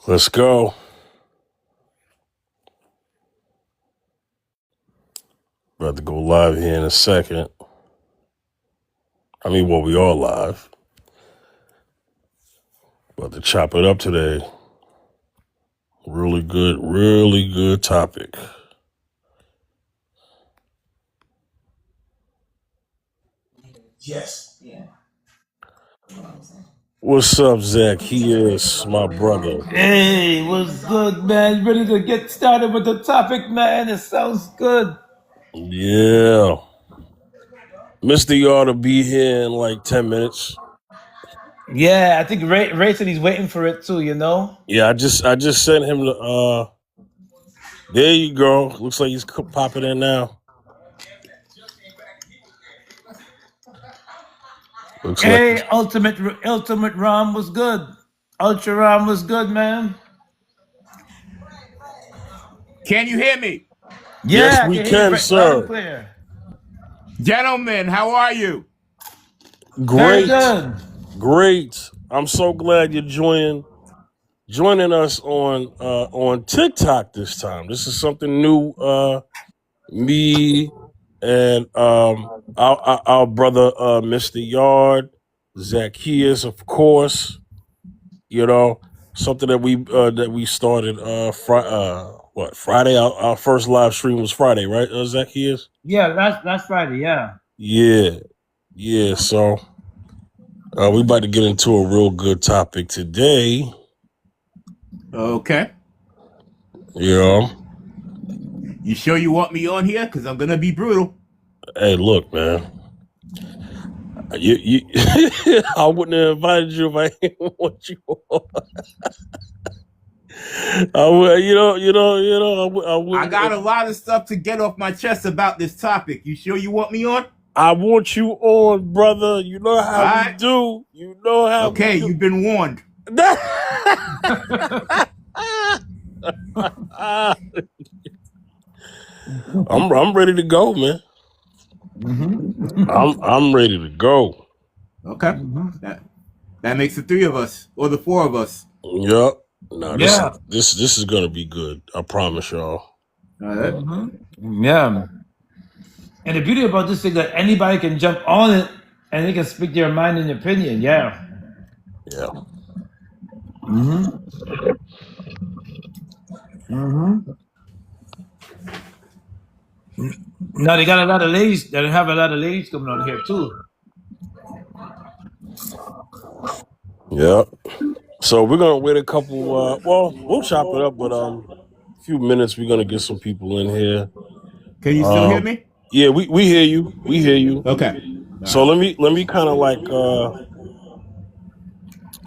Let's go. About to go live here in a second. We are live. About to chop it up today. Really good topic. Yes. Yeah. What's up, Zach? He is my brother. Hey, what's good, man? Ready to get started with the topic, man? It sounds good. Yeah. Mr. Yard to be here in like 10 minutes. Yeah, I think Ray said he's waiting for it too, you know? Yeah, I just sent him the there you go. Looks like he's popping in now. Looks like Hey, Ultimate Ram was good. Ultra Ram was good, man. Can you hear me? yes, Yeah, I we can hear can, you loud and sir. clear. Gentlemen, how are you? Very Great. good. Great. I'm so glad you're joining us on TikTok this time. This is something new. Me and our brother Mr. Yard, Zacchaeus, of course. You know, something that we started Friday. Our first live stream was Friday, right, Zacchaeus? Yeah, that's Friday, yeah. Yeah. So we about to get into a real good topic today. Okay. You know. You sure you want me on here? Because I'm going to be brutal. Hey, look, man. You I wouldn't have invited you if I didn't want you on. I would. I got a lot of stuff to get off my chest about this topic. You sure you want me on? I want you on, brother. You know how we do. You know how okay, we do. You've been warned. I'm ready to go, man. I'm ready to go. Okay. That makes the three of us, or the four of us. Yep. No, this is gonna be good. I promise y'all. All right. Yeah. And the beauty about this thing that anybody can jump on it and they can speak their mind and opinion, yeah. Yeah. Now they got a lot of ladies. They have a lot of ladies coming on here too. Yeah. So we're gonna wait a couple. We'll chop it up, but a few minutes. We're gonna get some people in here. Can you still hear me? Yeah, we hear you. We hear you. Okay. So let me kind of like.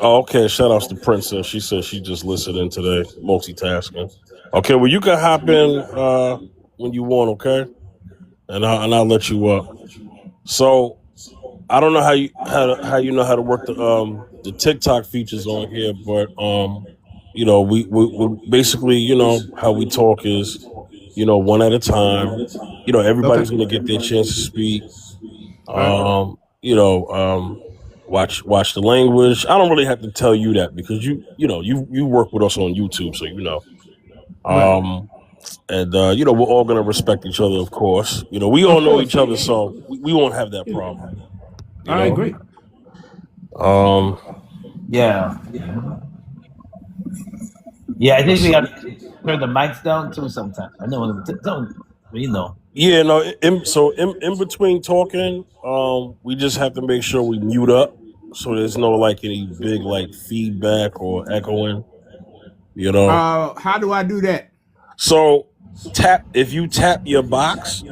Oh, okay. Shout outs to Princess. She said she just listened in today, multitasking. Okay, well you can hop in when you want. Okay, and I'll let you up. So I don't know how you know how to work the TikTok features on here, but we basically how we talk is one at a time. Everybody's gonna get their chance to speak. Watch the language. I don't really have to tell you that because you work with us on YouTube, so you know. And we're all gonna respect each other, of course. We all know each other, so we won't have that problem. I agree. Yeah. Yeah, I think we got to turn the mics down too sometimes. I know, Yeah, no. In between talking, we just have to make sure we mute up so there's no like any big like feedback or echoing. How do I do that? So if you tap your box,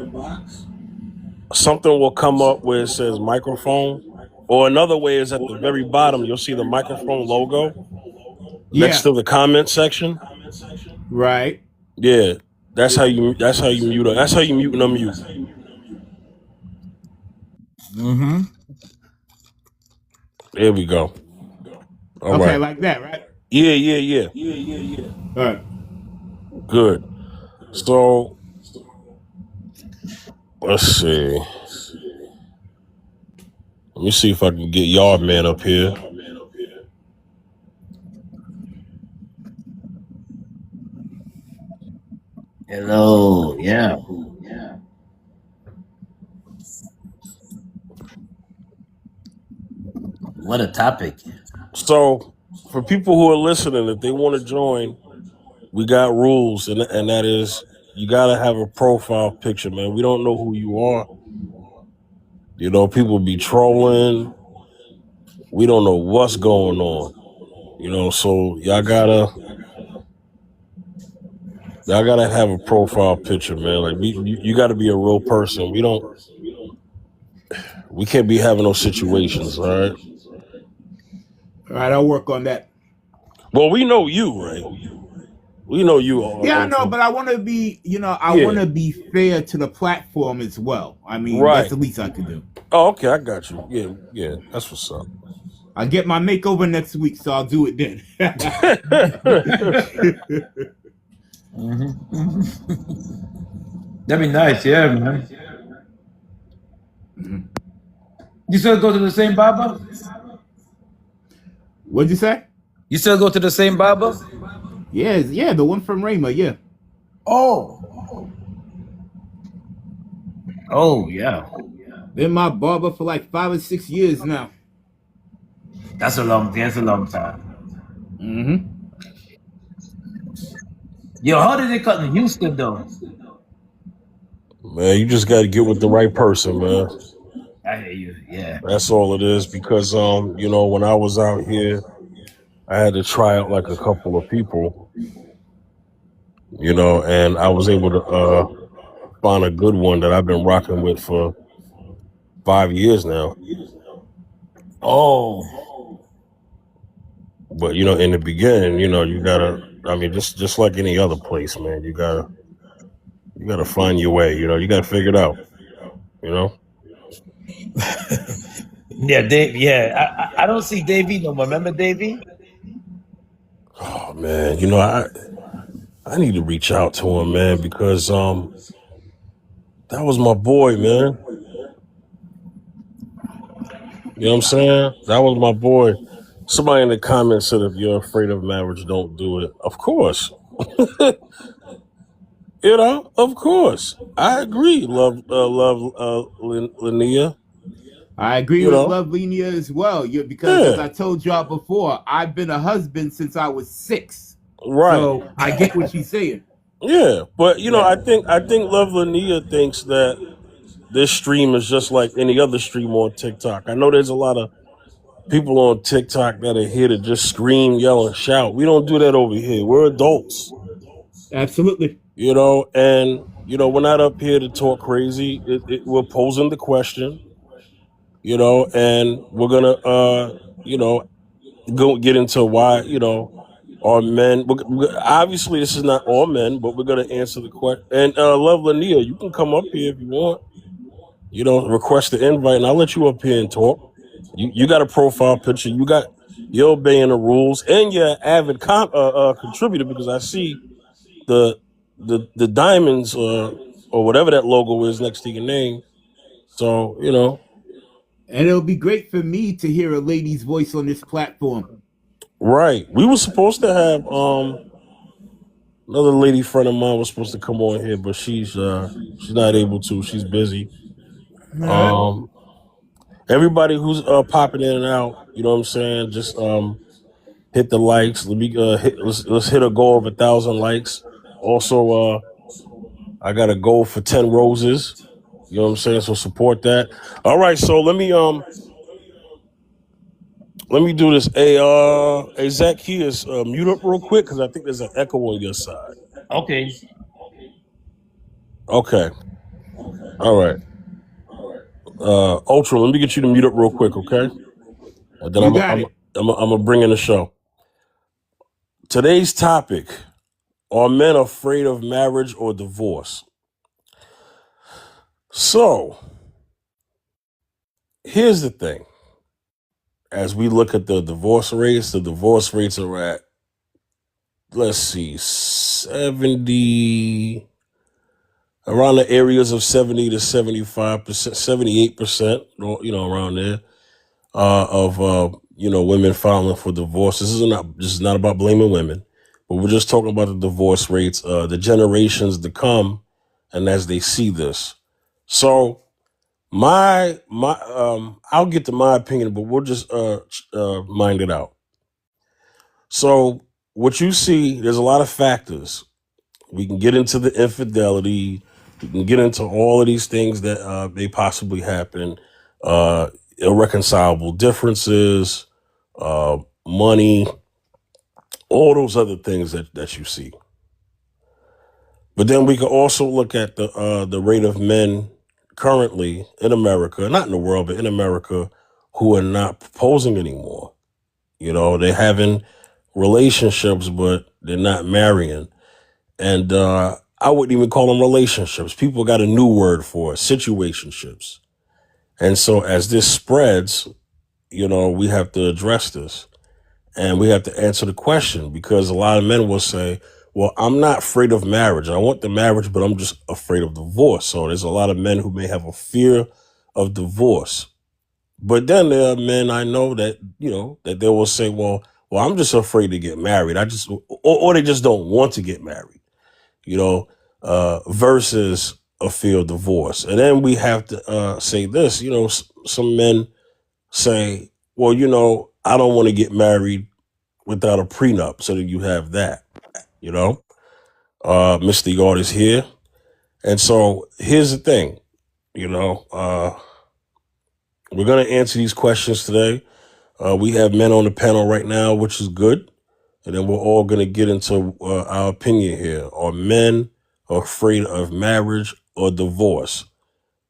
something will come up where it says microphone. Or another way is at the very bottom, you'll see the microphone logo next to the comment section. Right. Yeah, that's how you mute up. That's how you mute and unmute. There we go. All right. Like that, right? Yeah. All right. Good. So let's see. Let me see if I can get Yardman up here. Hello. Yeah. What a topic. So, for people who are listening, if they want to join, we got rules, and that is you got to have a profile picture, man. We don't know who you are. You know, people be trolling. We don't know what's going on. You know, so y'all gotta have a profile picture, man. Like you got to be a real person. We can't be having those situations, all right? All right, I'll work on that. Well, we know you, right? We know you. Yeah, I know, but I want to be, I Yeah. want to be fair to the platform as well. I mean, Right. that's the least I can do. Oh, okay, I got you. Yeah, that's what's up. I get my makeover next week, so I'll do it then. That'd be nice, yeah, man. You still go to the same barber? What'd you say? You still go to the same barber? Yeah, the one from Rayma, yeah. Oh. Oh, yeah. Been my barber for like 5 or 6 years now. That's a long time. Mm-hmm. Yo, how did they cut in Houston though? Man, you just got to get with the right person, man. I hear you. Yeah. That's all it is. Because when I was out here, I had to try out like a couple of people, and I was able to find a good one that I've been rocking with for 5 years now. Oh. But in the beginning, you gotta. I mean, just like any other place, man. You gotta find your way. You gotta figure it out. Yeah, Dave. Yeah, I don't see Davey no more. Remember Davey? Oh man, I need to reach out to him, man, because that was my boy, man. You know what I'm saying? That was my boy. Somebody in the comments said, if you're afraid of marriage, don't do it. Of course. Of course. I agree, Linnea. I agree with Love Linnea as well. Because as I told y'all before, I've been a husband since I was 6. Right. So I get what she's saying. Yeah, but I think Love Linnea thinks that this stream is just like any other stream on TikTok. I know there's a lot of people on TikTok that are here to just scream, yell, and shout. We don't do that over here. We're adults. Absolutely. And we're not up here to talk crazy. We're posing the question, and we're gonna go get into why are men. Obviously, this is not all men, but we're gonna answer the question. And Love Linnea, you can come up here if you want. Request the invite, and I'll let you up here and talk. You got a profile picture. You're obeying the rules, and you're an avid contributor, because I see the diamonds or whatever that logo is next to your name. So and it'll be great for me to hear a lady's voice on this platform. Right. We were supposed to have another lady friend of mine was supposed to come on here, but she's not able to. She's busy. Everybody who's popping in and out, you know what I'm saying, just hit the likes. Let's hit a goal of 1,000 likes. Also, I got a goal for 10 roses. You know what I'm saying? So support that. All right, so let me do this. Hey, Zacchaeus, mute up real quick, because I think there's an echo on your side. Okay. Okay. All right. Ultra, let me get you to mute up real quick, okay? And then I'm gonna bring in the show. Today's topic: are men afraid of marriage or divorce? So, here's the thing. As we look at the divorce rates are at, let's see, 70, around the areas of 70 to 75%, 78%, around there, of women filing for divorce. This is not about blaming women, but we're just talking about the divorce rates, the generations to come, and as they see this. So I'll get to my opinion, but we'll just mind it out. So what you see, there's a lot of factors. We can get into the infidelity. We can get into all of these things that may possibly happen. Irreconcilable differences, money, all those other things that you see. But then we can also look at the rate of men currently in America, not in the world, but in America, who are not proposing anymore. You know, they're having relationships, but they're not marrying. And I wouldn't even call them relationships. People got a new word for it, situationships. And so as this spreads, you know, we have to address this. And we have to answer the question, because a lot of men will say, well, I'm not afraid of marriage. I want the marriage, but I'm just afraid of divorce. So there's a lot of men who may have a fear of divorce. But then there are men I know that, you know, that they will say, well, I'm just afraid to get married. Or they just don't want to get married, you know, versus a fear of divorce. And then we have to say this, you know, some men say, well, you know, I don't want to get married without a prenup, so that you have that, you know. Mr. Yard is here. And so here's the thing, you know, we're going to answer these questions today. We have men on the panel right now, which is good. And then we're all going to get into our opinion here. Are men afraid of marriage or divorce?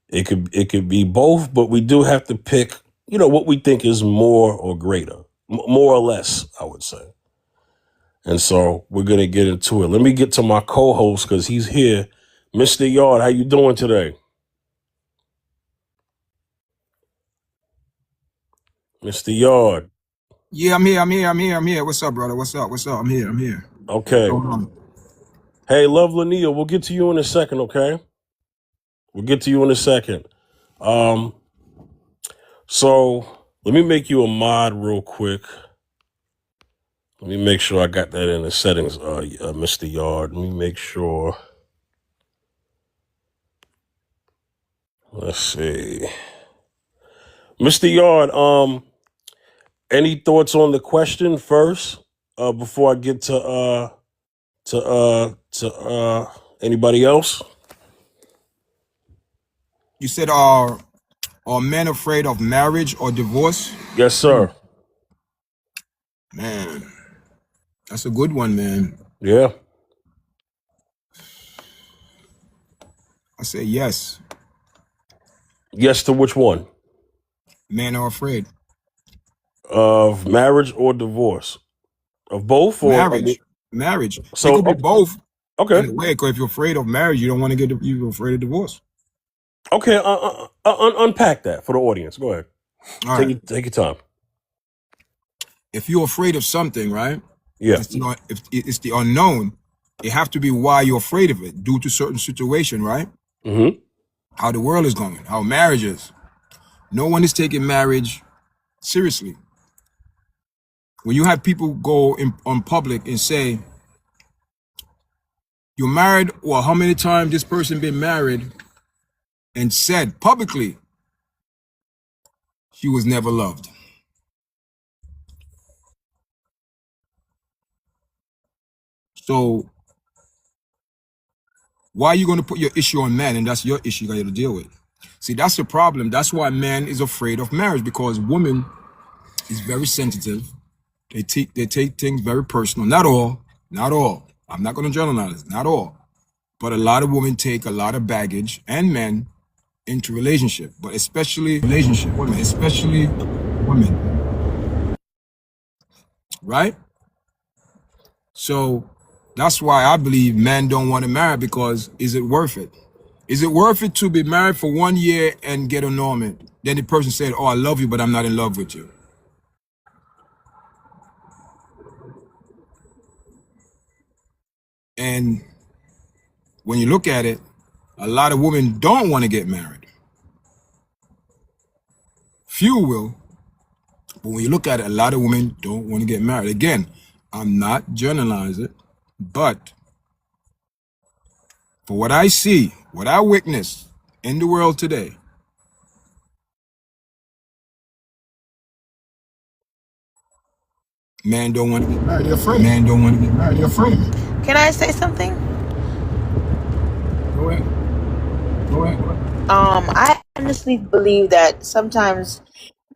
It could be both, but we do have to pick, you know, what we think is more or greater, more or less, I would say. And so we're going to get into it. Let me get to my co-host because he's here. Mr. Yard, how you doing today? Mr. Yard. Yeah, I'm here. What's up, brother? What's up? I'm here. Okay. Hey, Love Lania, we'll get to you in a second, okay? We'll get to you in a second. So let me make you a mod real quick. Let me make sure I got that in the settings, Mr. Yard. Let me make sure. Let's see. Mr. Yard, any thoughts on the question first, before I get to anybody else? You said are men afraid of marriage or divorce? Yes, sir. Man, that's a good one, man. Yeah. I say yes. Yes to which one? Men are afraid. Of marriage or divorce? Of both? Or Marriage. So it could be both. Okay. In a way, because if you're afraid of marriage, you don't want to you're afraid of divorce. Okay, unpack that for the audience. Go ahead. Take your time. If you're afraid of something, right? Yeah. If it's the unknown, it have to be why you're afraid of it, due to certain situation, right? Mm-hmm. How the world is going, how marriage is. No one is taking marriage seriously. When you have people go on public and say, you're married, or how many times this person been married, and said publicly, she was never loved. So why are you going to put your issue on men? And that's your issue you got to deal with. See, that's the problem. That's why man is afraid of marriage, because woman is very sensitive. They take things very personal. Not all. I'm not going to generalize. Not all. But a lot of women take a lot of baggage, and men, into relationship. But especially women. Right? So that's why I believe men don't want to marry, because is it worth it? Is it worth it to be married for 1 year and get annulment? Then the person said, oh, I love you, but I'm not in love with you. And when you look at it, a lot of women don't want to get married. Few will. But when you look at it, a lot of women don't want to get married. Again, I'm not generalizing. But for what I see, what I witness in the world today, man don't want to get married. They're afraid. Man don't want to get married. They're afraid. Can I say something? Go ahead. Go ahead. I honestly believe that sometimes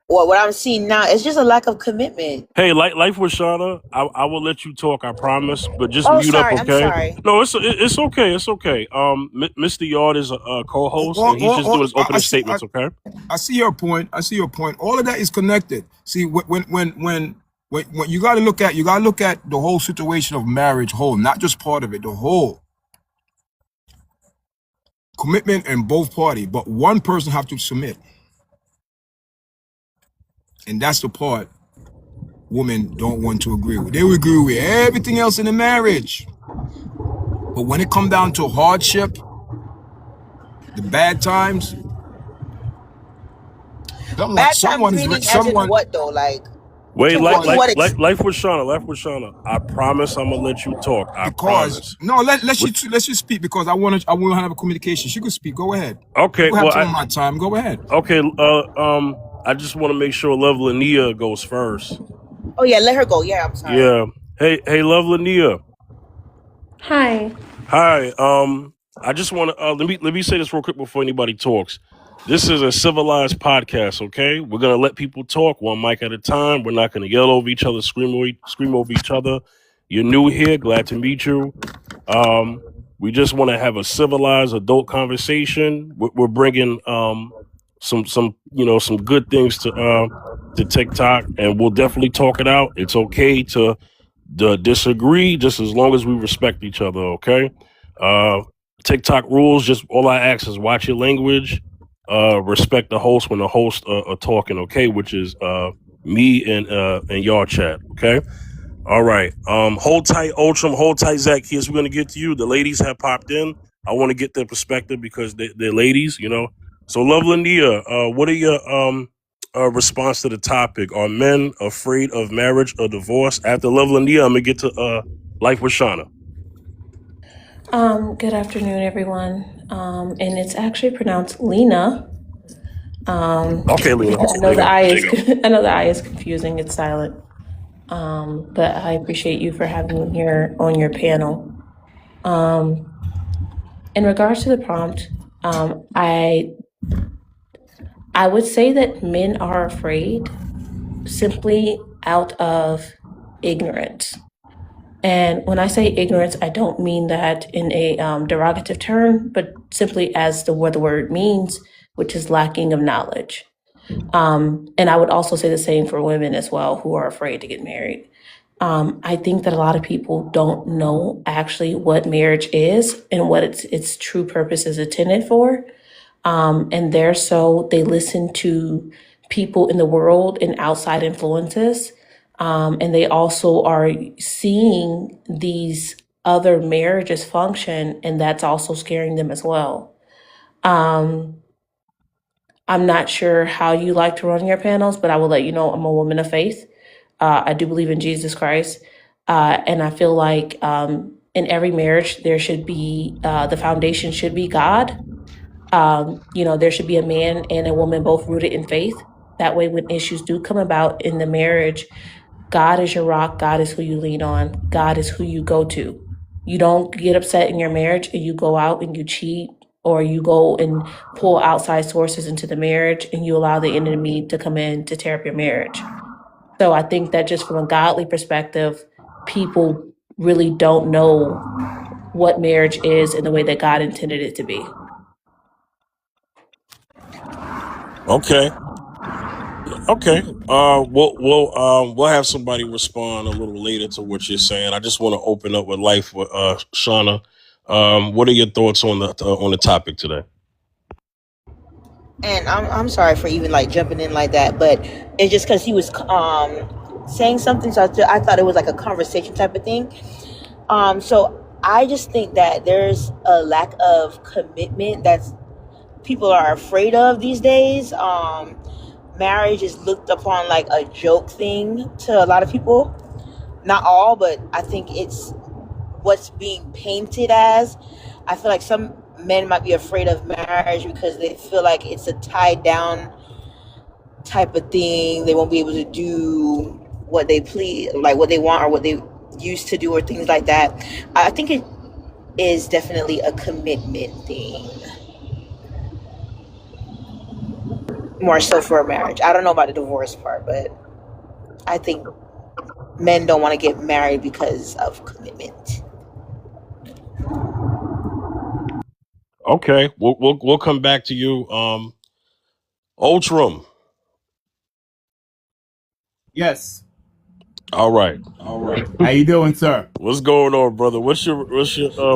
what I'm seeing now is just a lack of commitment. Hey, life with Shauna. I will let you talk. I promise, but just Oh, mute up, sorry. I'm okay? sorry. No, it's okay. It's okay. Mr. Yard is a co-host, and he's just doing his opening statements. Okay. I see your point. I see your point. All of that is connected. See, when you got to look at the whole situation of marriage whole, not just part of it, the whole commitment in both parties. But one person have to submit, and that's the part women don't want to agree with. They will agree with everything else in the marriage, but when it come down to hardship, the bad times, Bad times meaning as in what though? Like, Wait, to life what extent? with Shauna. I promise I'm gonna let you talk. I because promise. no, let's you speak, because I want to have a communication. She could speak. Go ahead. Okay. You have Well, some of my time. Go ahead. okay. I just want to make sure Love Lania goes first. Oh yeah, let her go. Yeah, I'm sorry. Yeah. Hey, Love Lania. Hi. Hi. I just want to let me say this real quick before anybody talks. This is a civilized podcast, okay? We're gonna let people talk one mic at a time. We're not gonna yell over each other, scream over each other. You're new here, glad to meet you. We just want to have a civilized adult conversation. We're bringing some good things to TikTok, and we'll definitely talk it out. It's okay to disagree, just as long as we respect each other, okay? TikTok rules, just all I ask is watch your language, respect the host when the hosts are talking, okay? Which is me and y'all chat, okay? All right. Hold tight, Ultram. Hold tight, Zacchaeus. We're gonna get to you. The ladies have popped in. I want to get their perspective because they're ladies, you know. So, Love Lania, what are your response to the topic? Are men afraid of marriage or divorce? After Love Lania, I'm gonna get to Life with Shauna. Good afternoon, everyone. And it's actually pronounced Lena. Okay, Lena. I know the I is confusing. It's silent. But I appreciate you for having me here on your panel. In regards to the prompt, I would say that men are afraid simply out of ignorance. And when I say ignorance, I don't mean that in a derogative term, but simply as what the word means, which is lacking of knowledge. And I would also say the same for women as well, who are afraid to get married. I think that a lot of people don't know actually what marriage is and what its true purpose is intended for. And they listen to people in the world and outside influences. And they also are seeing these other marriages function, and that's also scaring them as well. I'm not sure how you like to run your panels, but I will let you know I'm a woman of faith. I do believe in Jesus Christ. And I feel like in every marriage, there should be, the foundation should be God. There should be a man and a woman both rooted in faith. That way, when issues do come about in the marriage, God is your rock. God is who you lean on. God is who you go to. You don't get upset in your marriage and you go out and you cheat, or you go and pull outside sources into the marriage and you allow the enemy to come in to tear up your marriage. So I think that just from a godly perspective, people really don't know what marriage is in the way that God intended it to be. Okay. We'll have somebody respond a little later to what you're saying. I just want to open up with Life with Shauna. What are your thoughts on the topic today? And I'm sorry for even like jumping in like that, but it's just because he was saying something, so I thought it was like a conversation type of thing. So I just think that there's a lack of commitment that people are afraid of these days. Marriage is looked upon like a joke thing to a lot of people. Not all, but I think it's what's being painted as. I feel like some men might be afraid of marriage because they feel like it's a tied down type of thing. They won't be able to do what they please, like what they want or what they used to do or things like that. I think it is definitely a commitment thing, more so for a marriage. I don't know about the divorce part, but I think men don't want to get married because of commitment. Okay, we'll come back to you. Ultram. Yes. All right. How you doing, sir? What's going on, brother? What's your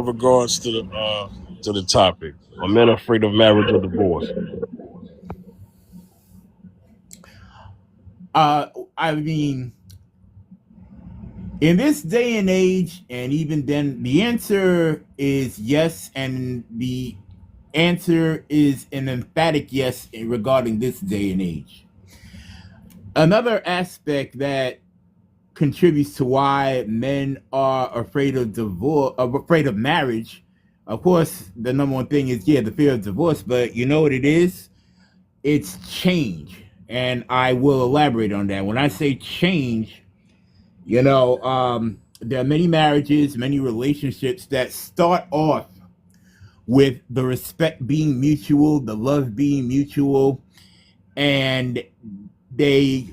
regards to the topic? Are men afraid of marriage or divorce? I mean, in this day and age, and even then, the answer is yes, and the answer is an emphatic yes regarding this day and age. Another aspect that contributes to why men are afraid of divorce, afraid of marriage. Of course, the number one thing is, the fear of divorce, but you know what it is? It's change. And I will elaborate on that. When I say change, there are many marriages, many relationships that start off with the respect being mutual, the love being mutual, and they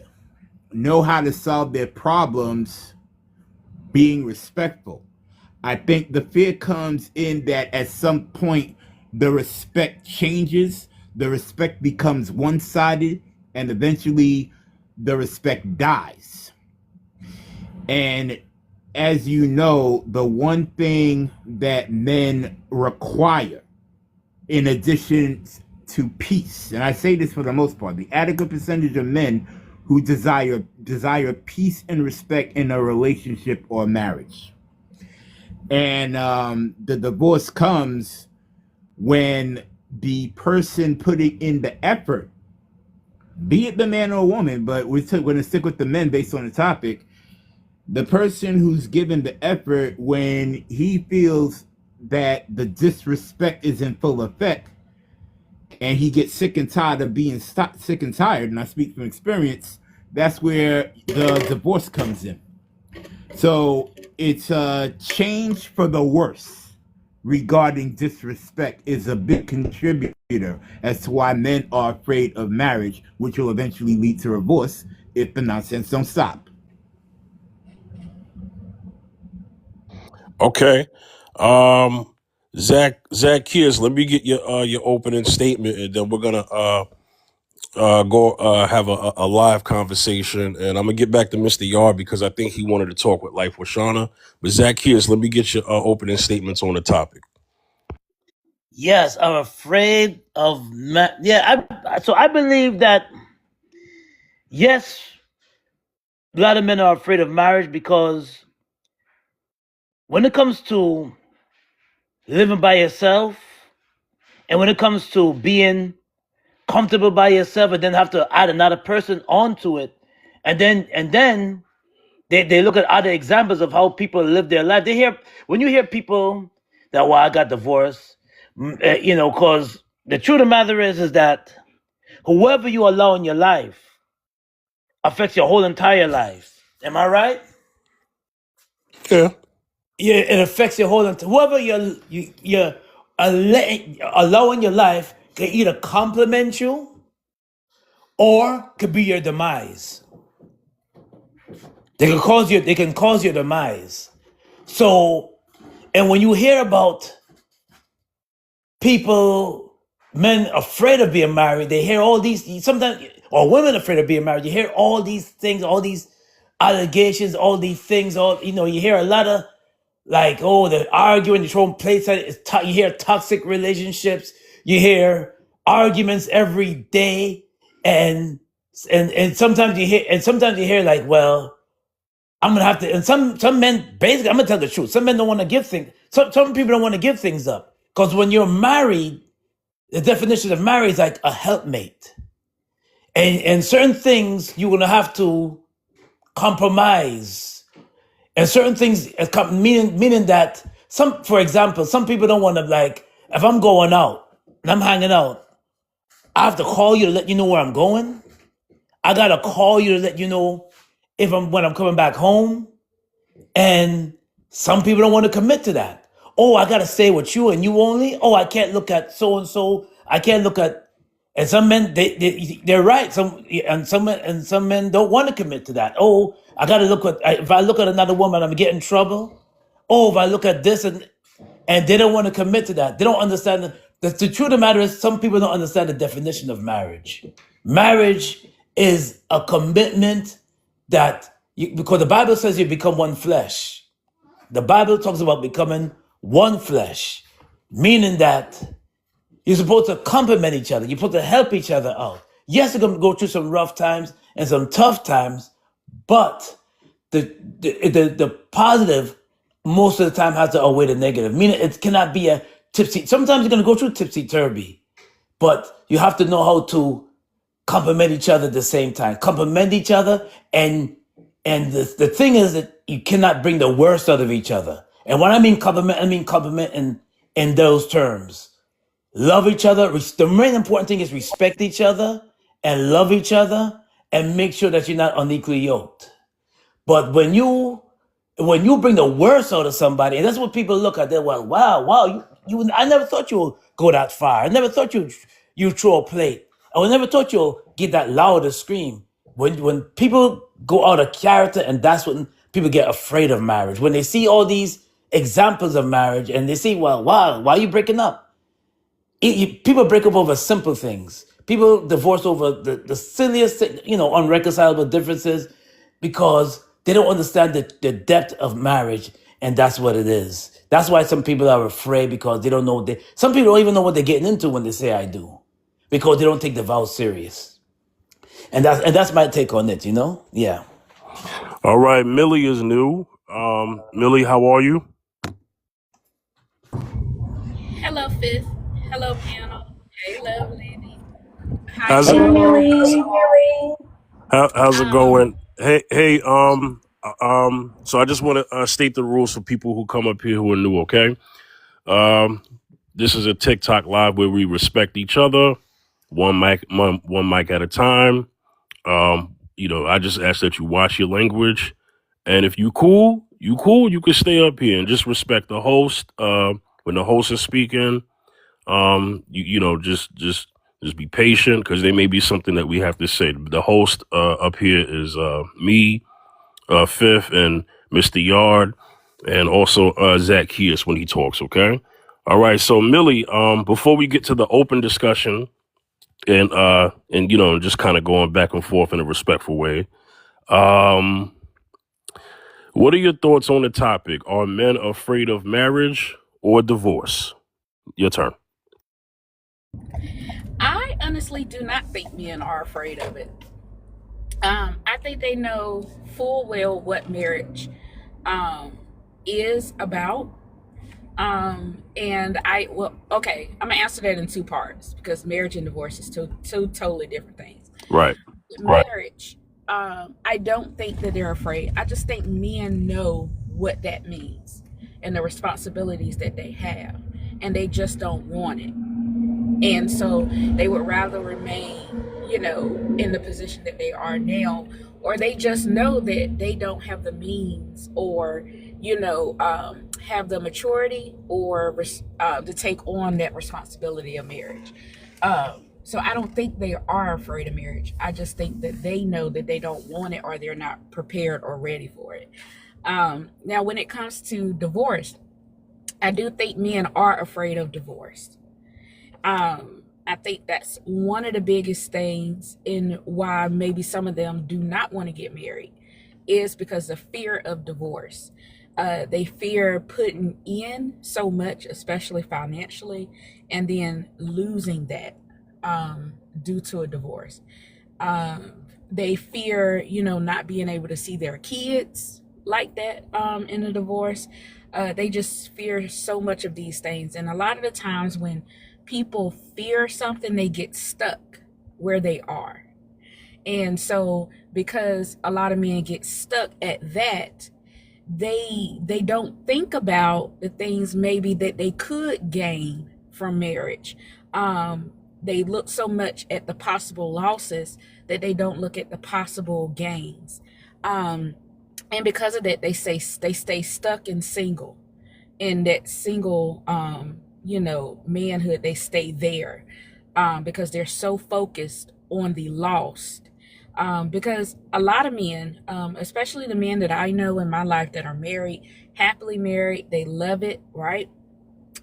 know how to solve their problems being respectful. I think the fear comes in that at some point the respect changes, the respect becomes one-sided, and eventually the respect dies. And as you know, the one thing that men require in addition to peace, and I say this for the most part, the adequate percentage of men who desire peace and respect in a relationship or marriage. And the divorce comes when the person putting in the effort, be it the man or woman, but we're going to stick with the men based on the topic, the person who's given the effort, when he feels that the disrespect is in full effect, and he gets sick and tired of being sick and tired, and I speak from experience, that's where the divorce comes in. So it's a change for the worse regarding disrespect is a big contributor as to why men are afraid of marriage, which will eventually lead to divorce if the nonsense don't stop. Okay. Zacchaeus, let me get your opening statement, and then we're gonna go have a live conversation, and I'm gonna get back to Mr. Yard because I think he wanted to talk with Life with Shauna. But Zacchaeus, let me get your opening statements on the topic. Yes, I'm afraid of so I believe that yes, a lot of men are afraid of marriage because when it comes to living by yourself, and when it comes to being comfortable by yourself, and then have to add another person onto it, and then they look at other examples of how people live their life. When you hear people that, well, I got divorced, because the truth of the matter is that whoever you allow in your life affects your whole entire life. Am I right? Yeah. Yeah, it affects your whole entire. Whoever you're allowing your life can either complement you or could be your demise. They can cause your demise. So, and when you hear about men afraid of being married, they hear all these, sometimes, or women afraid of being married, you hear all these things, all these allegations, all these things, you hear a lot of, like, oh, they're arguing, they're throwing plates at it. You hear toxic relationships, you hear arguments every day, and sometimes you hear like, well, I'm gonna have to. And some men, basically, I'm gonna tell the truth. Some men don't want to give things. Some people don't want to give things up because when you're married, the definition of marriage is like a helpmate, and certain things you're gonna have to compromise And certain things meaning that for example, some people don't want to, like, if I'm going out and I'm hanging out, I have to call you to let you know where I'm going. I gotta call you to let you know when I'm coming back home. And some people don't want to commit to that. Oh, I gotta stay with you and you only. Oh, I can't look at so and so. I can't look at. And some men, they're right. Some men don't want to commit to that. Oh, I gotta look at. If I look at another woman, I'm getting in trouble. Oh, if I look at this, and they don't want to commit to that. They don't understand the truth of the matter is, some people don't understand the definition of marriage. Marriage is a commitment because the Bible says you become one flesh. The Bible talks about becoming one flesh, meaning that you're supposed to complement each other. You're supposed to help each other out. Yes, you're going to go through some rough times and some tough times, but the positive most of the time has to outweigh the negative. Meaning it cannot be a tipsy. Sometimes you're going to go through tipsy-turvy, but you have to know how to complement each other at the same time. Complement each other, and the thing is that you cannot bring the worst out of each other. And when I mean compliment in those terms. Love each other. The main important thing is respect each other and love each other and make sure that you're not unequally yoked. But when you bring the worst out of somebody, and that's what people look at, they're like, wow, I never thought you would go that far. I never thought you throw a plate. I never thought you'll get that loud to scream. When people go out of character, and that's when people get afraid of marriage. When they see all these examples of marriage and they see, well, wow, why are you breaking up? People break up over simple things. People divorce over the silliest, unreconcilable differences because they don't understand the depth of marriage, and that's what it is. That's why some people are afraid, because they don't know. Some people don't even know what they're getting into when they say "I do," because they don't take the vow serious. And that's my take on it. Yeah. All right, Millie is new. Millie, how are you? Hello, Fifth. Hello, panel. Hey, love lady. Hi, How's Hey, it Millie. how's it Um, going? Hey. So I just want to state the rules for people who come up here who are new. Okay. This is a TikTok live where we respect each other, one mic at a time. I just ask that you watch your language, and if you cool, you can stay up here and just respect the host. When the host is speaking, just be patient, because there may be something that we have to say. The host up here is me, Fifth, and Mr. Yard, and also Zacchaeus when he talks. Okay. All right. So Millie, before we get to the open discussion and just kind of going back and forth in a respectful way, what are your thoughts on the topic? Are men afraid of marriage or divorce? Your turn. I honestly do not think men are afraid of it. I think they know full well what marriage is about. And okay, I'm gonna answer that in two parts, because marriage and divorce is two totally different things. Right. Marriage, I don't think that they're afraid. I just think men know what that means and the responsibilities that they have, and they just don't want it. And so they would rather remain, in the position that they are now, or they just know that they don't have the means, or, have the maturity, or to take on that responsibility of marriage. So I don't think they are afraid of marriage. I just think that they know that they don't want it, or they're not prepared or ready for it. Now, when it comes to divorce, I do think men are afraid of divorce. I think that's one of the biggest things in why maybe some of them do not want to get married, is because of fear of divorce. They fear putting in so much, especially financially, and then losing that due to a divorce. They fear, not being able to see their kids like that in a divorce. They just fear so much of these things. And a lot of the times when people fear something, they get stuck where they are. And so because a lot of men get stuck at that, they don't think about the things maybe that they could gain from marriage. They look so much at the possible losses that they don't look at the possible gains. Um, and because of that, they stay stuck in single, in that single manhood. They stay there because they're so focused on the lost. Because a lot of men, especially the men that I know in my life that are married, happily married, they love it, right?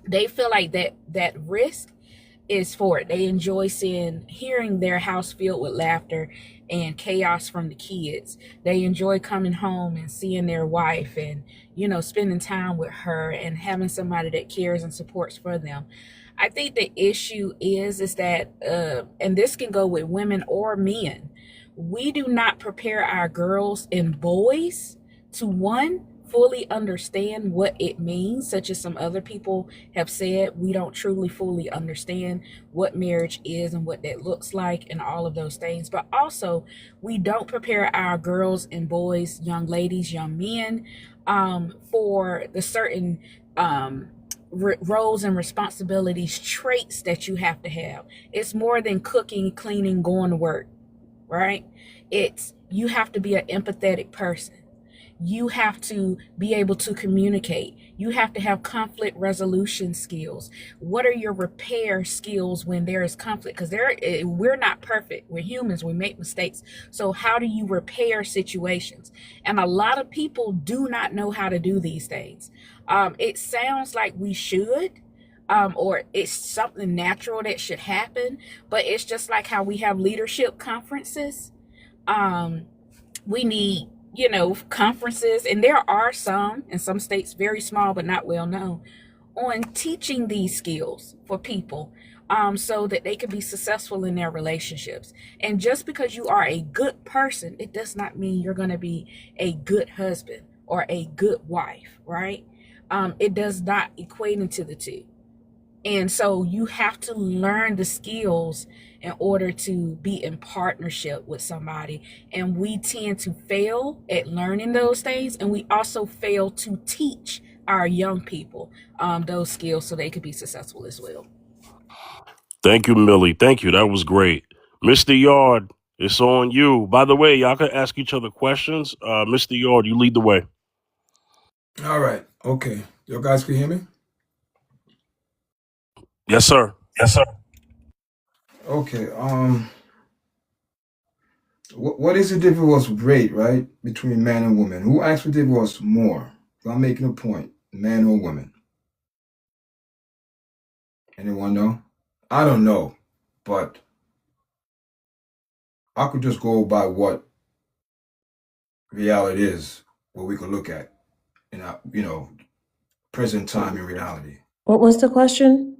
They feel like that risk is for it. They enjoy hearing their house filled with laughter and chaos from the kids. They enjoy coming home and seeing their wife and, spending time with her and having somebody that cares and supports for them. I think the issue is that, and this can go with women or men, we do not prepare our girls and boys to, one, fully understand what it means, such as some other people have said. We don't truly fully understand what marriage is and what that looks like and all of those things. But also, we don't prepare our girls and boys, young ladies, young men, for the certain roles and responsibilities, traits that you have to have. It's more than cooking, cleaning, going to work, right? You have to be an empathetic person. You have to be able to communicate. You have to have conflict resolution skills. What are your repair skills when there is conflict? Because we're not perfect. We're humans. We make mistakes. So how do you repair situations? And a lot of people do not know how to do these things. It sounds like we should, or it's something natural that should happen, but it's just like how we have leadership conferences. We need conferences, and there are some in some states, very small but not well known, on teaching these skills for people, so that they can be successful in their relationships. And just because you are a good person, it does not mean you're going to be a good husband or a good wife, right? It does not equate into the two. And so you have to learn the skills in order to be in partnership with somebody. And we tend to fail at learning those things. And we also fail to teach our young people those skills so they could be successful as well. Thank you, Millie. Thank you. That was great. Mr. Yard, it's on you. By the way, y'all can ask each other questions. Mr. Yard, you lead the way. All right. Okay. You guys can hear me? Yes, sir. Yes, sir. Okay. What is the divorce rate, right, between man and woman? Who asks for divorce more? I'm making a point, man or woman. Anyone know? I don't know, but I could just go by what reality is, what we could look at in our, present time in reality. What was the question?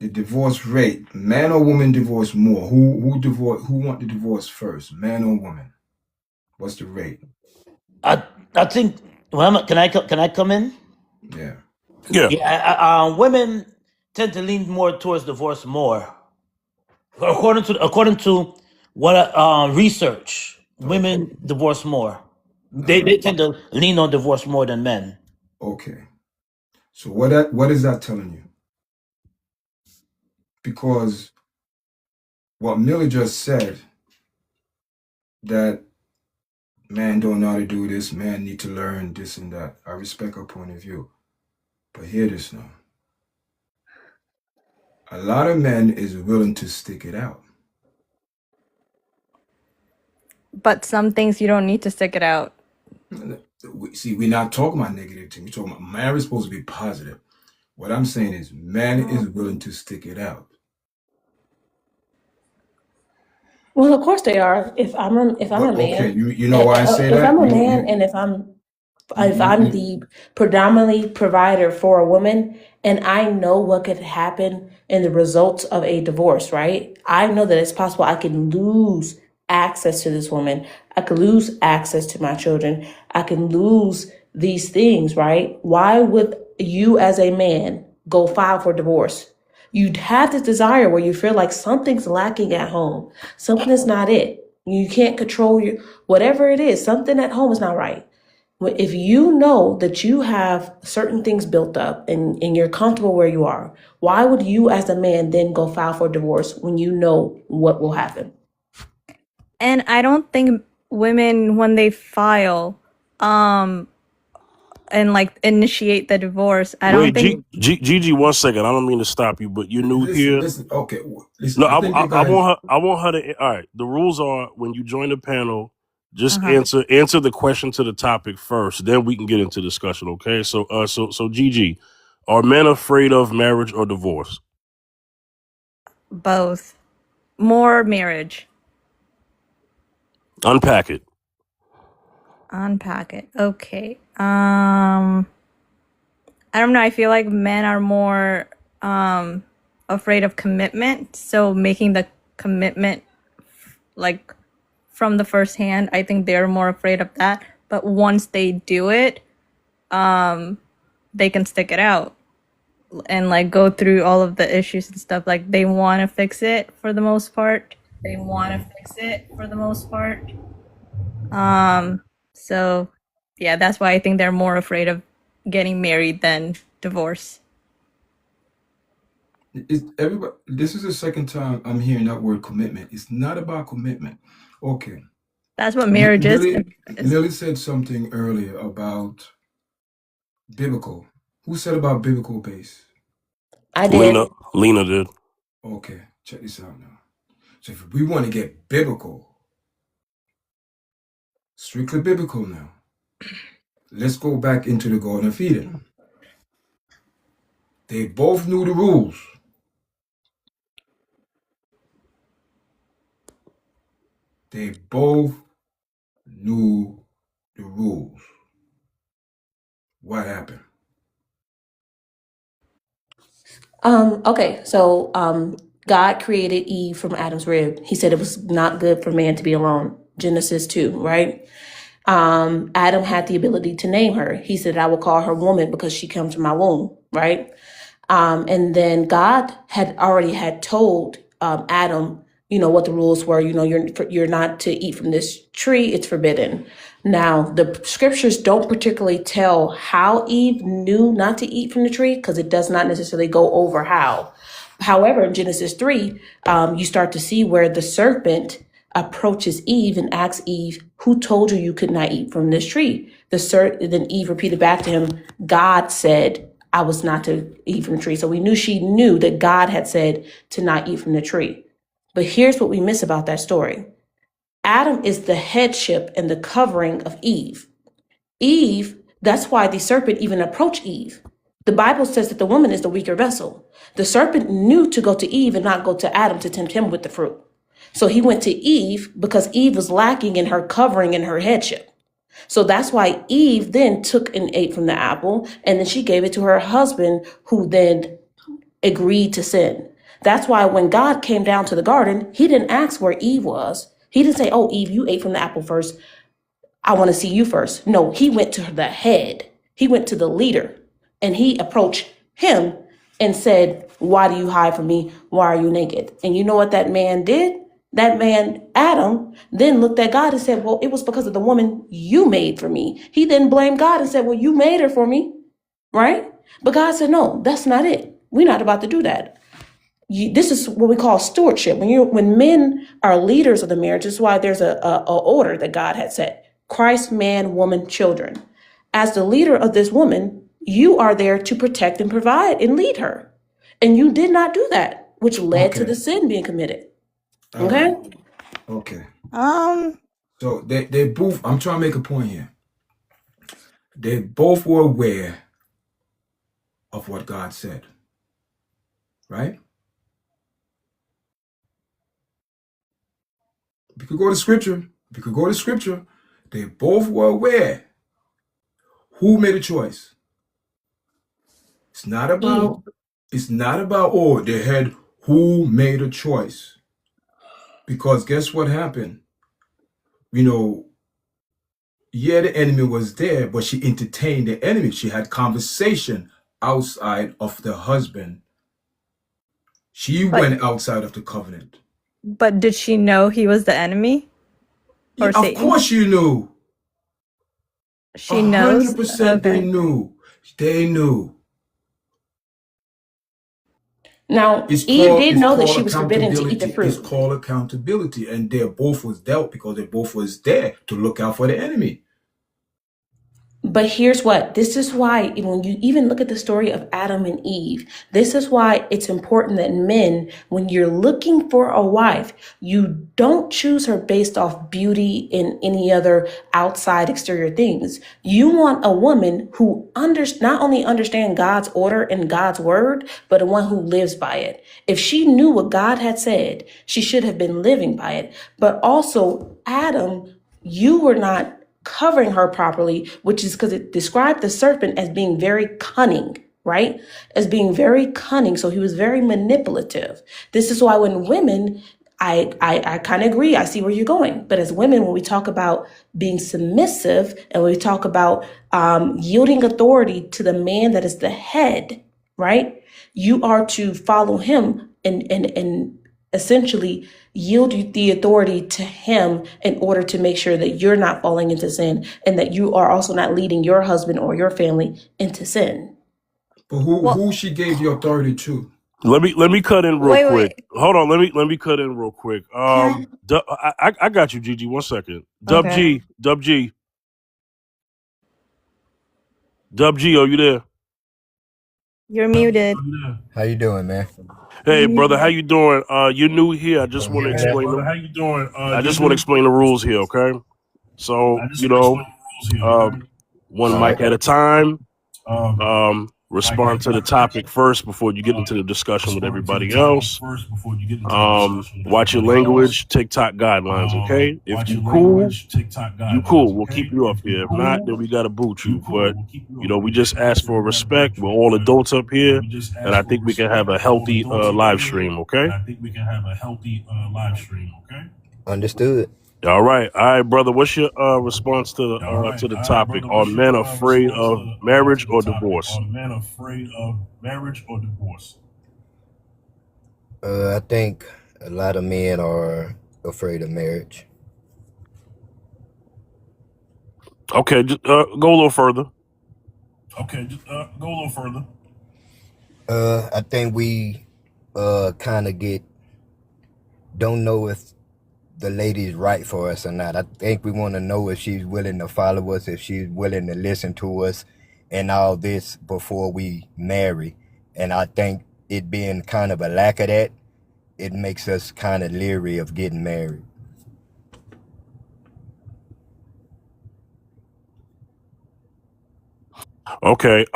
The divorce rate, man or woman divorce more? Who want the divorce first, man or woman? What's the rate? I think. Well, can I come in? Yeah. Yeah. Yeah, women tend to lean more towards divorce more, according to what research. Women divorce more. They tend to lean on divorce more than men. Okay. So what is that telling you? Because what Millie just said, that man don't know how to do this, man need to learn this and that. I respect her point of view. But hear this now. A lot of men is willing to stick it out. But some things you don't need to stick it out. See, we're not talking about negative things. We're talking about marriage is supposed to be positive. What I'm saying is man is willing to stick it out. Well, of course they are. If I'm a man, Okay, you know why I say if that? I'm a man, and if I'm the predominantly provider for a woman, and I know what could happen in the results of a divorce, right? I know that it's possible I can lose access to this woman. I could lose access to my children. I can lose these things, right? Why would you as a man go file for divorce? You'd have this desire where you feel like something's lacking at home. Something is not it. You can't control whatever it is. Something at home is not right. If you know that you have certain things built up and you're comfortable where you are, why would you as a man then go file for divorce when you know what will happen? And I don't think women, when they file and like initiate the divorce, I don't Wait, think Gigi, 1 second. I don't mean to stop you, but you're new Listen, here. listen. Okay, listen. No, I think you I guys. want her to. All right. The rules are when you join the panel, just uh-huh. answer the question to the topic first, then we can get into discussion. Okay. So Gigi, are men afraid of marriage or divorce? Both. More marriage. Unpack it. Unpack it. Okay. I don't know. I feel like men are more afraid of commitment. So making the commitment like from the first hand, I think they're more afraid of that. But once they do it, they can stick it out and like go through all of the issues and stuff. Like they want to fix it for the most part. So yeah, that's why I think they're more afraid of getting married than divorce. Everybody, this is the second time I'm hearing that word commitment. It's not about commitment. Okay. That's what marriage is. Millie said something earlier about biblical. Who said about biblical base? I did. Lena did. Okay, check this out now. So if we want to get biblical, strictly biblical now, let's go back into the Garden of Eden. They both knew the rules. They both knew the rules. What happened? Okay, so God created Eve from Adam's rib. He said it was not good for man to be alone. Genesis 2, right? Adam had the ability to name her. He said, I will call her woman because she comes from my womb, right? And then God had already told Adam, what the rules were. You're not to eat from this tree. It's forbidden. Now, the scriptures don't particularly tell how Eve knew not to eat from the tree because it does not necessarily go over how. However, in Genesis 3, you start to see where the serpent approaches Eve and asks Eve, who told you you could not eat from this tree? Then Eve repeated back to him, God said, I was not to eat from the tree. So she knew that God had said to not eat from the tree. But here's what we miss about that story. Adam is the headship and the covering of Eve. Eve, that's why the serpent even approached Eve. The Bible says that the woman is the weaker vessel. The serpent knew to go to Eve and not go to Adam to tempt him with the fruit. So he went to Eve because Eve was lacking in her covering and her headship. So that's why Eve then took and ate from the apple, and then she gave it to her husband, who then agreed to sin. That's why when God came down to the garden, he didn't ask where Eve was. He didn't say, oh, Eve, you ate from the apple first. I want to see you first. No, he went to the head. He went to the leader, and he approached him and said, why do you hide from me? Why are you naked? And you know what that man did? That man, Adam, then looked at God and said, well, it was because of the woman you made for me. He then blamed God and said, well, you made her for me, right? But God said, no, that's not it. We're not about to do that. This is what we call stewardship. When men are leaders of the marriage, this is why there's a order that God had set. Christ, man, woman, children. As the leader of this woman, you are there to protect and provide and lead her. And you did not do that, which led to the sin being committed. Okay? Okay. So they both, I'm trying to make a point here. They both were aware of what God said. Right? If you could go to scripture, they both were aware. Who made a choice? It's not about, they had who made a choice. Because guess what happened? The enemy was there, but she entertained the enemy. She had conversation outside of the husband. She went outside of the covenant. But did she know he was the enemy? Of course you knew. She knows. 100% they Okay. knew. They knew. Now, It's Eve did it's know that called she was forbidden to eat the accountability. It's fruit. called accountability. And they both was dealt because they both was there to look out for the enemy. But here's what, this is why when you even look at the story of Adam and Eve, this is why it's important that men, when you're looking for a wife, you don't choose her based off beauty and any other outside exterior things. You want a woman who not only understands God's order and God's word, but a one who lives by it. If she knew what God had said, she should have been living by it. But also, Adam, you were not covering her properly, which is because it described the serpent as being very cunning, right? As being very cunning. So he was very manipulative. This is why when women, I kind of agree. I see where you're going. But as women, when we talk about being submissive and we talk about yielding authority to the man that is the head, right? You are to follow him and essentially yield the authority to him in order to make sure that you're not falling into sin and that you are also not leading your husband or your family into sin. But Well, who she gave the authority to? Let me cut in real wait, quick. wait. Hold on, let me cut in real quick. Can I got you, Gigi. 1 second. Okay. Dub G, are you there? You're muted. How you doing, man? Hey, brother, how you doing? You're new here. I just want to explain the. How you doing? I just want to explain the rules here, okay? So one All mic right. at a time. Respond to the topic first before you get into the discussion with everybody else. Watch your language, TikTok guidelines, okay? If you cool, you cool. We'll keep you up here. If not, then we gotta boot you. But we just ask for respect. We're all adults up here, and I think we can have a healthy live stream, okay? Understood. All right, brother. What's your response to the topic? Are men afraid of marriage or divorce? I think a lot of men are afraid of marriage. Okay, just, go a little further. I think we kind of don't know if the lady's right for us or not. I think we want to know if she's willing to follow us, if she's willing to listen to us and all this before we marry. And I think it being kind of a lack of that, it makes us kind of leery of getting married. Okay.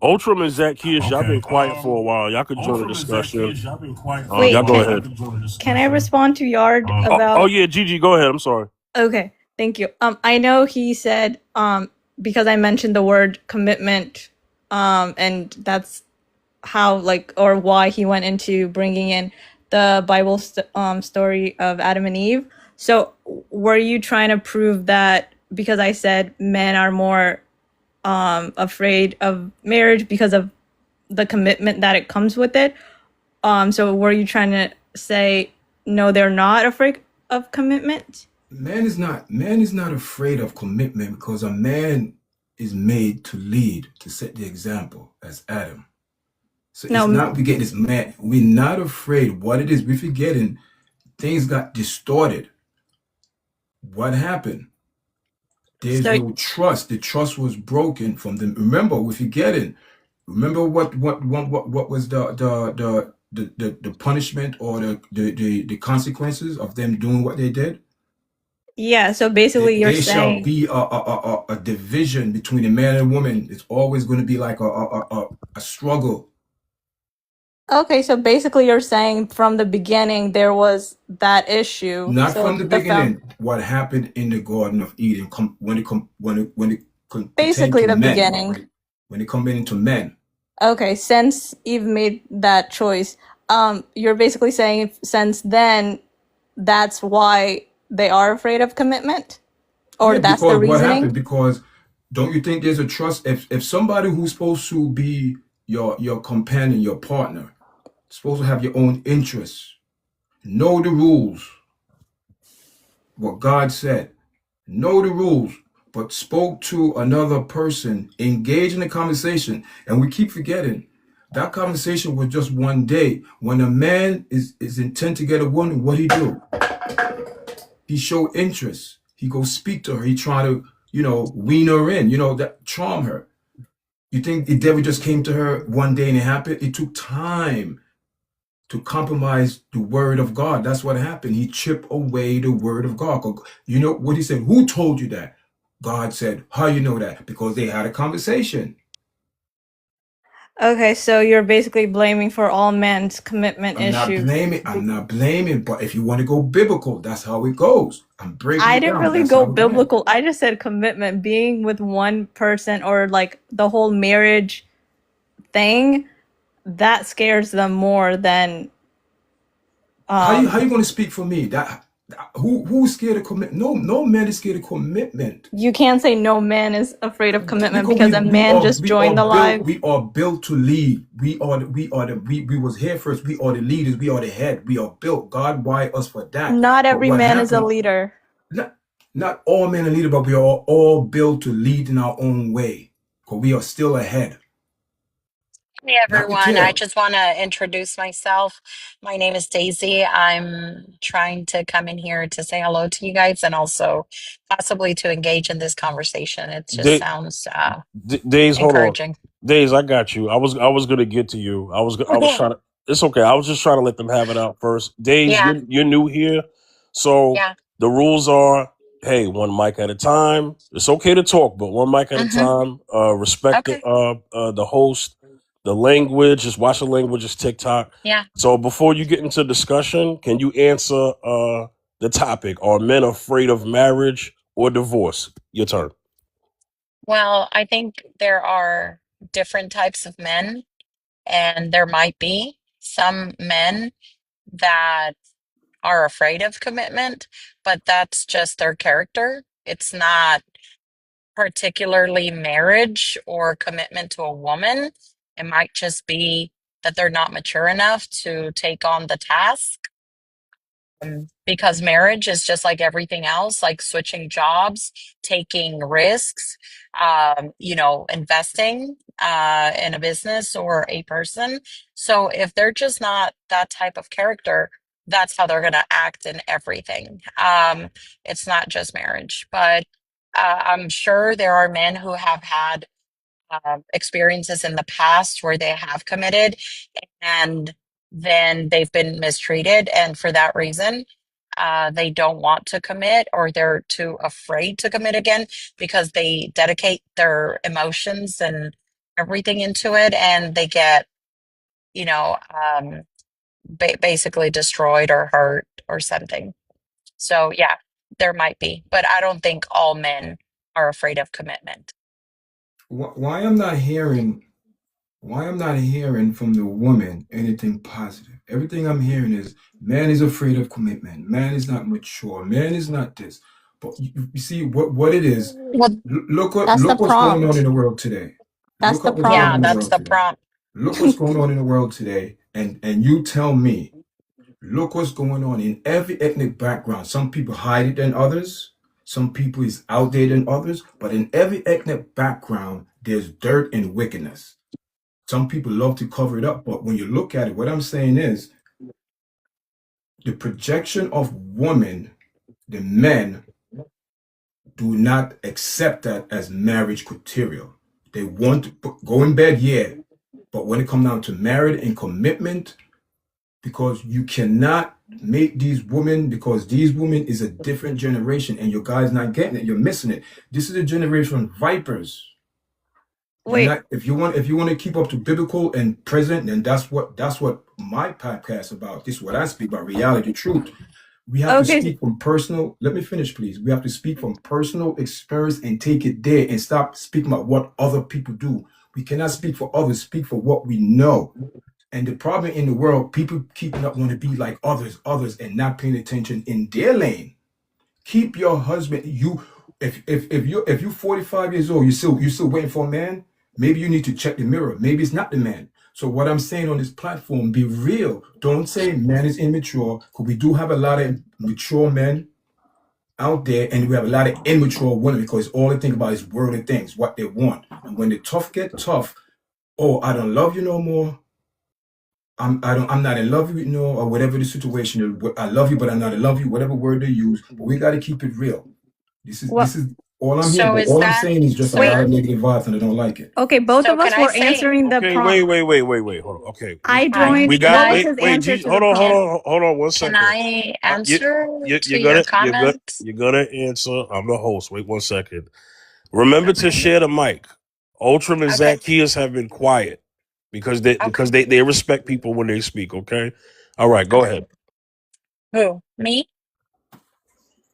Ultram and Zacchaeus, y'all been quiet for a while. Y'all could join the discussion. Wait, Y'all go ahead. can I respond to Yard about? Oh yeah, Gigi, go ahead. I'm sorry. Okay, thank you. I know he said because I mentioned the word commitment, and that's how or why he went into bringing in the Bible story of Adam and Eve. So were you trying to prove that because I said men are more afraid of marriage because of the commitment that it comes with it? So were you trying to say no, they're not afraid of commitment? Man is not afraid of commitment because a man is made to lead, to set the example as Adam. So No. it's not we get this man. We're not afraid. What it is, we're forgetting things got distorted. What happened? There's So- no trust. The trust was broken from them. Remember, we're forgetting. Remember what was the punishment or the consequences of them doing what they did? Yeah, so basically you're There shall saying be a division between a man and a woman. It's always going to be like a struggle. okay, so basically you're saying from the beginning there was that issue. Not So from the the beginning. What happened in the Garden of Eden when it pertained Basically to the men, beginning. right? When it come into men. Okay, since Eve made that choice, you're basically saying since then that's why they are afraid of commitment? Or Yeah, that's the because what reasoning? happened? Because don't you think there's a trust? If somebody who's supposed to be your companion, your partner, supposed to have your own interests, know the rules, what God said, know the rules, but spoke to another person, engaged in a conversation, and we keep forgetting that conversation was just one day. When a man is intent to get a woman, what he do? He show interest. He go speak to her. He try to, wean her in, that charm her. You think the devil just came to her one day and it happened? It took time to compromise the word of God. That's what happened. He chipped away the word of God. You know what he said? Who told you that? God said. How you know that? Because they had a conversation. Okay, so you're basically blaming for all men's commitment I'm not issue. blaming, but if you want to go biblical, that's how it goes. I'm breaking I it didn't down. really That's go how it went. biblical. I just said commitment, being with one person or like the whole marriage thing, that scares them more than How you going to speak for me? Who's scared of commitment? No man is scared of commitment. you can't say no man is afraid of commitment Because because a man just joined the live. we are built to lead. We was here first. We are the leaders. We are the head. We are built. God wired us for that. Not But every what man is a happened? leader. Not all men are leaders, but we are all built to lead in our own way. Because we are still ahead. Hey Not to everyone, I kill. just want to introduce myself. My name is Daisy. I'm trying to come in here to say hello to you guys and also possibly to engage in this conversation. It just Da- sounds Days, hold on. encouraging. Days, I got you. I was gonna get to you. I was Okay. trying to. It's okay. I was just trying to let them have it out first. Days, Yeah, you're new here, so yeah. the rules are: hey, one mic at a time. It's okay to talk, but one mic at a Mm-hmm. time. Respect Okay. the host, the language. Just watch the language. It's TikTok. Yeah. So before you get into discussion, can you answer the topic? Are men afraid of marriage or divorce? Your turn. Well, I think there are different types of men, and there might be some men that are afraid of commitment, but that's just their character. It's not particularly marriage or commitment to a woman. It might just be that they're not mature enough to take on the task. Because marriage is just like everything else, like switching jobs, taking risks, investing in a business or a person. So if they're just not that type of character, that's how they're going to act in everything. It's not just marriage, but I'm sure there are men who have had experiences in the past where they have committed and then they've been mistreated. And for that reason, they don't want to commit or they're too afraid to commit again because they dedicate their emotions and everything into it and they get, you know, basically destroyed or hurt or something. So, yeah, there might be, but I don't think all men are afraid of commitment. Why I'm not hearing from the woman anything positive. Everything I'm hearing is man is afraid of commitment. Man is not mature. Man is not this. But you see what it is. Well, That's the Look what's going on in prompt. the world today. That's Look the up what's going on yeah, in the prompt. that's world the today. prompt. Look what's going on in the world today. And you tell me, look what's going on in every ethnic background. Some people hide it than others. Some people is out there than others. But in every ethnic background, there's dirt and wickedness. Some people love to cover it up, but when you look at it, what I'm saying is the projection of women, the men do not accept that as marriage criteria. They want to go in bed, yeah, but when it comes down to marriage and commitment, because you cannot make these women, because these women is a different generation, and your guys not getting it, you're missing it. This is a generation of vipers. You're Wait, not if you want to keep up to biblical and present, then that's what my podcast about. This is what I speak about, reality, truth. We have to okay, speak from personal. Let me finish, please. We have to speak from personal experience and take it there and stop speaking about what other people do. We cannot speak for others, speak for what we know. And the problem in the world, people keeping up want to be like others, and not paying attention in their lane. Keep your husband. If you're 45 years old, you're still waiting for a man. Maybe you need to check the mirror. Maybe it's not the man. So what I'm saying on this platform, be real. Don't say man is immature, because we do have a lot of mature men. out there, and we have a lot of immature women because all they think about is worldly things, what they want. And when the tough get tough, oh, I don't love you no more. I'm not in love with you, or whatever the situation is. I love you, but I'm not in love with you. Whatever word they use, but we got to keep it real. This Well, is all I'm hearing. So But is all I'm that, saying is just a wait. lot of sir? negative vibes, and I don't like it. Okay, both So of can us I were say, answering the Okay, prompt. wait. Hold on. Okay, I hi, joined. we can got What was I, his answer to Hold the on, prompt? hold on, one can second. I You answer you're to your comment? you're gonna answer. I'm the host. Wait 1 second. Remember to Okay. share the mic. Ultram and Okay. Zacchaeus have been quiet because Okay. they respect people when they speak. Okay. All right. Go Okay. ahead. Who? Me?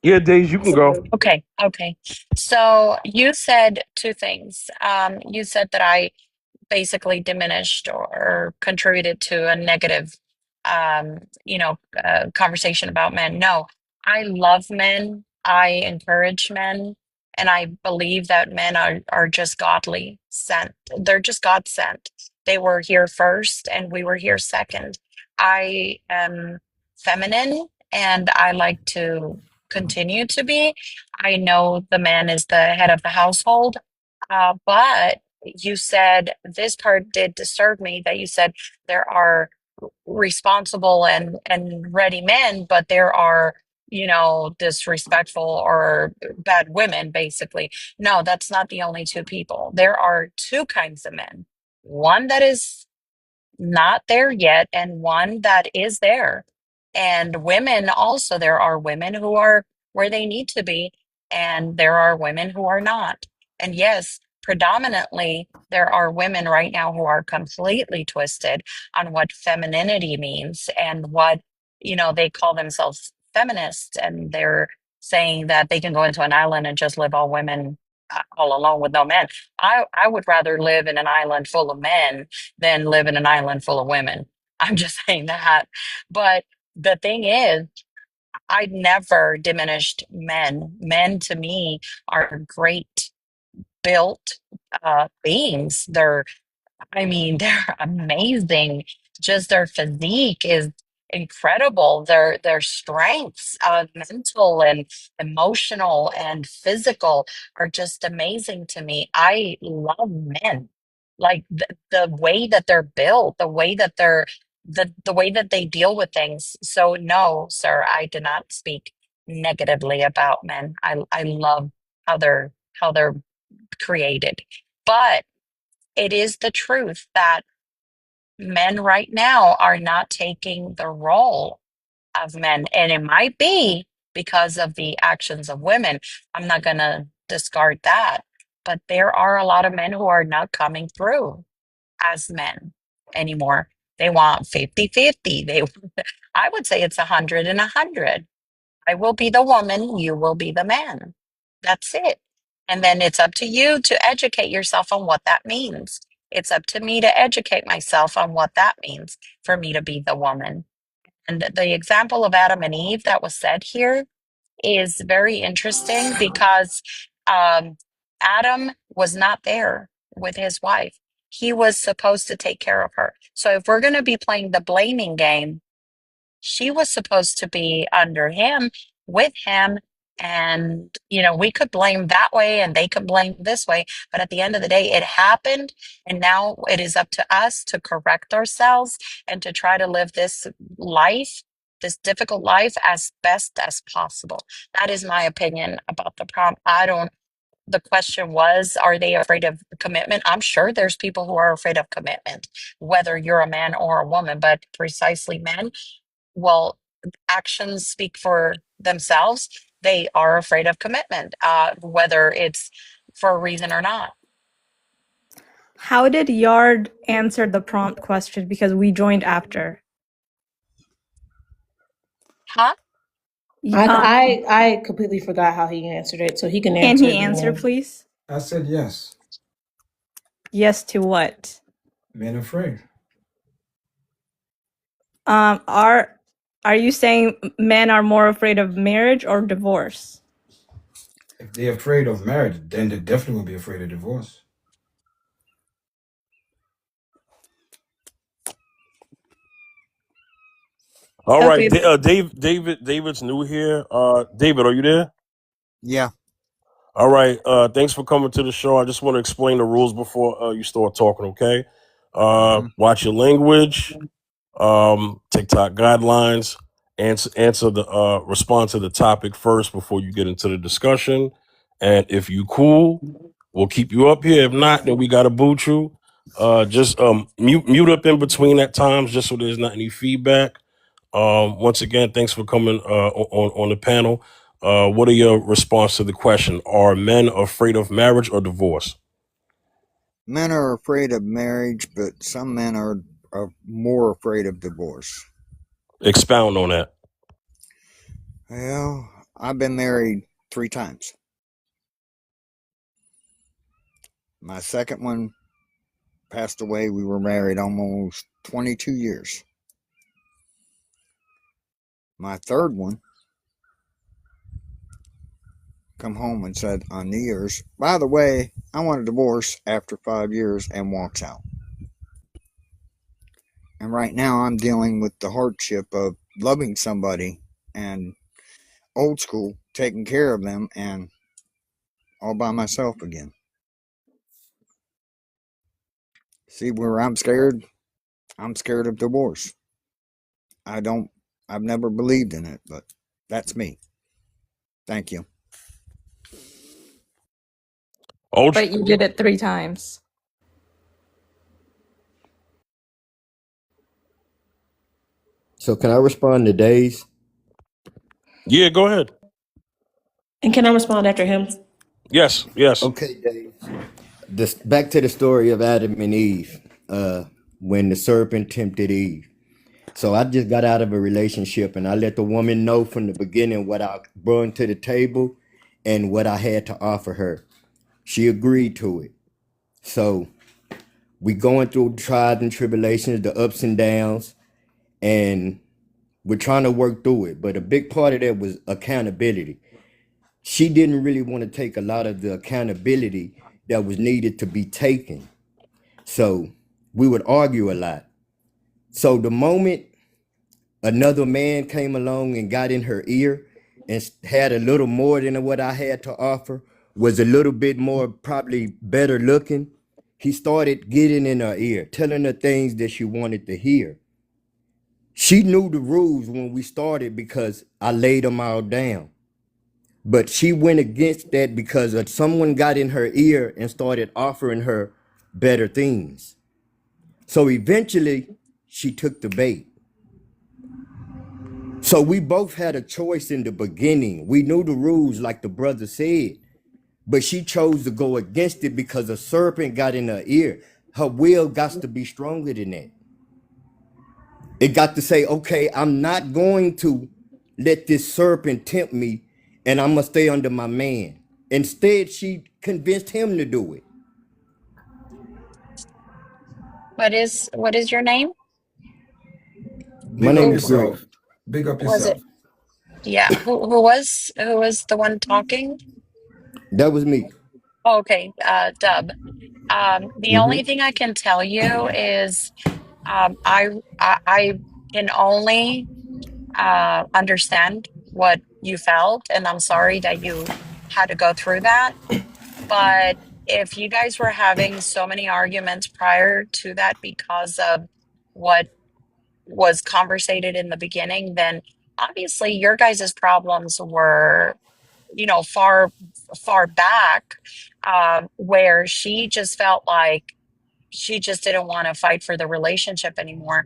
Yeah, Days, you can go. Okay. Okay. So you said two things. You said that I basically diminished or contributed to a negative conversation about men. No, I love men, I encourage men, and I believe that men are just godly sent. They're just God sent. They were here first and we were here second. I am feminine and I like to continue to be. I know the man is the head of the household, but you said this part did disturb me, that you said there are responsible and ready men, but there are, disrespectful or bad women, basically. No, that's not the only two people. There are two kinds of men. One that is not there yet, and one that is there. And women also, there are women who are where they need to be, and there are women who are not. And yes, predominantly, there are women right now who are completely twisted on what femininity means and what, they call themselves feminists, and they're saying that they can go into an island and just live all women all alone with no men. I would rather live in an island full of men than live in an island full of women. I'm just saying that. But the thing is, I never diminished men. Men to me are great built beings. They're amazing. Just their physique is incredible. Their strengths, mental and emotional and physical, are just amazing to me. I love men. Like the way that they're built, the way that the way that they deal with things. So no, sir, I did not speak negatively about men. I love how they're created. But it is the truth that men right now are not taking the role of men. And it might be because of the actions of women. I'm not going to discard that. But there are a lot of men who are not coming through as men anymore. They want 50-50. I would say it's 100 and 100. I will be the woman, you will be the man. That's it. And then it's up to you to educate yourself on what that means. It's up to me to educate myself on what that means for me to be the woman. And the example of Adam and Eve that was said here is very interesting because um, Adam was not there with his wife. He was supposed to take care of her. So if we're going to be playing the blaming game, she was supposed to be under him, with him. And, we could blame that way and they could blame this way. But at the end of the day, it happened. And now it is up to us to correct ourselves and to try to live this life, this difficult life, as best as possible. That is my opinion about the prompt. The question was, are they afraid of commitment? I'm sure there's people who are afraid of commitment, whether you're a man or a woman, but precisely men, well, actions speak for themselves. They are afraid of commitment, whether it's for a reason or not. How did Yard answer the prompt question? Because we joined after. Huh? I completely forgot how he answered it, so he can Can answer he it answer, again. please? I said yes. Yes to what? Men afraid. Are you saying men are more afraid of marriage or divorce? If they're afraid of marriage, then they definitely will be afraid of divorce. All right, Okay. David's new here. David, are you there? Yeah. All right. Thanks for coming to the show. I just want to explain the rules before you start talking, okay? Hmm. Watch your language, TikTok guidelines, respond to the topic first before you get into the discussion. And if you cool, we'll keep you up here. If not, then we got to boot you. Just mute up in between at times just so there's not any feedback. Once again, thanks for coming on the panel. What are your response to the question? Are men afraid of marriage or divorce? Men are afraid of marriage, but some men are more afraid of divorce. Expound on that. Well, I've been married 3 times. My second one passed away. We were married almost 22 years. My third one come home and said on New Year's, by the way, I want a divorce after 5 years, and walks out. And right now I'm dealing with the hardship of loving somebody and old school, taking care of them, and all by myself again. See where I'm scared? I'm scared of divorce. I've never believed in it, but that's me. Thank you. But you did it 3 times. So can I respond to Days? Yeah, go ahead. And can I respond after him? Yes. Okay, Days. Back to the story of Adam and Eve, when the serpent tempted Eve. So I just got out of a relationship, and I let the woman know from the beginning what I brought to the table and what I had to offer her. She agreed to it. So we going through trials and tribulations, the ups and downs, and we're trying to work through it. But a big part of that was accountability. She didn't really want to take a lot of the accountability that was needed to be taken. So we would argue a lot. So the moment another man came along and got in her ear and had a little more than what I had to offer, was a little bit more probably better looking, he started getting in her ear, telling her things that she wanted to hear. She knew the rules when we started because I laid them all down. But she went against that because someone got in her ear and started offering her better things. So eventually she took the bait. So we both had a choice in the beginning. We knew the rules like the brother said, but she chose to go against it because a serpent got in her ear. Her will got to be stronger than that. It got to say, okay, I'm not going to let this serpent tempt me, and I'm gonna stay under my man. Instead, she convinced him to do it. What is your name? Big My up name Who is Greg. yourself. Big up was it? yourself. Yeah, who was the one talking? That was me. Oh, okay, Dub. The Hmm. only thing I can tell you is I can only understand what you felt, and I'm sorry that you had to go through that. But if you guys were having so many arguments prior to that because of what was conversated in the beginning, then obviously your guys' problems were, far back, where she just felt like she just didn't want to fight for the relationship anymore.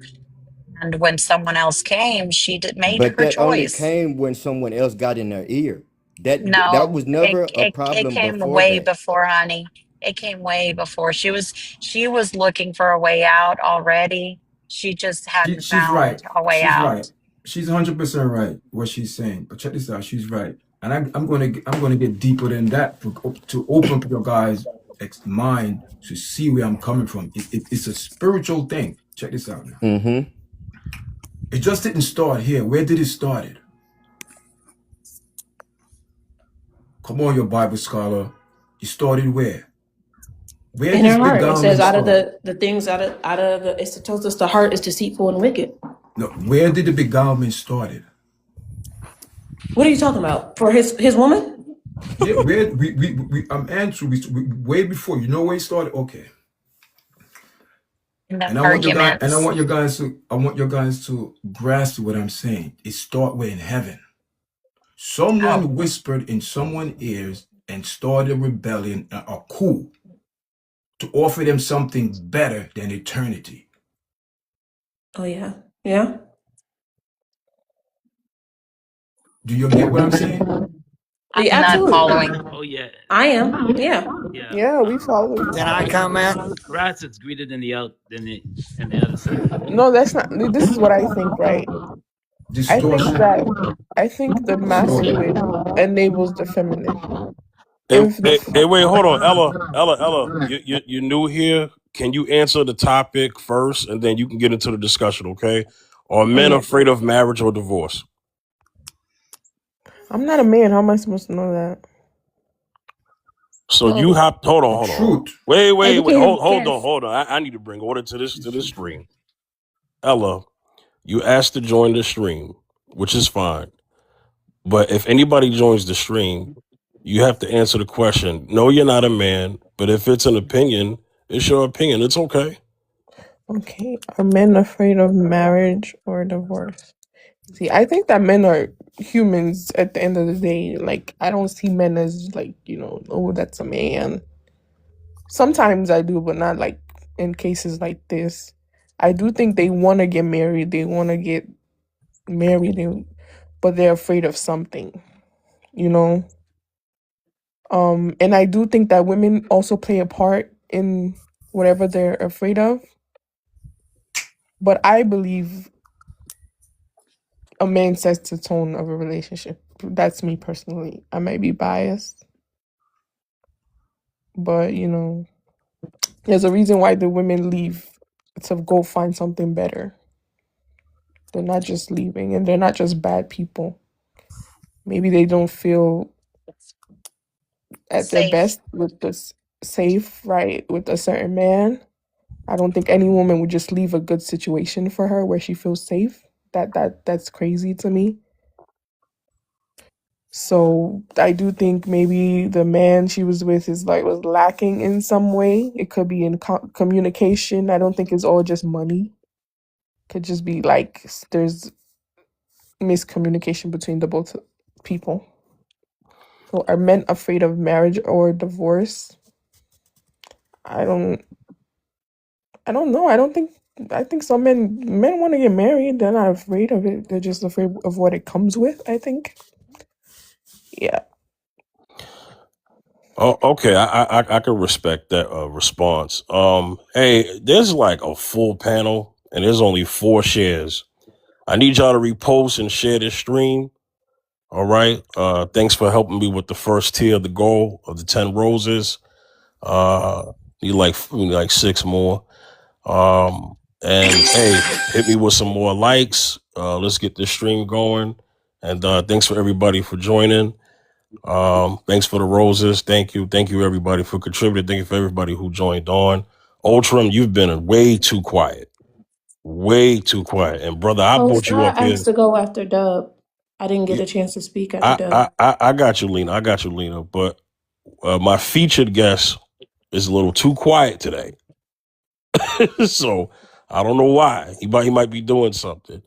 And when someone else came, made But her that only choice. came when someone else got in her ear. That No, was never a it problem came before way that. before, honey. It came way before. She was looking for a way out already. She just hadn't She's right. found a way She's right. out. She's 100% right what she's saying. But check this out. She's right, and I'm gonna get deeper than that to open up your guys' mind to see where I'm coming from. It's a spiritual thing. Check this out now. Mm-hmm. It just didn't start here. Where did it start? Come on, your Bible scholar. It started where? Where In this her heart, it says beguilement out of start? the things it tells us the heart is deceitful and wicked. No, where did the beguilement started? What are you talking about? For his woman? Yeah, I'm answering. Way before, you know where it started. Okay, In the and I want you guys, and I arguments. want you guys to, grasp what I'm saying. It start with in heaven. Oh, Someone whispered in someone's ears and started a rebellion, a coup, to offer them something better than eternity. Oh yeah. Yeah. Do you get what I'm saying? Yeah, I'm not absolutely. following. Oh yeah, I am. Yeah. yeah. Yeah, we follow you. Can I comment? Grass is greener than the other side. No, that's not. This is what I think, right? I think Distortion. that the Distortion. masculine enables the feminine. Hey, If the hey, wait, hold on, Ella, you new here? Can you answer the topic first, and then you can get into the discussion, okay? Are oh men yeah, afraid of marriage or divorce? I'm not a man. How am I supposed to know that? So you Well, hold on. Truth. Wait, educated hold guess. on. I need to bring order to this stream. Ella, you asked to join the stream, which is fine. But if anybody joins the stream, you have to answer the question. No, you're not a man, but if it's an opinion, it's your opinion. It's okay. Okay, are men afraid of marriage or divorce? See, I think that men are humans at the end of the day. Like, I don't see men as like, oh, that's a man. Sometimes I do, but not like in cases like this. I do think they want to get married. They want to get married, but they're afraid of something, you know? And I do think that women also play a part in whatever they're afraid of. But I believe a man sets the tone of a relationship. That's me personally. I might be biased, but there's a reason why the women leave to go find something better. They're not just leaving, and they're not just bad people. Maybe they don't feel at their Safe. best with this safe, right, with a certain man. I don't think any woman would just leave a good situation for her where she feels safe. That's crazy to me. So I do think maybe the man she was with was lacking in some way. It could be in communication. I don't think it's all just money. Could just be like there's miscommunication between the both people. So are men afraid of marriage or divorce? I don't know. I think some men want to get married. They're not afraid of it. They're just afraid of what it comes with, I think. Yeah. Oh, okay. I can respect that response. Hey, there's like a full panel, and there's only 4 shares. I need y'all to repost and share this stream. All right. Thanks for helping me with the first tier of the goal of the 10 roses. Need like 6 more. And hey, hit me with some more likes. Let's get this stream going. And thanks for everybody for joining. Thanks for the roses. Thank you everybody for contributing. Thank you for everybody who joined on. Ultram, you've been way too quiet. And brother, I Oh, brought you Sky up here. asked to go after Dub. I didn't get Yeah, a chance to speak after Dub. I got you, Lena. But my featured guest is a little too quiet today. So I don't know why. He might be doing something.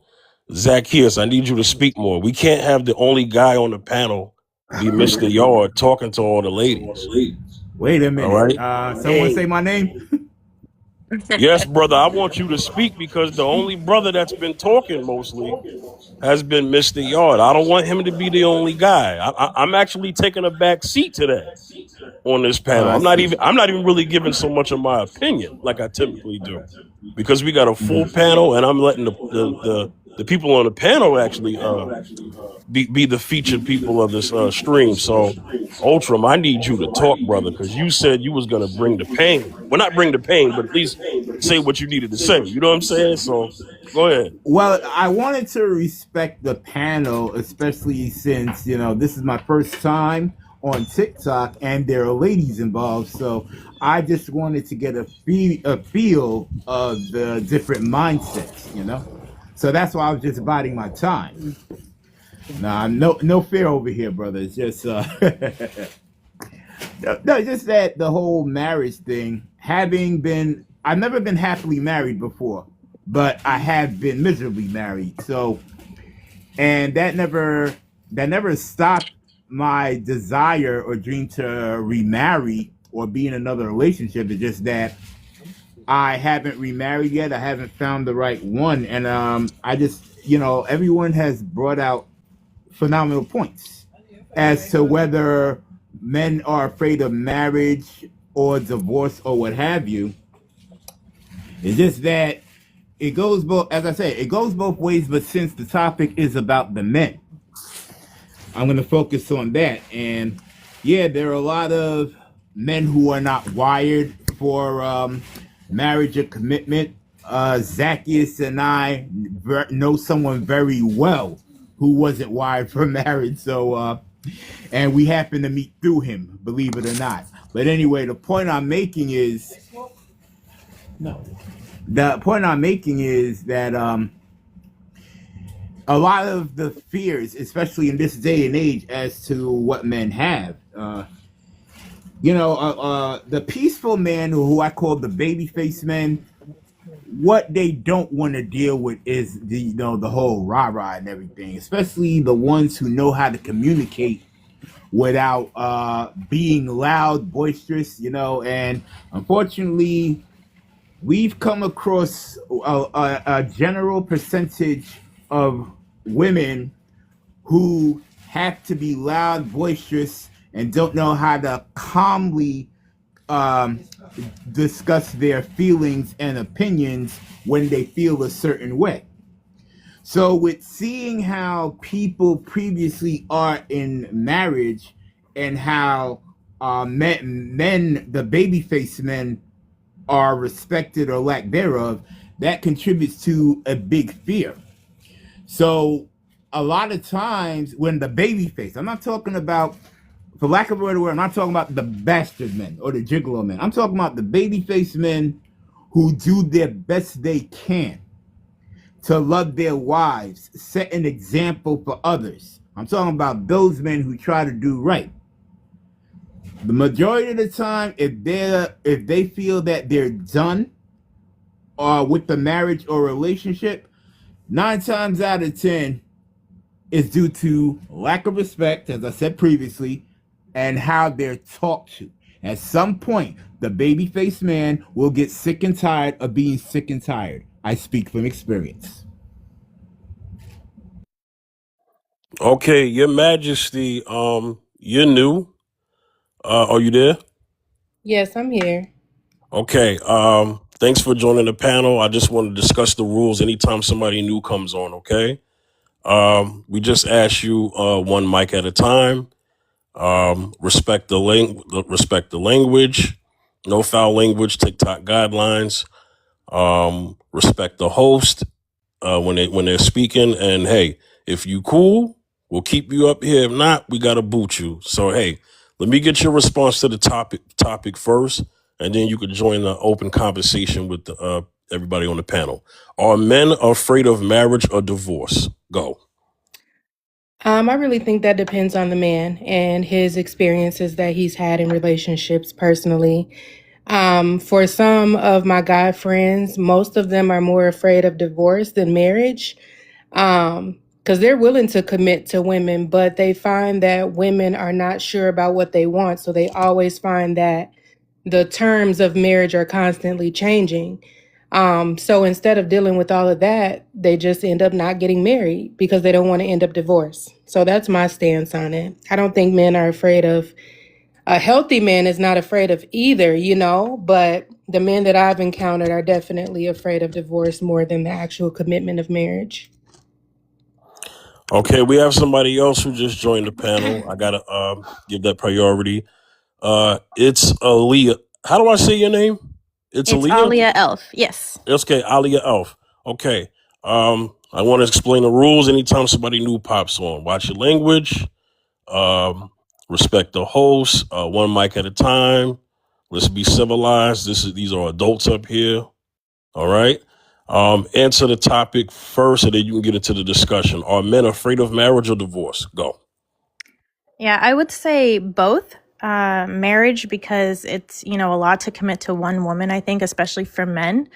Zacchaeus, I need you to speak more. We can't have the only guy on the panel be Mr. Yard talking to all the ladies. Wait a All minute. right. Someone say my name? Yes, brother. I want you to speak because the only brother that's been talking mostly has been Mr. Yard. I don't want him to be the only guy. I'm actually taking a back seat to that on this panel. I I'm not see. even really giving so much of my opinion like I typically do, because we got a full panel, and I'm letting the people on the panel actually be the featured people of this stream. So, Ultram, I need you to talk, brother, because you said you was gonna bring the pain. Well, not bring the pain, but at least say what you needed to say. You know what I'm saying? So, go ahead. Well, I wanted to respect the panel, especially since, this is my first time on TikTok and there are ladies involved. So I just wanted to get a feel of the different mindsets, So that's why I was just biding my time. Nah, no fear over here, brother. It's just no, it's just that the whole marriage thing. I've never been happily married before, but I have been miserably married. So, and that never stopped my desire or dream to remarry or be in another relationship. It's just that I haven't remarried yet. I haven't found the right one, and I just, everyone has brought out phenomenal points as to whether men are afraid of marriage or divorce or what have you. It's just that it goes both, as I say, it goes both ways. But since the topic is about the men, I'm going to focus on that. And yeah, there are a lot of men who are not wired for marriage or commitment. Zacchaeus and I know someone very well who wasn't wired for marriage. So, and we happened to meet through him, believe it or not. But anyway, the point I'm making is that a lot of the fears, especially in this day and age, as to what men have. The peaceful man, who I call the baby-faced men, what they don't want to deal with is the whole rah-rah and everything, especially the ones who know how to communicate without being loud, boisterous, and unfortunately, we've come across a general percentage of women who have to be loud, boisterous, and don't know how to calmly discuss their feelings and opinions when they feel a certain way. So with seeing how people previously are in marriage and how men, the baby-faced men, are respected or lack thereof, that contributes to a big fear. So a lot of times when the baby face, I'm not talking about, for lack of a better word, I'm not talking about the bastard men or the gigolo men. I'm talking about the baby face men who do their best they can to love their wives, set an example for others. I'm talking about those men who try to do right. The majority of the time, if they feel that they're done with the marriage or relationship, 9 times out of 10 is due to lack of respect, as I said previously, and how they're talked to. At some point, the baby-faced man will get sick and tired of being sick and tired. I speak from experience. Okay, Your Majesty, you're new. Are you there? Yes, I'm here. Okay. Thanks for joining the panel. I just want to discuss the rules anytime somebody new comes on. Okay. We just ask you one mic at a time. Respect the language. No foul language. TikTok guidelines. Respect the host when they're speaking. And hey, if you cool, we'll keep you up here. If not, we gotta boot you. So hey, let me get your response to the topic first, and then you could join the open conversation with everybody on the panel. Are men afraid of marriage or divorce? Go. I really think that depends on the man and his experiences that he's had in relationships personally. For some of my guy friends, most of them are more afraid of divorce than marriage. Because they're willing to commit to women, but they find that women are not sure about what they want. So they always find that the terms of marriage are constantly changing. So instead of dealing with all of that, they just end up not getting married because they don't want to end up divorced. So that's my stance on it. I don't think men are afraid of, a healthy man is not afraid of either, but the men that I've encountered are definitely afraid of divorce more than the actual commitment of marriage. Okay, we have somebody else who just joined the panel. I gotta give that priority. It's Aaliyah. How do I say your name? It's Aaliyah? Alia Elf. Yes. Okay, Aaliyah Elf. Okay. I want to explain the rules anytime somebody new pops on. Watch your language. Respect the host. One mic at a time. Let's be civilized. These are adults up here. All right. Answer the topic first, and then you can get into the discussion. Are men afraid of marriage or divorce? Go. Yeah, I would say both. Marriage, because it's, a lot to commit to one woman, I think, especially for men.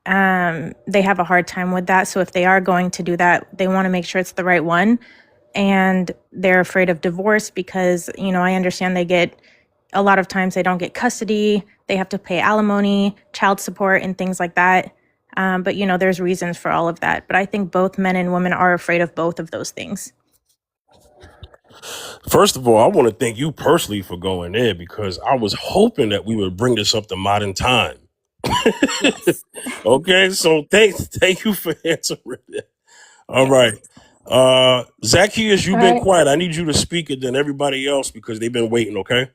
They have a hard time with that. So if they are going to do that, they want to make sure it's the right one. And they're afraid of divorce because, I understand a lot of times they don't get custody. They have to pay alimony, child support, and things like that. But, there's reasons for all of that. But I think both men and women are afraid of both of those things. First of all, I want to thank you personally for going there because I was hoping that we would bring this up to modern time. Yes. Okay, so thank you for answering it. All right. Zacchaeus, you've All been right. quiet. I need you to speak it than everybody else because they've been waiting, okay?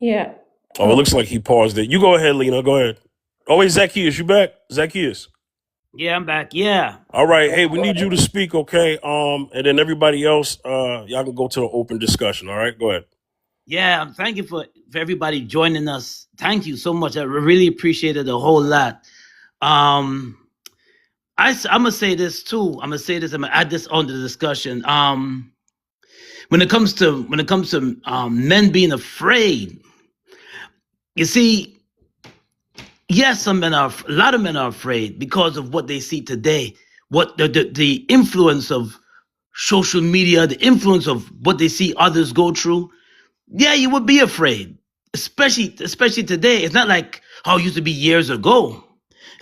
Yeah. Oh, it looks like he paused it. You go ahead, Lena. Go ahead. Oh, wait, Zacchaeus, you back? Zacchaeus. Yeah, I'm back. Yeah. All right. Hey, we need you to speak, okay? And then everybody else, y'all can go to the open discussion. All right, go ahead. Yeah, thank you for everybody joining us. Thank you so much. I really appreciate it a whole lot. I'm gonna say this too. I'm gonna add this on to the discussion. When it comes to men being afraid, you see, yes, a lot of men are afraid because of what they see today, what the influence of social media, the influence of what they see others go through. Yeah, you would be afraid, especially today. It's not like how it used to be years ago.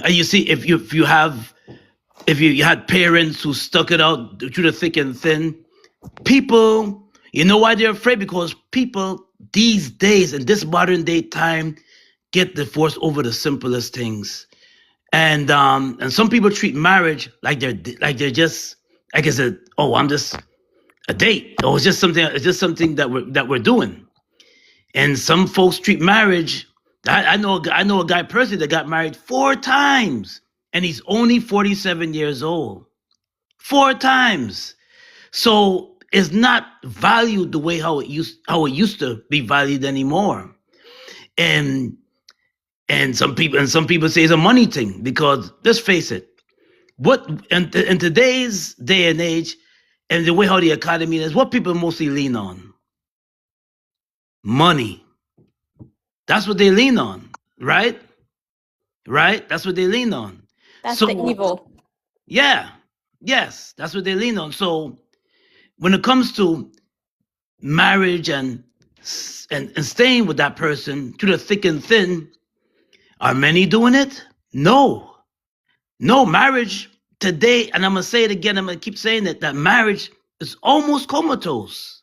And you see, if you had parents who stuck it out through the thick and thin, people, you know why they're afraid? Because people these days in this modern day time get divorced over the simplest things, and some people treat marriage like they're just like it's I'm just a date, or it's just something that we're doing. And some folks treat marriage. I know a guy personally that got married 4 times, and he's only 47 years old. 4 times. So it's not valued the way how it used to be valued anymore. And some people say it's a money thing because let's face it, what in today's day and age, and the way how the economy is, what people mostly lean on? Money. That's what they lean on, right? Right? That's what they lean on. That's So the evil. yeah, yes, that's what they lean on. So when it comes to marriage and staying with that person through the thick and thin, are many doing it? No. Marriage today, and I'm gonna say it again, I'm gonna keep saying it, that marriage is almost comatose.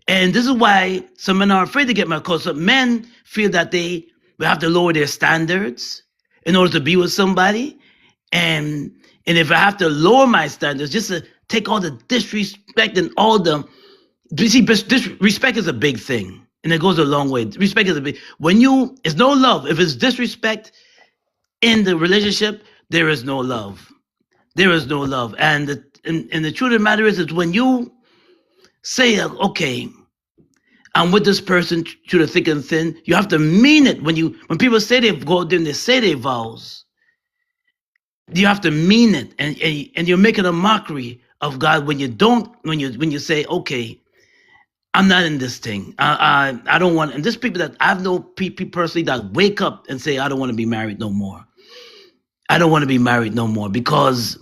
And this is why some men are afraid to get married, because some men feel that they will have to lower their standards in order to be with somebody. And if I have to lower my standards just to take all the disrespect and all the, you see, disrespect is a big thing, and it goes a long way. Respect is a big, it's no love. If it's disrespect in the relationship, there is no love. There is no love. And the truth of the matter is when you say, okay, I'm with this person through the thick and thin, you have to mean it. When people say they go out there and they say their vows, you have to mean it. And you're making a mockery of God when you don't, when you say, okay, I'm not in this thing. I don't want, and there's people that I've known people personally that wake up and say, I don't want to be married no more. I don't want to be married no more because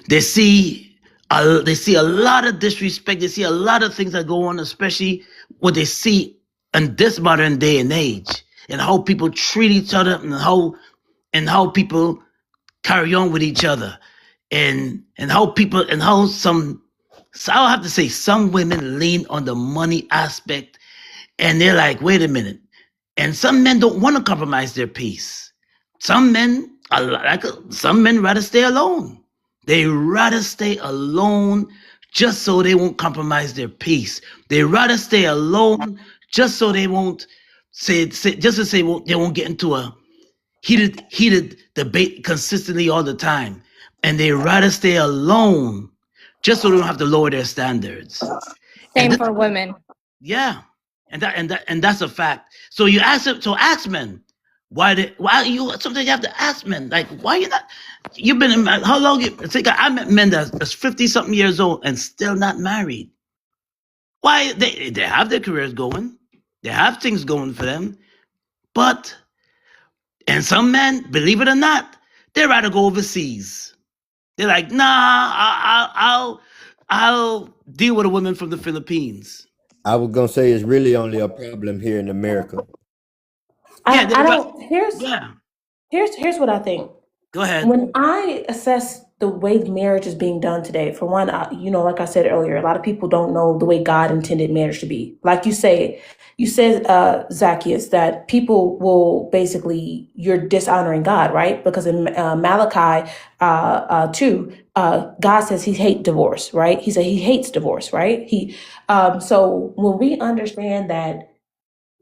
they see a lot of disrespect. They see a lot of things that go on, especially what they see in this modern day and age, and how people treat each other, and how people carry on with each other, and how some. So I'll have to say some women lean on the money aspect, and they're like, wait a minute. And some men don't want to compromise their peace. Some men rather stay alone. They rather stay alone just so they won't compromise their peace. They rather stay alone just so they won't they won't get into a heated debate consistently all the time. And they rather stay alone just so they don't have to lower their standards. Same for women. Yeah. And that's a fact. So ask men, Why you? Sometimes you have to ask men, like, why you not? You've been in how long? I met men that's 50 something years old and still not married. Why they have their careers going, they have things going for them, but and some men, believe it or not, they'd rather go overseas. They're like, nah, I'll deal with a woman from the Philippines. I was gonna say it's really only a problem here in America. Yeah, I don't. yeah. Here's what I think. Go ahead. When I assess the way marriage is being done today, for one, like I said earlier, a lot of people don't know the way God intended marriage to be. Like you said, Zacchaeus, that people will basically, you're dishonoring God, right? Because in Malachi 2, God says he hates divorce, right? He said he hates divorce, right? So when we understand that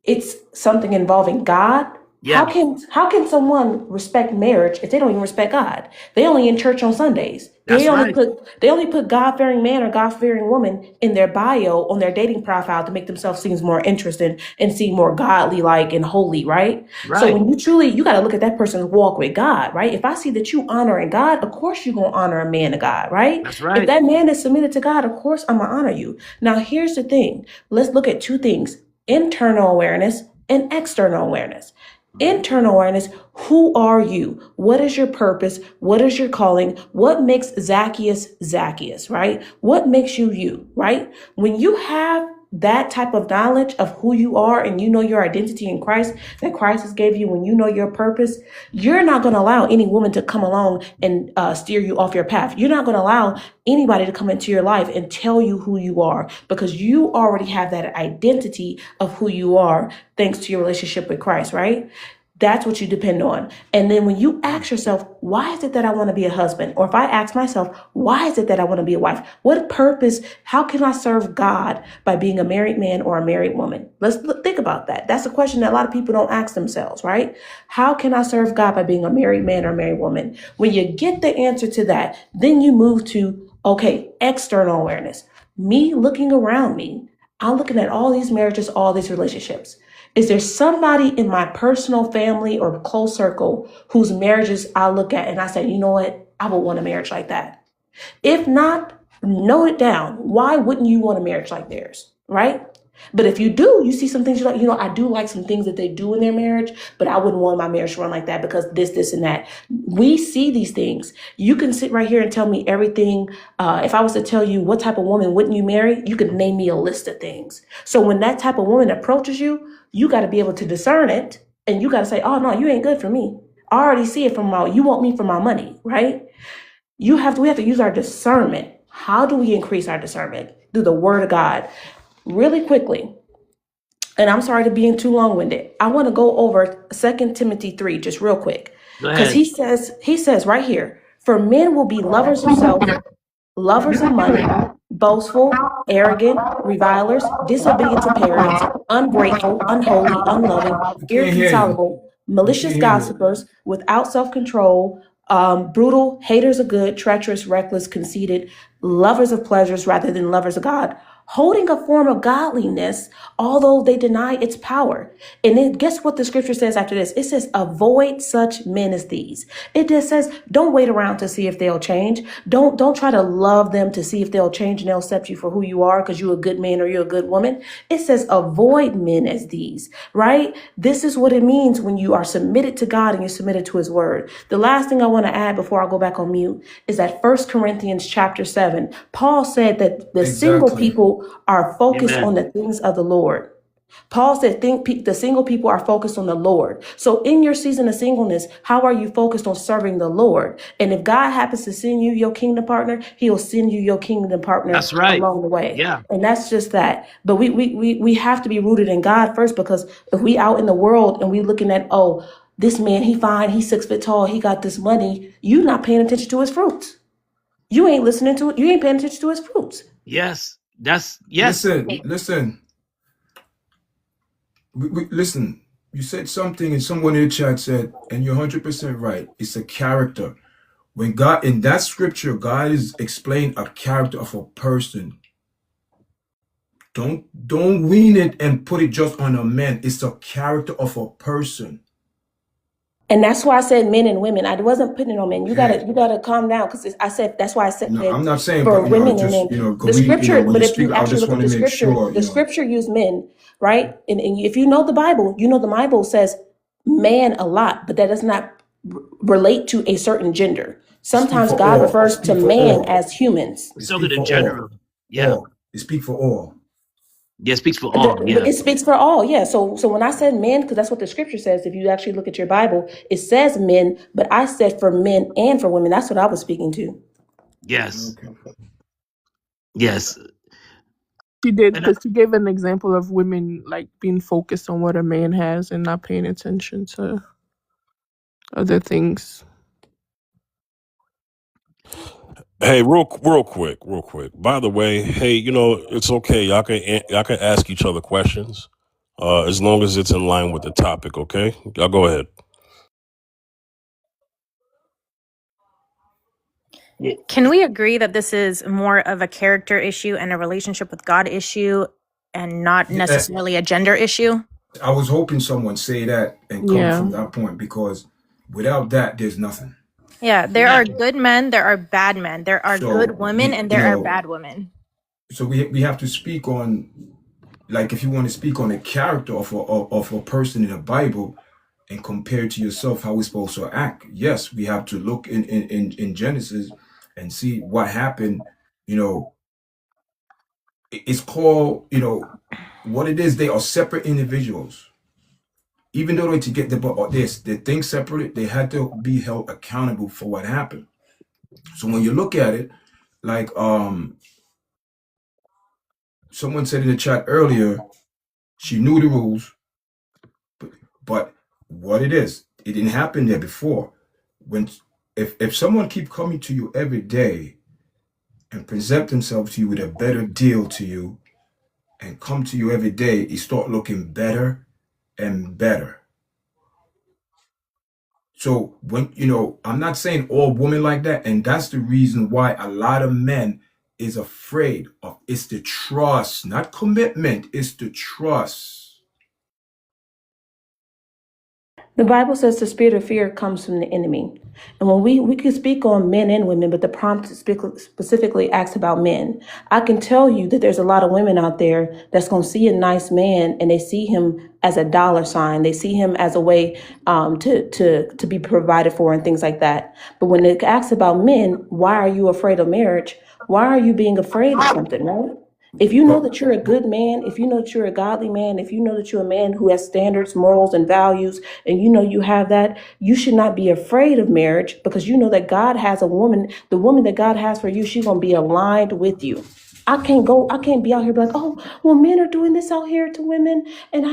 it's something involving God, Yeah. how can someone respect marriage if they don't even respect God? They only in church on Sundays. That's They only right. put God-fearing man or God-fearing woman in their bio on their dating profile to make themselves seem more interesting and seem more godly like and holy, right? So Right. when you got to look at that person's walk with God, right? If I see that you honoring God, of course you're going to honor a man of God, right? That's If right. that man is submitted to God, of course I'm going to honor you. Now, here's the thing. Let's look at two things: internal awareness and external awareness. Internal awareness: who are you? What is your purpose? What is your calling? What makes Zacchaeus Zacchaeus, right? What makes you you, right? When you have that type of knowledge of who you are and you know your identity in Christ, that Christ has gave you, when you know your purpose, you're not going to allow any woman to come along and steer you off your path. You're not going to allow anybody to come into your life and tell you who you are, because you already have that identity of who you are thanks to your relationship with Christ, right? That's what you depend on. And then when you ask yourself, why is it that I want to be a husband? Or if I ask myself, why is it that I want to be a wife? What purpose? How can I serve God by being a married man or a married woman? Think about that. That's a question that a lot of people don't ask themselves, right? How can I serve God by being a married man or a married woman? When you get the answer to that, then you move to, okay, external awareness. Me looking around me, I'm looking at all these marriages, all these relationships. Is there somebody in my personal family or close circle whose marriages I look at and I say, you know what, I would want a marriage like that? If not, note it down. Why wouldn't you want a marriage like theirs, right? But if you do, you see some things you like, I do like some things that they do in their marriage, but I wouldn't want my marriage to run like that because this, and that. We see these things. You can sit right here and tell me everything. If I was to tell you what type of woman wouldn't you marry, you could name me a list of things. So when that type of woman approaches you, you got to be able to discern it. And you got to say, oh, no, you ain't good for me. I already see it you want me for my money, right? We have to use our discernment. How do we increase our discernment? Through the word of God. Really quickly, and I'm sorry to being too long-winded, I want to go over 2 Timothy 3 just real quick. Because he says right here, for men will be lovers of self, lovers of money, boastful, arrogant, revilers, disobedient to parents, ungrateful, unholy, unloving, We can't hear you. irreconcilable, malicious We can't hear you. gossipers, without self-control, brutal, haters of good, treacherous, reckless, conceited, lovers of pleasures rather than lovers of God, holding a form of godliness, although they deny its power. And then guess what the scripture says after this? It says, avoid such men as these. It just says, don't wait around to see if they'll change. Don't try to love them to see if they'll change and they'll accept you for who you are because you're a good man or you're a good woman. It says, avoid men as these, right? This is what it means when you are submitted to God and you're submitted to his word. The last thing I want to add before I go back on mute is that 1 Corinthians chapter 7, Paul said that the single people are focused on the things of the Lord. Paul said, the single people are focused on the Lord. So in your season of singleness, how are you focused on serving the Lord? And if God happens to send you your kingdom partner, he'll send you your kingdom partner That's right. along the way. Yeah. And that's just that. But we have to be rooted in God first, because if we out in the world and we looking at, oh, this man, he fine, he's 6 foot tall, he got this money, you not paying attention to his fruits. You ain't listening to it. You ain't paying attention to his fruits. Yes. Yes. Listen. Listen. You said something, and someone in the chat said, and you're 100% right. It's a character. When God, in that scripture, God is explaining a character of a person. Don't wean it and put it just on a man. It's a character of a person. And that's why I said men and women. I wasn't putting it on men. You gotta calm down, because I said that's why I said No, I'm that not saying, for but women and just men. cause The we, scripture, when but you if speak, you I actually just look at want the to make scripture, sure, the scripture used men, right? And if you know the Bible, you know the Bible says man a lot, but that does not relate to a certain gender. speak Sometimes for God all. It refers to speak for man all. as humans. It It's talking speak in for all. general. Yeah. All. It speak for all. Yeah, speaks for all. Yeah. It speaks for all, yeah. So when I said men, because that's what the scripture says, if you actually look at your Bible, it says men, but I said for men and for women. That's what I was speaking to. Yes. Okay. Yes. She did, And because she gave an example of women like being focused on what a man has and not paying attention to other things. Hey, real quick. By the way, hey, it's okay. Y'all can ask each other questions, as long as it's in line with the topic. Okay, y'all go ahead. yeah, Can we agree that this is more of a character issue and a relationship with God issue and not Yeah, necessarily a gender issue? I was hoping someone say that and come Yeah. from that point, because without that, there's nothing. Yeah, there are exactly. good men, there are bad men, there are good So women, and there are bad women. so we have to speak on, like, if you want to speak on the character of a person in the Bible and compare it to yourself, how we're supposed to act. Yes, we have to look in Genesis and see what happened. It's called, what it is. They are separate individuals. Even though they to get the things separated, they had to be held accountable for what happened. So when you look at it, like someone said in the chat earlier, she knew the rules, but what it is, it didn't happen there before. When if someone keep coming to you every day and present themselves to you with a better deal to you and come to you every day, you start looking better and better. So when I'm not saying all women like that, and that's the reason why a lot of men is afraid of. It's the trust, not commitment. It's the trust. The Bible says the spirit of fear comes from the enemy. And when we can speak on men and women, but the prompt specifically asks about men. I can tell you that there's a lot of women out there that's going to see a nice man and they see him as a dollar sign. They see him as a way to be provided for and things like that. But when it asks about men, why are you afraid of marriage? Why are you being afraid of something, right? If you know But, that you're a good man, if you know that you're a godly man, if you know that you're a man who has standards, morals, and values, and you know you have that, you should not be afraid of marriage, because you know that God has a woman, the woman that God has for you, she's going to be aligned with you. I can't be out here be like, oh, well, men are doing this out here to women, and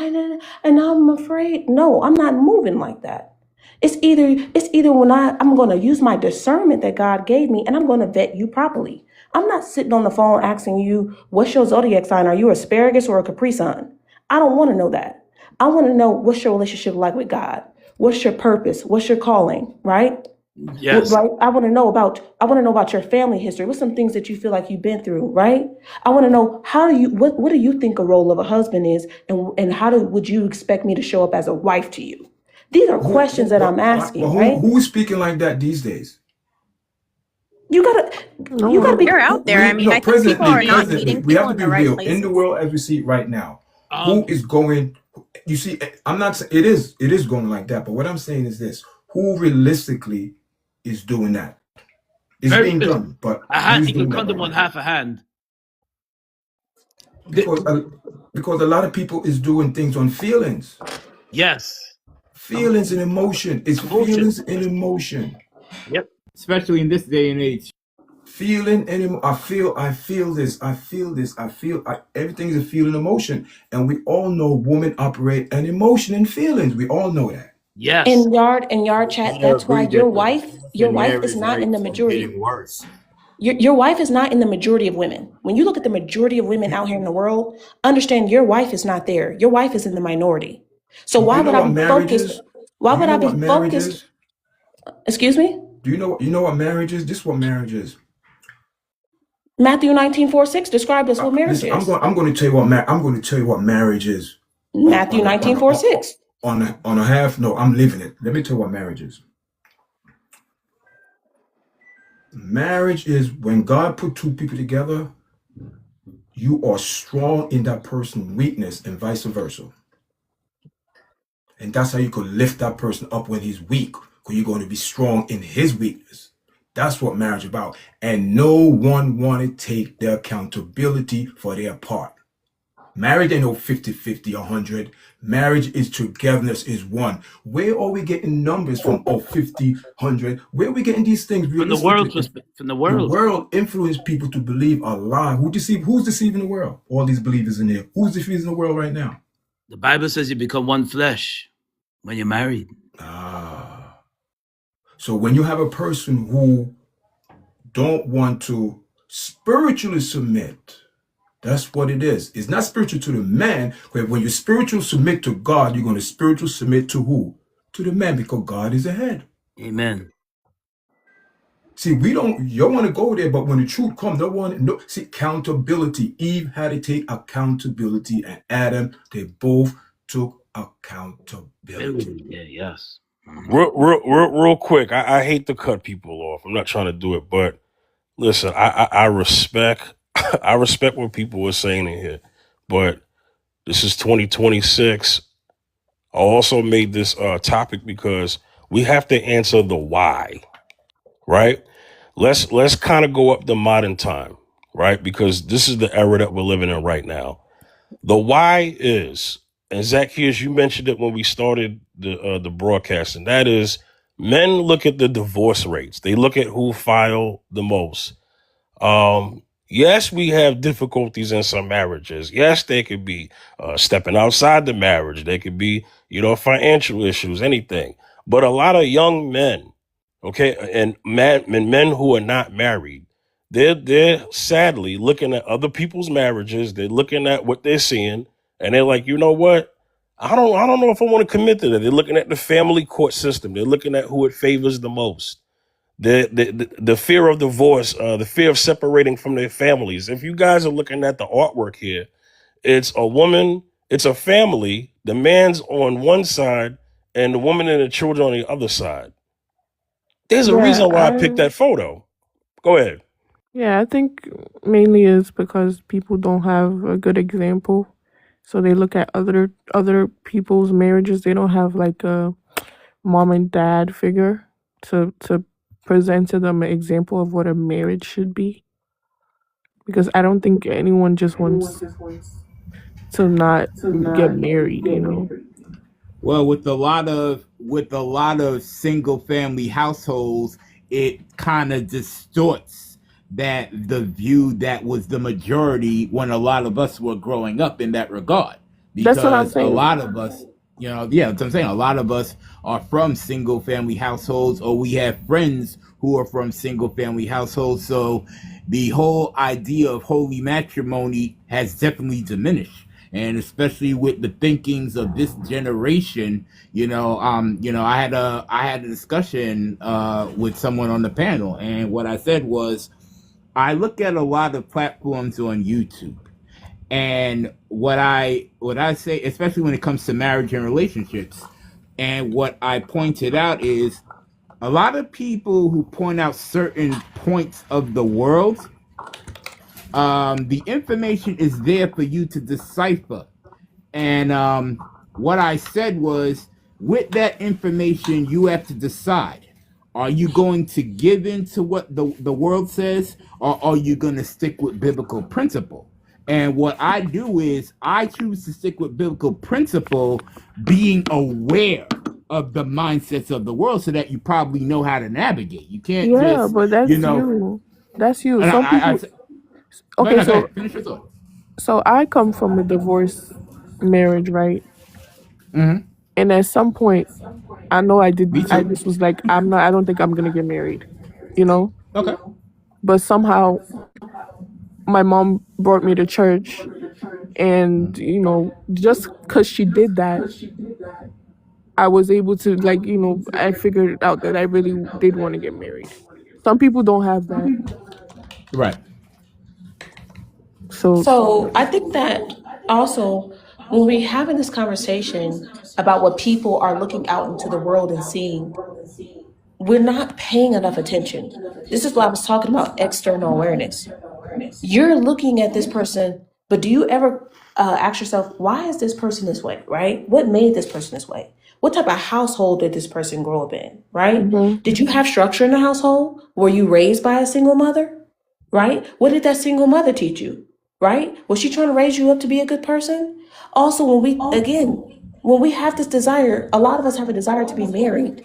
I'm afraid. No, I'm not moving like that. It's either when I'm going to use my discernment that God gave me, and I'm going to vet you properly. I'm not sitting on the phone asking you, what's your zodiac sign? Are you asparagus or a Capri Sun? I don't want to know that. I want to know, what's your relationship like with God? What's your purpose? What's your calling? Right? Yes. Right? I want to know about your family history. What's some things that you feel like you've been through? Right? I want to know, what do you think a role of a husband is, and would you expect me to show up as a wife to you? These are questions that I'm asking, right? who is speaking like that these days? You gotta be. They're out there. I mean, I think people are not meeting We have people to in be the right real. In the places. world as we see it right now, who is going? You see, I'm not saying it is going like that, but what I'm saying is this: who realistically is doing that? It's Very being done, but a hand, who's you can doing that count them right on now? half a hand. Because a lot of people is doing things on feelings. Yes. Feelings and emotion. It's Emotion. feelings and emotion. Yep. Especially in this day and age. Feeling and I feel this. Everything is a feeling emotion. And we all know women operate an emotion and feelings. We all know that. Yes. In yard chat, I that's why agree your that wife the is marriage not in the rates are majority. getting worse. Your wife is not in the majority of women. When you look at the majority of women out here in the world, understand your wife is not there. Your wife is in the minority. So Do why you know would I what be marriage focused? is? Why Do you would I know be what marriage focused? is? Excuse me? Do you know what marriage is? This is what marriage is. Matthew 19:4-6 described us what marriage Listen, I'm is. going to tell you what marriage is. Matthew 19:4-6. on a half. No, I'm living it. Let me tell you what marriage is. Marriage is when God put two people together. You are strong in that person's weakness and vice versa. And that's how you could lift that person up when he's weak, because you're going to be strong in his weakness. That's what marriage is about. And no one want to take the accountability for their part. Marriage ain't no 50-50, 100. Marriage is togetherness, is one. Where are we getting numbers from? 50, 100. Where are we getting these things From the world, realistically? from the The world. world influences people to believe a lie. Who's deceiving the world? All these believers in there. Who's deceiving the world right now? The Bible says you become one flesh when you're married. So when you have a person who don't want to spiritually submit, that's what it is. It's not spiritual to the man. When you spiritual submit to God, you're going to spiritual submit to who? To the man, because God is the head. Amen. See, you don't want to go there, but when the truth comes, see, accountability. Eve had to take accountability, and Adam, they both took accountability. Yeah, yes. Real quick. I hate to cut people off. I'm not trying to do it, but listen, I respect I respect what people are saying in here, but this is 2026. I also made this topic because we have to answer the why, right? Let's kind of go up the modern time, right? Because this is the era that we're living in right now. The why is, and Zacchaeus, you mentioned it when we started the broadcast, and that is men look at the divorce rates. They look at who filed the most. Yes, we have difficulties in some marriages. Yes, they could be stepping outside the marriage. They could be, financial issues, anything. But a lot of young men, okay, and men who are not married, they're sadly looking at other people's marriages. They're looking at what they're seeing, and they're like, you know what? I don't know if I want to commit to that. They're looking at the family court system. They're looking at who it favors the most. The fear of divorce, the fear of separating from their families. If you guys are looking at the artwork here, it's a woman, it's a family. The man's on one side and the woman and the children on the other side. There's a Yeah, reason why I picked that photo. Go ahead. I think mainly is because people don't have a good example. So they look at other people's marriages. They don't have like a mom and dad figure to present to them an example of what a marriage should be. Because I don't think anyone just wants to not get married, Well, with a lot of single family households, it kind of distorts the view that was the majority when a lot of us were growing up in that regard. That's what I'm Because a saying. lot of us, that's what I'm saying. A lot of us are from single family households, or we have friends who are from single family households. So the whole idea of holy matrimony has definitely diminished. And especially with the thinkings of this generation, I had a discussion with someone on the panel, and what I said was, I look at a lot of platforms on YouTube, and what I say, especially when it comes to marriage and relationships, and what I pointed out is a lot of people who point out certain points of the world, the information is there for you to decipher. And what I said was, with that information, you have to decide. Are you going to give in to what the world says, or are you going to stick with biblical principle? And what I do is I choose to stick with biblical principle, being aware of the mindsets of the world so that you probably know how to navigate. You can't just, But that's you. That's you. and Some people. Okay, go so ahead, finish your thought. so I come from a divorce marriage, right? Mm-hmm. And at some point, I know I Me too. just was like, I don't think I'm gonna get married, Okay. But somehow my mom brought me to church, and just because she did that, I was able to I figured out that I really did want to get married. Some people don't have that, Right. so So I think that also when we're having this conversation about what people are looking out into the world and seeing, we're not paying enough attention. This is why I was talking about external awareness. You're looking at this person, but do you ever ask yourself, why is this person this way, right? What made this person this way? What type of household did this person grow up in, right? Mm-hmm. Did you have structure in the household? Were you raised by a single mother, right? What did that single mother teach you, right? Was she trying to raise you up to be a good person? Also, when we have this desire, a lot of us have a desire to be married.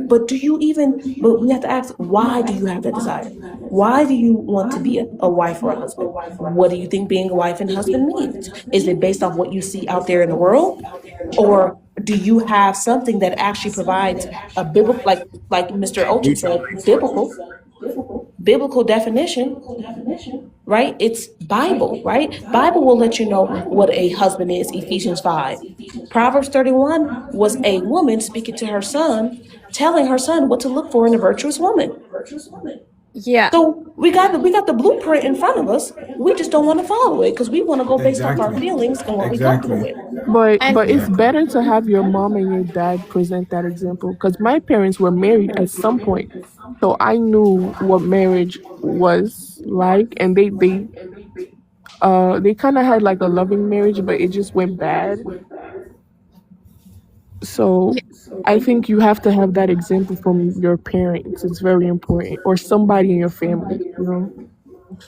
But but we have to ask, why do you have that desire? Why do you want to be a wife or a husband? What do you think being a wife and husband means? Is it based off what you see out there in the world? Or do you have something that actually provides a biblical, like Mr. Ocean said, biblical definition, right? It's Bible, right? Bible will let you know what a husband is, Ephesians 5. Proverbs 31 was a woman speaking to her son, telling her son what to look for in a virtuous woman. Yeah. So we got the blueprint in front of us. We just don't want to follow it because we want to go based off our Exactly. feelings and what we're comfortable Exactly. with. And But it's Yeah. better to have your mom and your dad present that example, because my parents were married at some point, so I knew what marriage was like, and they kind of had like a loving marriage, but it just went bad. So I think you have to have that example from your parents. It's very important, or somebody in your family, you know.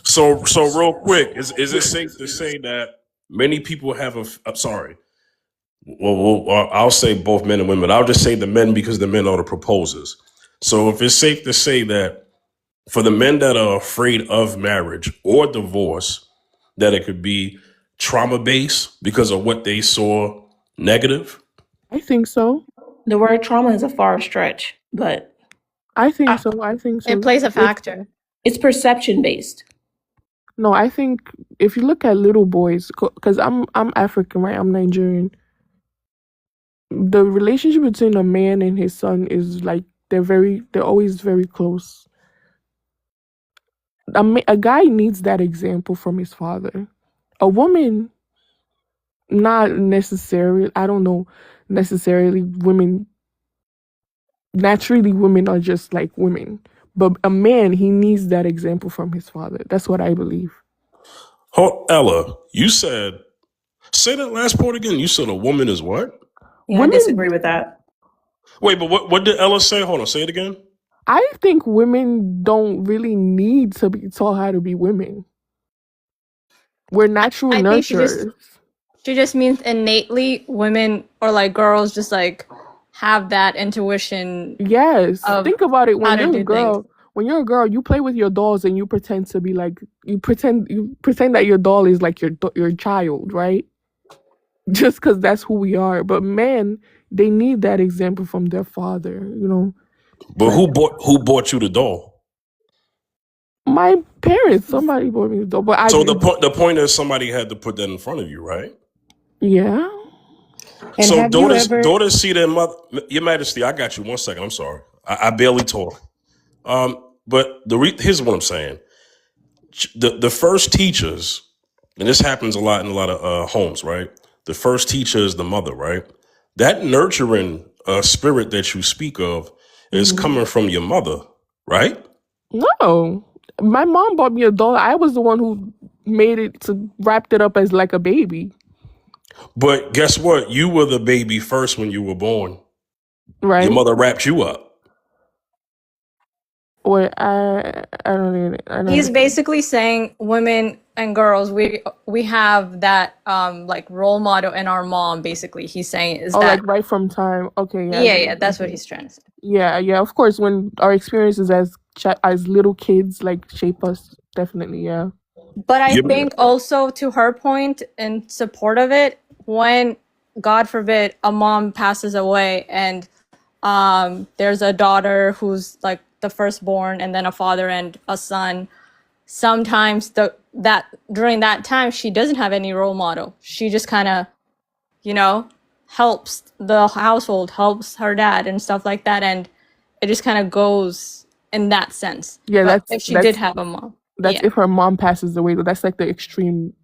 So real quick, is it safe to say that many people have I'm sorry. Well, I'll say both men and women. I'll just say the men because the men are the proposers. So if it's safe to say that for the men that are afraid of marriage or divorce, that it could be trauma based because of what they saw negative. I think so. The word trauma is a far stretch, but I think so. I think so. it plays a factor. it's perception based. No, I think if you look at little boys, because I'm African, right? I'm Nigerian. The relationship between a man and his son is like they're always very close. A guy needs that example from his father. A woman, not necessarily. I don't know necessarily. Naturally, women are just like women. But a man, he needs that example from his father. That's what I believe. Oh, Ella, you said, say that last part again. You said a woman is what? Yeah, I Women, disagree with that. Wait, but what did Ella say? Hold on, say it again. I think women don't really need to be taught how to be women. We're natural I think nurturers. she just means innately women or like girls just like have that intuition Yes. of Think about it. how When to you're a do things. girl, you play with your dolls and you pretend to be like you pretend that your doll is like your child, right? Just because that's who we are. But men, they need that example from their father, you know. But Like who bought you the doll? my parents, somebody bought me the doll, but So the point is somebody had to put that in front of you, right? yeah. And So have you ever? daughters see their mother. Your Majesty, I got you. 1 second. I'm sorry. I barely talk. But here's what I'm saying. The first teachers, and this happens a lot in a lot of homes, right? The first teacher is the mother, right? That nurturing spirit that you speak of is Mhm. coming from your mother, right? No. My mom bought me a doll. I was the one who wrapped it up as like a baby. But guess what? You were the baby first when you were born. Right? Your mother wrapped you up. Wait, I don't He's understand. basically saying women and girls, we have that like role model in our mom. Basically, he's saying is Oh, that like right from time. Okay, yeah, I get yeah, what you're that's what saying. he's trying to say. Yeah, of course. When our experiences as little kids like shape us, definitely, yeah. But I You, think also to her point in support of it, when God forbid a mom passes away and there's a daughter who's like the firstborn and then a father and a son, sometimes that during that time she doesn't have any role model. She just kind of, helps the household, helps her dad and stuff like that, and it just kind of goes in that sense. Yeah, But that's if she did have a mom, that's yeah. if her mom passes away. That's like the extreme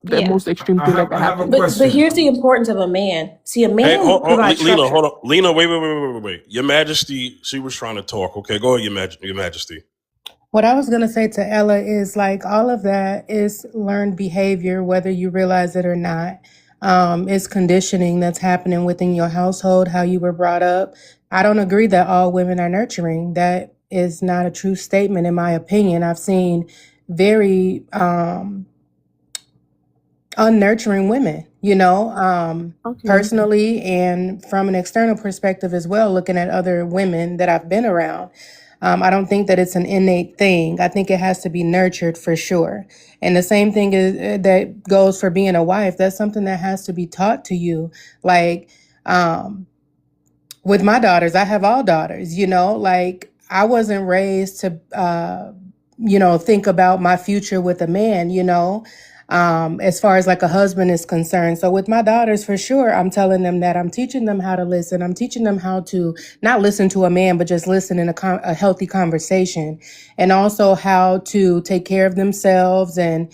the Yeah. most extreme I thing that have can I have a happen. But question. here's the importance of a man. See, a Hey, man provides Lena, structure. hold on. Lena, wait. Your Majesty, she was trying to talk. Okay, go ahead, Your Majesty. What I was going to say to Ella is like all of that is learned behavior, whether you realize it or not. It's conditioning that's happening within your household, how you were brought up. I don't agree that all women are nurturing. That is not a true statement, in my opinion. I've seen very unnurturing women, Okay. personally and from an external perspective as well, looking at other women that I've been around. I don't think that it's an innate thing. I think it has to be nurtured for sure. And the same thing is that goes for being a wife. That's something that has to be taught to you. Like, with my daughters, I have all daughters, like I wasn't raised to, think about my future with a man, as far as like a husband is concerned. So with my daughters, for sure, I'm telling them that I'm teaching them how to listen. I'm teaching them how to not listen to a man, but just listen in a healthy conversation, and also how to take care of themselves and,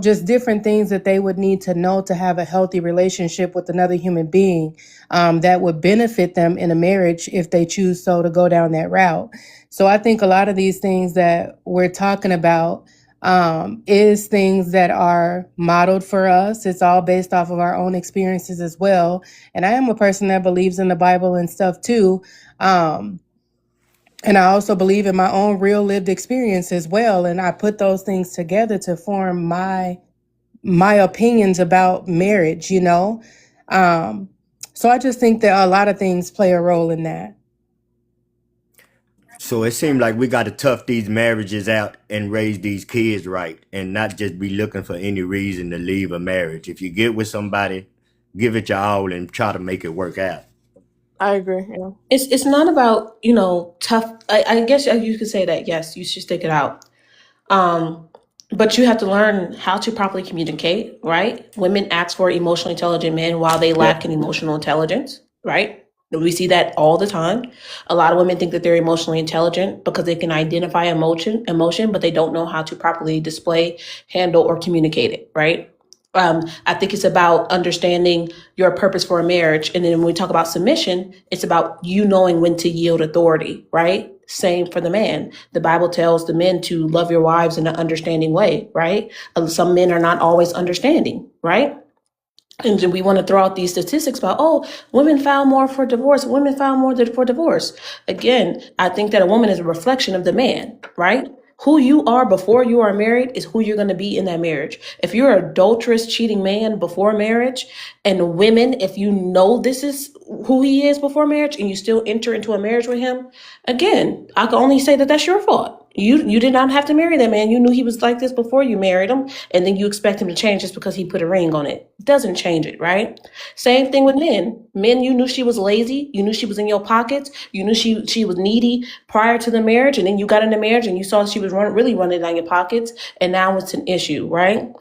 just different things that they would need to know to have a healthy relationship with another human being, that would benefit them in a marriage if they choose so to go down that route. So I think a lot of these things that we're talking about is things that are modeled for us. It's all based off of our own experiences as well. And I am a person that believes in the Bible and stuff too. And I also believe in my own real lived experience as well. And I put those things together to form my opinions about marriage, So I just think that a lot of things play a role in that. So it seemed like we got to tough these marriages out and raise these kids right, and not just be looking for any reason to leave a marriage. If you get with somebody, give it your all and try to make it work out. I agree. Yeah. It's not about, tough. I guess you could say that, yes, you should stick it out. But you have to learn how to properly communicate, right? Women ask for emotionally intelligent men while they lack in emotional intelligence, right? We see that all the time. A lot of women think that they're emotionally intelligent because they can identify emotion, but they don't know how to properly display, handle, or communicate it, right? I think it's about understanding your purpose for a marriage. And then when we talk about submission, it's about you knowing when to yield authority, right? Same for the man. The Bible tells the men to love your wives in an understanding way, right? Some men are not always understanding, right? And then we want to throw out these statistics about, women file more for divorce. Women file more for divorce. Again, I think that a woman is a reflection of the man, right? Who you are before you are married is who you're going to be in that marriage. If you're an adulterous, cheating man before marriage, and women, if you know this is who he is before marriage and you still enter into a marriage with him, again, I can only say that that's your fault. You did not have to marry that man. You knew he was like this before you married him, and then you expect him to change just because he put a ring on it. Doesn't change it, right? Same thing with men. Men, you knew she was lazy. You knew she was in your pockets. You knew she was needy prior to the marriage, and then you got in the marriage and you saw she was really running down your pockets, and now it's an issue, right?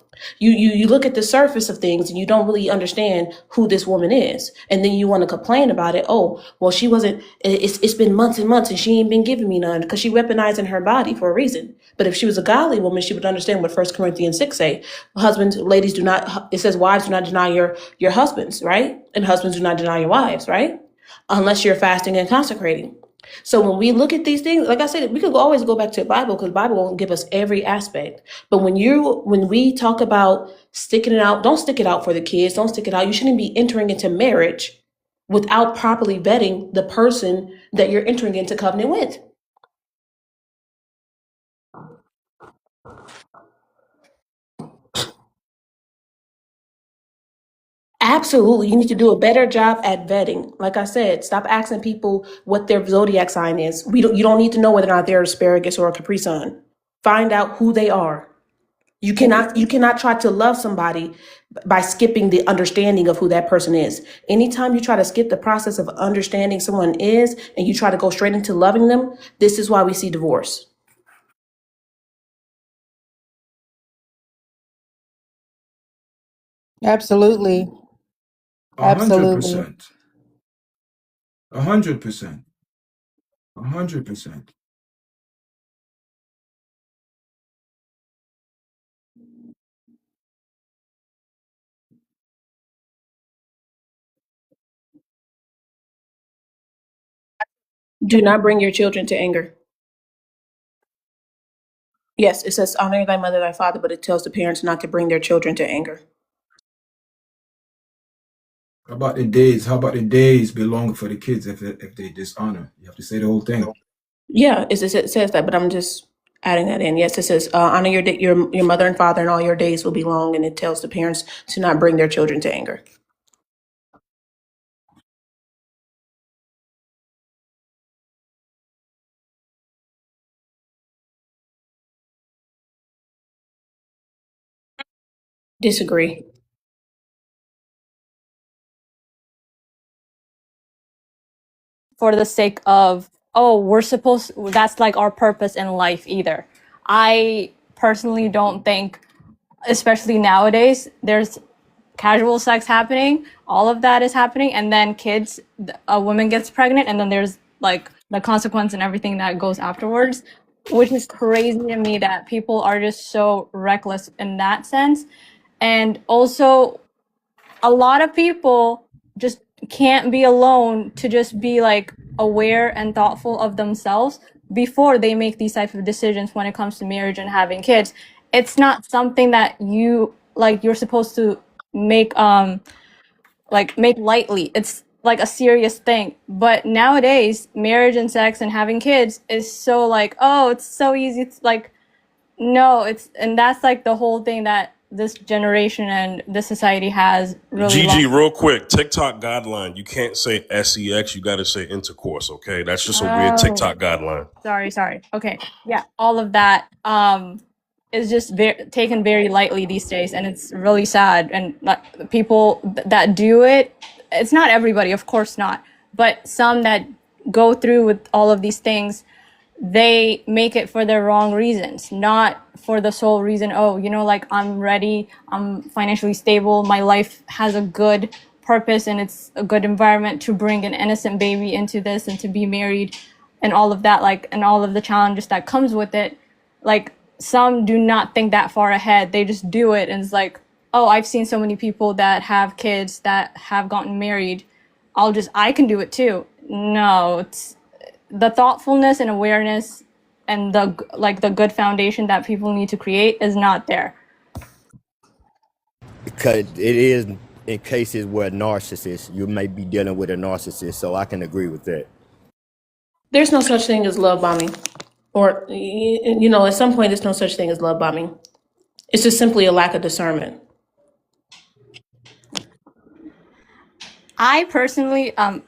You look at the surface of things and you don't really understand who this woman is, and then you want to complain about it. Oh, well, she wasn't. It's been months and months and she ain't been giving me none, because she weaponizing her body for a reason. But if she was a godly woman, she would understand what 1 Corinthians 6 say. Husbands, ladies, do not. It says wives do not deny your husbands, right? And husbands do not deny your wives, right? Unless you're fasting and consecrating. So when we look at these things, like I said, we could always go back to the Bible, because the Bible won't give us every aspect. But when we talk about sticking it out, don't stick it out for the kids. Don't stick it out. You shouldn't be entering into marriage without properly vetting the person that you're entering into covenant with. Absolutely. You need to do a better job at vetting. Like I said, stop asking people what their zodiac sign is. You don't need to know whether or not they're asparagus or a Capri Sun. Find out who they are. You cannot try to love somebody by skipping the understanding of who that person is. Anytime you try to skip the process of understanding someone is and you try to go straight into loving them, this is why we see divorce. Absolutely. Absolutely. 100%. 100%. 100%. Do not bring your children to anger. Yes, it says honor thy mother, thy father, but it tells the parents not to bring their children to anger. How about the days? How about the days belong for the kids if they dishonor? You have to say the whole thing. Yeah, it says that, but I'm just adding that in. Yes, it says honor your mother and father, and all your days will be long, and it tells the parents to not bring their children to anger. Disagree. For the sake of, oh, that's like our purpose in life either. I personally don't think, especially nowadays, there's casual sex happening, all of that is happening, and then a woman gets pregnant, and then there's like the consequence and everything that goes afterwards, which is crazy to me that people are just so reckless in that sense. And also, a lot of people just can't be alone to just be like aware and thoughtful of themselves before they make these type of decisions when it comes to marriage and having kids. It's not something that you're supposed to make make lightly. It's like a serious thing. But nowadays, marriage and sex and having kids is so like, oh, it's so easy. It's like, no, and that's like the whole thing that this generation and this society has really Gigi, real quick, TikTok guideline. You can't say sex. You got to say intercourse. Okay, that's just a weird TikTok guideline. Sorry. Okay. Yeah. All of that is just taken very lightly these days, and it's really sad. And people that do it, it's not everybody, of course not, but some that go through with all of these things, they make it for the wrong reasons, not for the sole reason, oh, like I'm ready, I'm financially stable, my life has a good purpose and it's a good environment to bring an innocent baby into this and to be married and all of that, like, and all of the challenges that comes with it. Like, some do not think that far ahead. They just do it, and it's like, oh, I've seen so many people that have kids that have gotten married, I can do it too. No, it's the thoughtfulness and awareness and the good foundation that people need to create is not there. Because it is in cases where narcissists, you may be dealing with a narcissist, so I can agree with that. There's no such thing as love bombing, or at some point, there's no such thing as love bombing. It's just simply a lack of discernment. I personally, I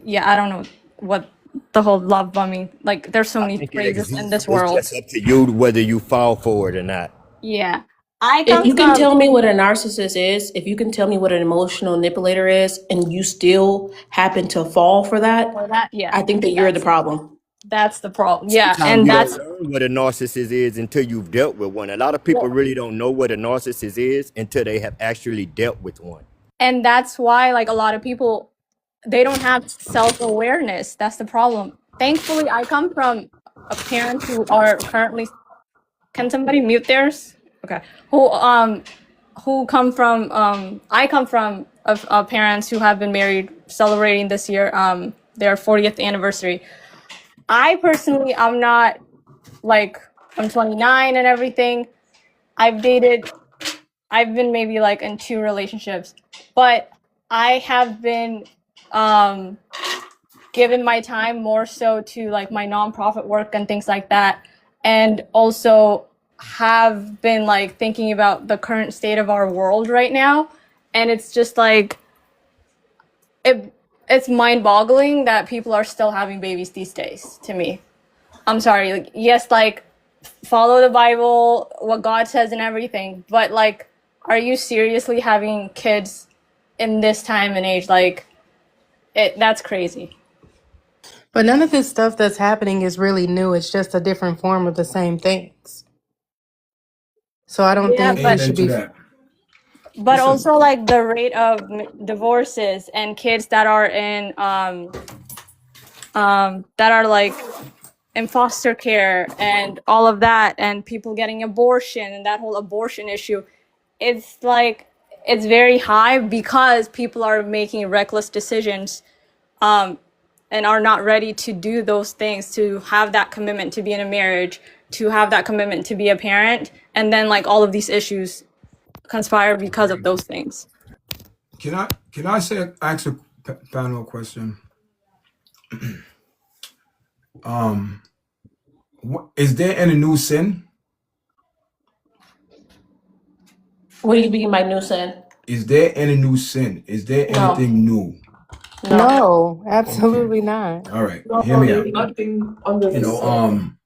don't know what the whole love bombing, like, there's so many phrases in this world. It's just up to you whether you fall for it or not. Yeah. If you can tell me what a narcissist is, if you can tell me what an emotional manipulator is, and you still happen to fall for that, yeah, I think that you're the problem. That's the problem. Yeah, Sometimes and you that's don't learn what a narcissist is until you've dealt with one. A lot of people really don't know what a narcissist is until they have actually dealt with one. And that's why, like, a lot of people, they don't have self-awareness. That's the problem. Thankfully, I come from a parents who are currently, can somebody mute theirs? Okay. Who come from, I come from parents who have been married, celebrating this year, their 40th anniversary. I personally, I'm not, like, I'm 29 and everything. I've been maybe like in 2 relationships, but I have been given my time more so to like my nonprofit work and things like that, and also have been like thinking about the current state of our world right now, and it's just like it's mind-boggling that people are still having babies these days. To me, I'm sorry, like, yes, like, follow the Bible, what God says and everything, but like, are you seriously having kids in this time and age? Like, that's crazy. But none of this stuff that's happening is really new. It's just a different form of the same things. So I don't think we should be. But also, like, the rate of divorces and kids that are in that are like in foster care and all of that, and people getting abortion and that whole abortion issue, it's like, it's very high because people are making reckless decisions and are not ready to do those things, to have that commitment to be in a marriage, to have that commitment to be a parent, and then like all of these issues conspire because of those things. Can I ask a panel question? Is there any new sin? What do you mean by new sin? Is there any new sin? Is there No, anything new? no. No, Okay. absolutely not. All right. No, Hear me there's out. nothing under You the know, sun.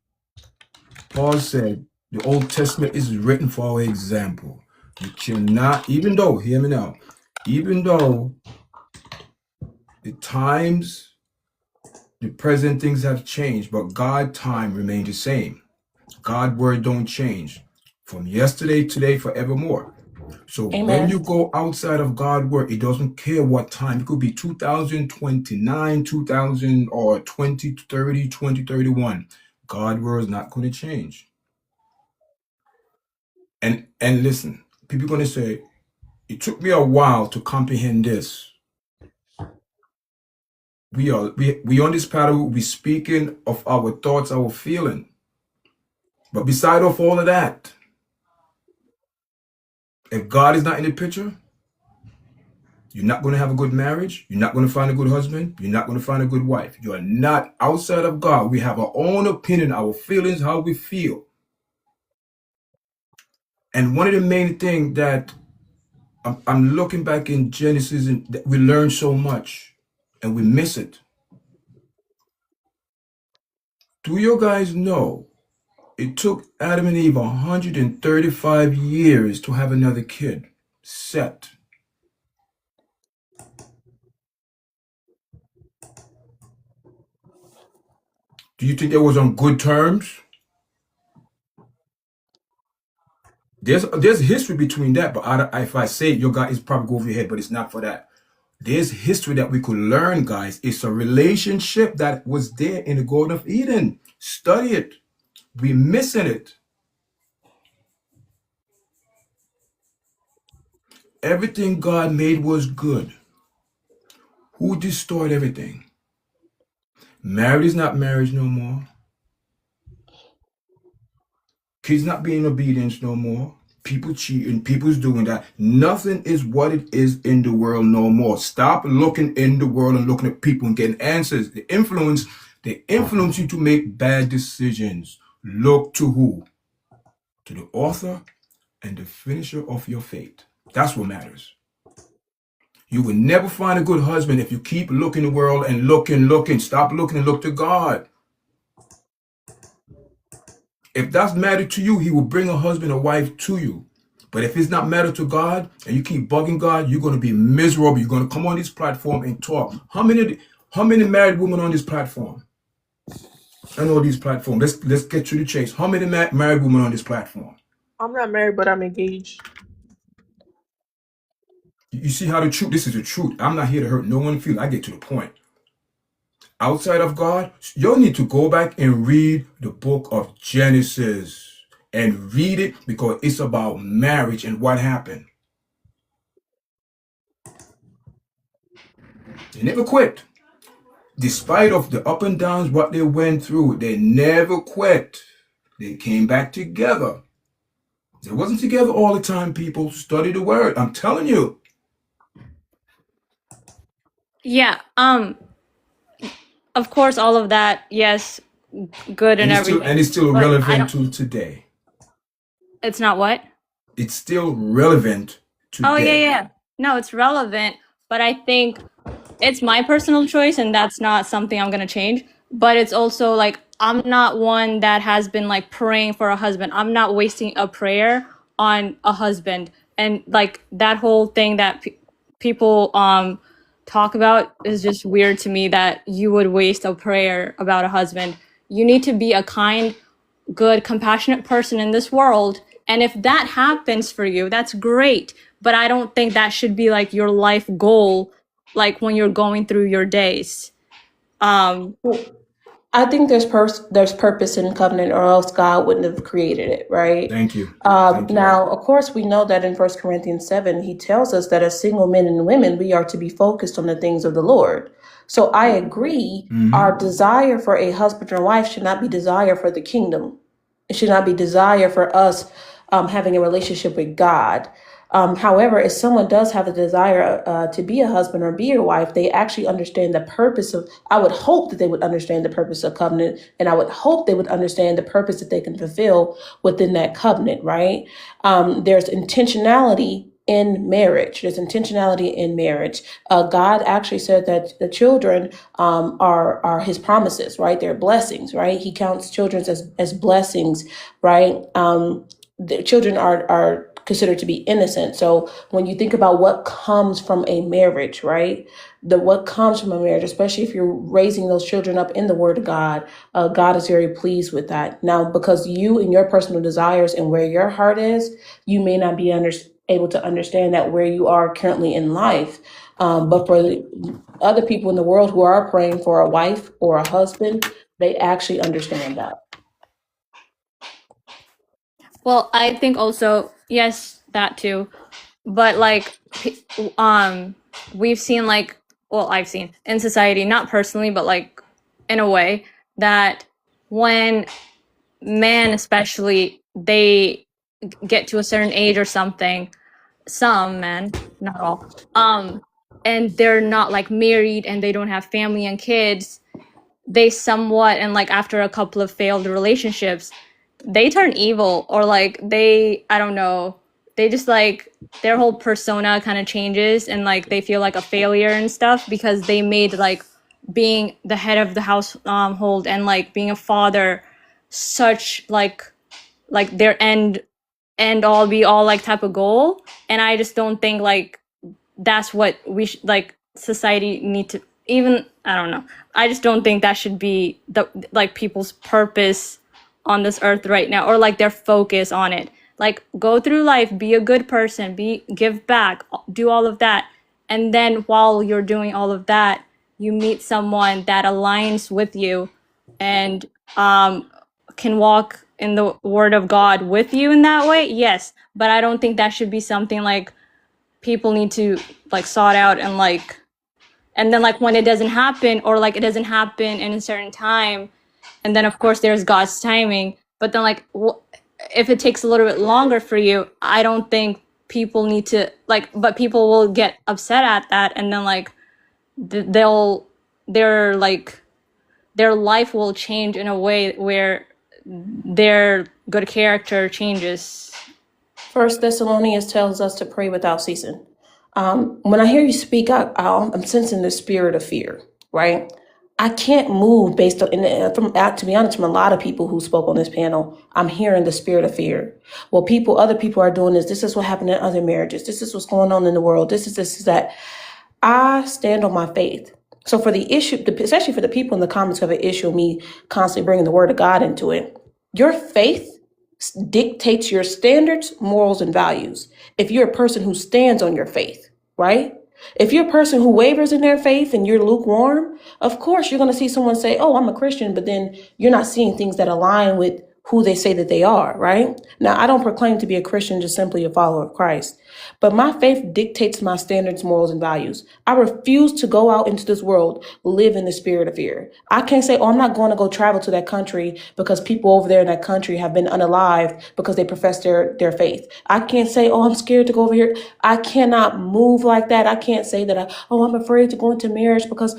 Paul said the Old Testament is written for our example. You cannot, even though, hear me now, even though the times, the present things have changed, but God time remains the same. God word don't change from yesterday, today, forevermore. So when Amen. you go outside of God word, it doesn't care what time. It could be 2029, 2000 or 2030, 2031. God word is not going to change. And listen, people are going to say, it took me a while to comprehend this. We on this paddle, we speaking of our thoughts, our feeling. But beside of all of that, if God is not in the picture, you're not going to have a good marriage. You're not going to find a good husband. You're not going to find a good wife. You are not outside of God. We have our own opinion, our feelings, how we feel. And one of the main things that I'm looking back in Genesis, and we learn so much and we miss it. Do you guys know it took Adam and Eve 135 years to have another kid, Seth? Do you think that was on good terms? There's history between that, but if I say it, your guy is probably go over your head, but it's not for that. There's history that we could learn, guys. It's a relationship that was there in the Garden of Eden. Study it. We're missing it. Everything God made was good. Who destroyed everything? Marriage is not marriage no more. Kids not being obedient no more. People cheating, people's doing that. Nothing is what it is in the world no more. Stop looking in the world and looking at people and getting answers. They influence you to make bad decisions. Look to who? To the author and the finisher of your faith. That's what matters. You will never find a good husband if you keep looking in the world and looking. Stop looking and look to God. If that's mattered to you, he will bring a husband or wife to you. But if it's not mattered to God and you keep bugging God, you're going to be miserable. You're going to come on this platform and talk. How many married women on this platform? I know these platforms. Let's get to the chase. How many married women on this platform? I'm not married, but I'm engaged. You see how this is the truth. I'm not here to hurt no one feel. I get to the point. Outside of God, you'll need to go back and read the book of Genesis and read it because it's about marriage and what happened. They never quit. Despite of the up and downs, what they went through, they never quit. They came back together. They wasn't together all the time, people. Study the word. I'm telling you. Yeah. Of course, all of that, yes, good and everything. It's still But relevant to today. it's not what? It's still relevant Oh, today. yeah. No, it's relevant, but I think it's my personal choice and that's not something I'm gonna change. But it's also like I'm not one that has been like praying for a husband. I'm not wasting a prayer on a husband. And like that whole thing that people talk about is just weird to me, that you would waste a prayer about a husband. You need to be a kind, good, compassionate person in this world. And if that happens for you, that's great. But I don't think that should be like your life goal, like when you're going through your days. I I think there's purpose in covenant, or else God wouldn't have created it, right? Thank you. Thank you. Now, of course, we know that in 1 Corinthians 7, he tells us that as single men and women, we are to be focused on the things of the Lord. So I agree, our desire for a husband or wife should not be desire for the kingdom. It should not be desire for us having a relationship with God. However, if someone does have a desire to be a husband or be a wife, they actually understand the purpose of, I would hope that they would understand the purpose of covenant, and I would hope they would understand the purpose that they can fulfill within that covenant, right? There's intentionality in marriage. There's intentionality in marriage. God actually said that the children are his promises, right? They're blessings, right? He counts children as blessings, right? The children are considered to be innocent. So when you think about what comes from a marriage, right? What comes from a marriage, especially if you're raising those children up in the Word of God, God is very pleased with that. Now, because you and your personal desires and where your heart is, you may not be able to understand that where you are currently in life. But for the other people in the world who are praying for a wife or a husband, they actually understand that. Well, I think also, yes, that too. But like, we've seen like, well, I've seen in society, not personally, but like in a way that when men, especially, they get to a certain age or something, some men, not all, and they're not like married and they don't have family and kids, they somewhat, and like after a couple of failed relationships, they turn evil, or like I don't know, they just like their whole persona kind of changes, and like they feel like a failure and stuff because they made like being the head of the household and like being a father such like their end all be all like type of goal. And I just don't think like that's what we like society need to, even, I don't know, I just don't think that should be the like people's purpose on this earth right now, or like their focus on it. Like, go through life, be a good person, give back, do all of that, and then while you're doing all of that, you meet someone that aligns with you and can walk in the Word of God with you in that way. Yes, but I don't think that should be something like people need to like sort out, and like, and then like when it doesn't happen, or like it doesn't happen in a certain time, and then of course there's God's timing, but then like if it takes a little bit longer for you, I don't think people need to like, but people will get upset at that, and then like their life will change in a way where their good character changes. 1 Thessalonians tells us to pray without ceasing. When I hear you speak, I'm sensing the spirit of fear, right? I can't move based on, to be honest, from a lot of people who spoke on this panel, I'm hearing the spirit of fear. Well, other people are doing this. This is what happened in other marriages. This is what's going on in the world. This is that. I stand on my faith. So for the issue, especially for the people in the comments who have an issue with me constantly bringing the Word of God into it, your faith dictates your standards, morals, and values. If you're a person who stands on your faith, right? If you're a person who wavers in their faith and you're lukewarm, of course, you're going to see someone say, oh, I'm a Christian, but then you're not seeing things that align with who they say that they are, right? Now, I don't proclaim to be a Christian, just simply a follower of Christ. But my faith dictates my standards, morals, and values. I refuse to go out into this world, live in the spirit of fear. I can't say, oh, I'm not going to go travel to that country because people over there in that country have been unalived because they profess their faith. I can't say, oh, I'm scared to go over here. I cannot move like that. I can't say that, I'm afraid to go into marriage because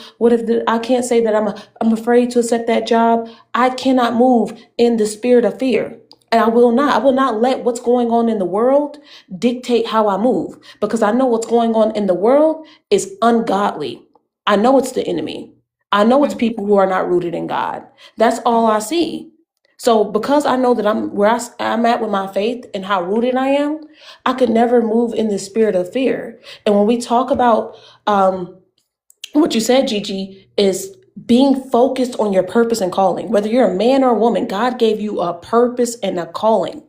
I can't say that I'm afraid to accept that job. I cannot move in the spirit of fear. And I will not let what's going on in the world dictate how I move, because I know what's going on in the world is ungodly. I know it's the enemy. I know it's people who are not rooted in God. That's all I see. So because I know that I'm where I'm at with my faith and how rooted I am, I could never move in the spirit of fear. And when we talk about what you said, Gigi, is being focused on your purpose and calling. Whether you're a man or a woman, God gave you a purpose and a calling.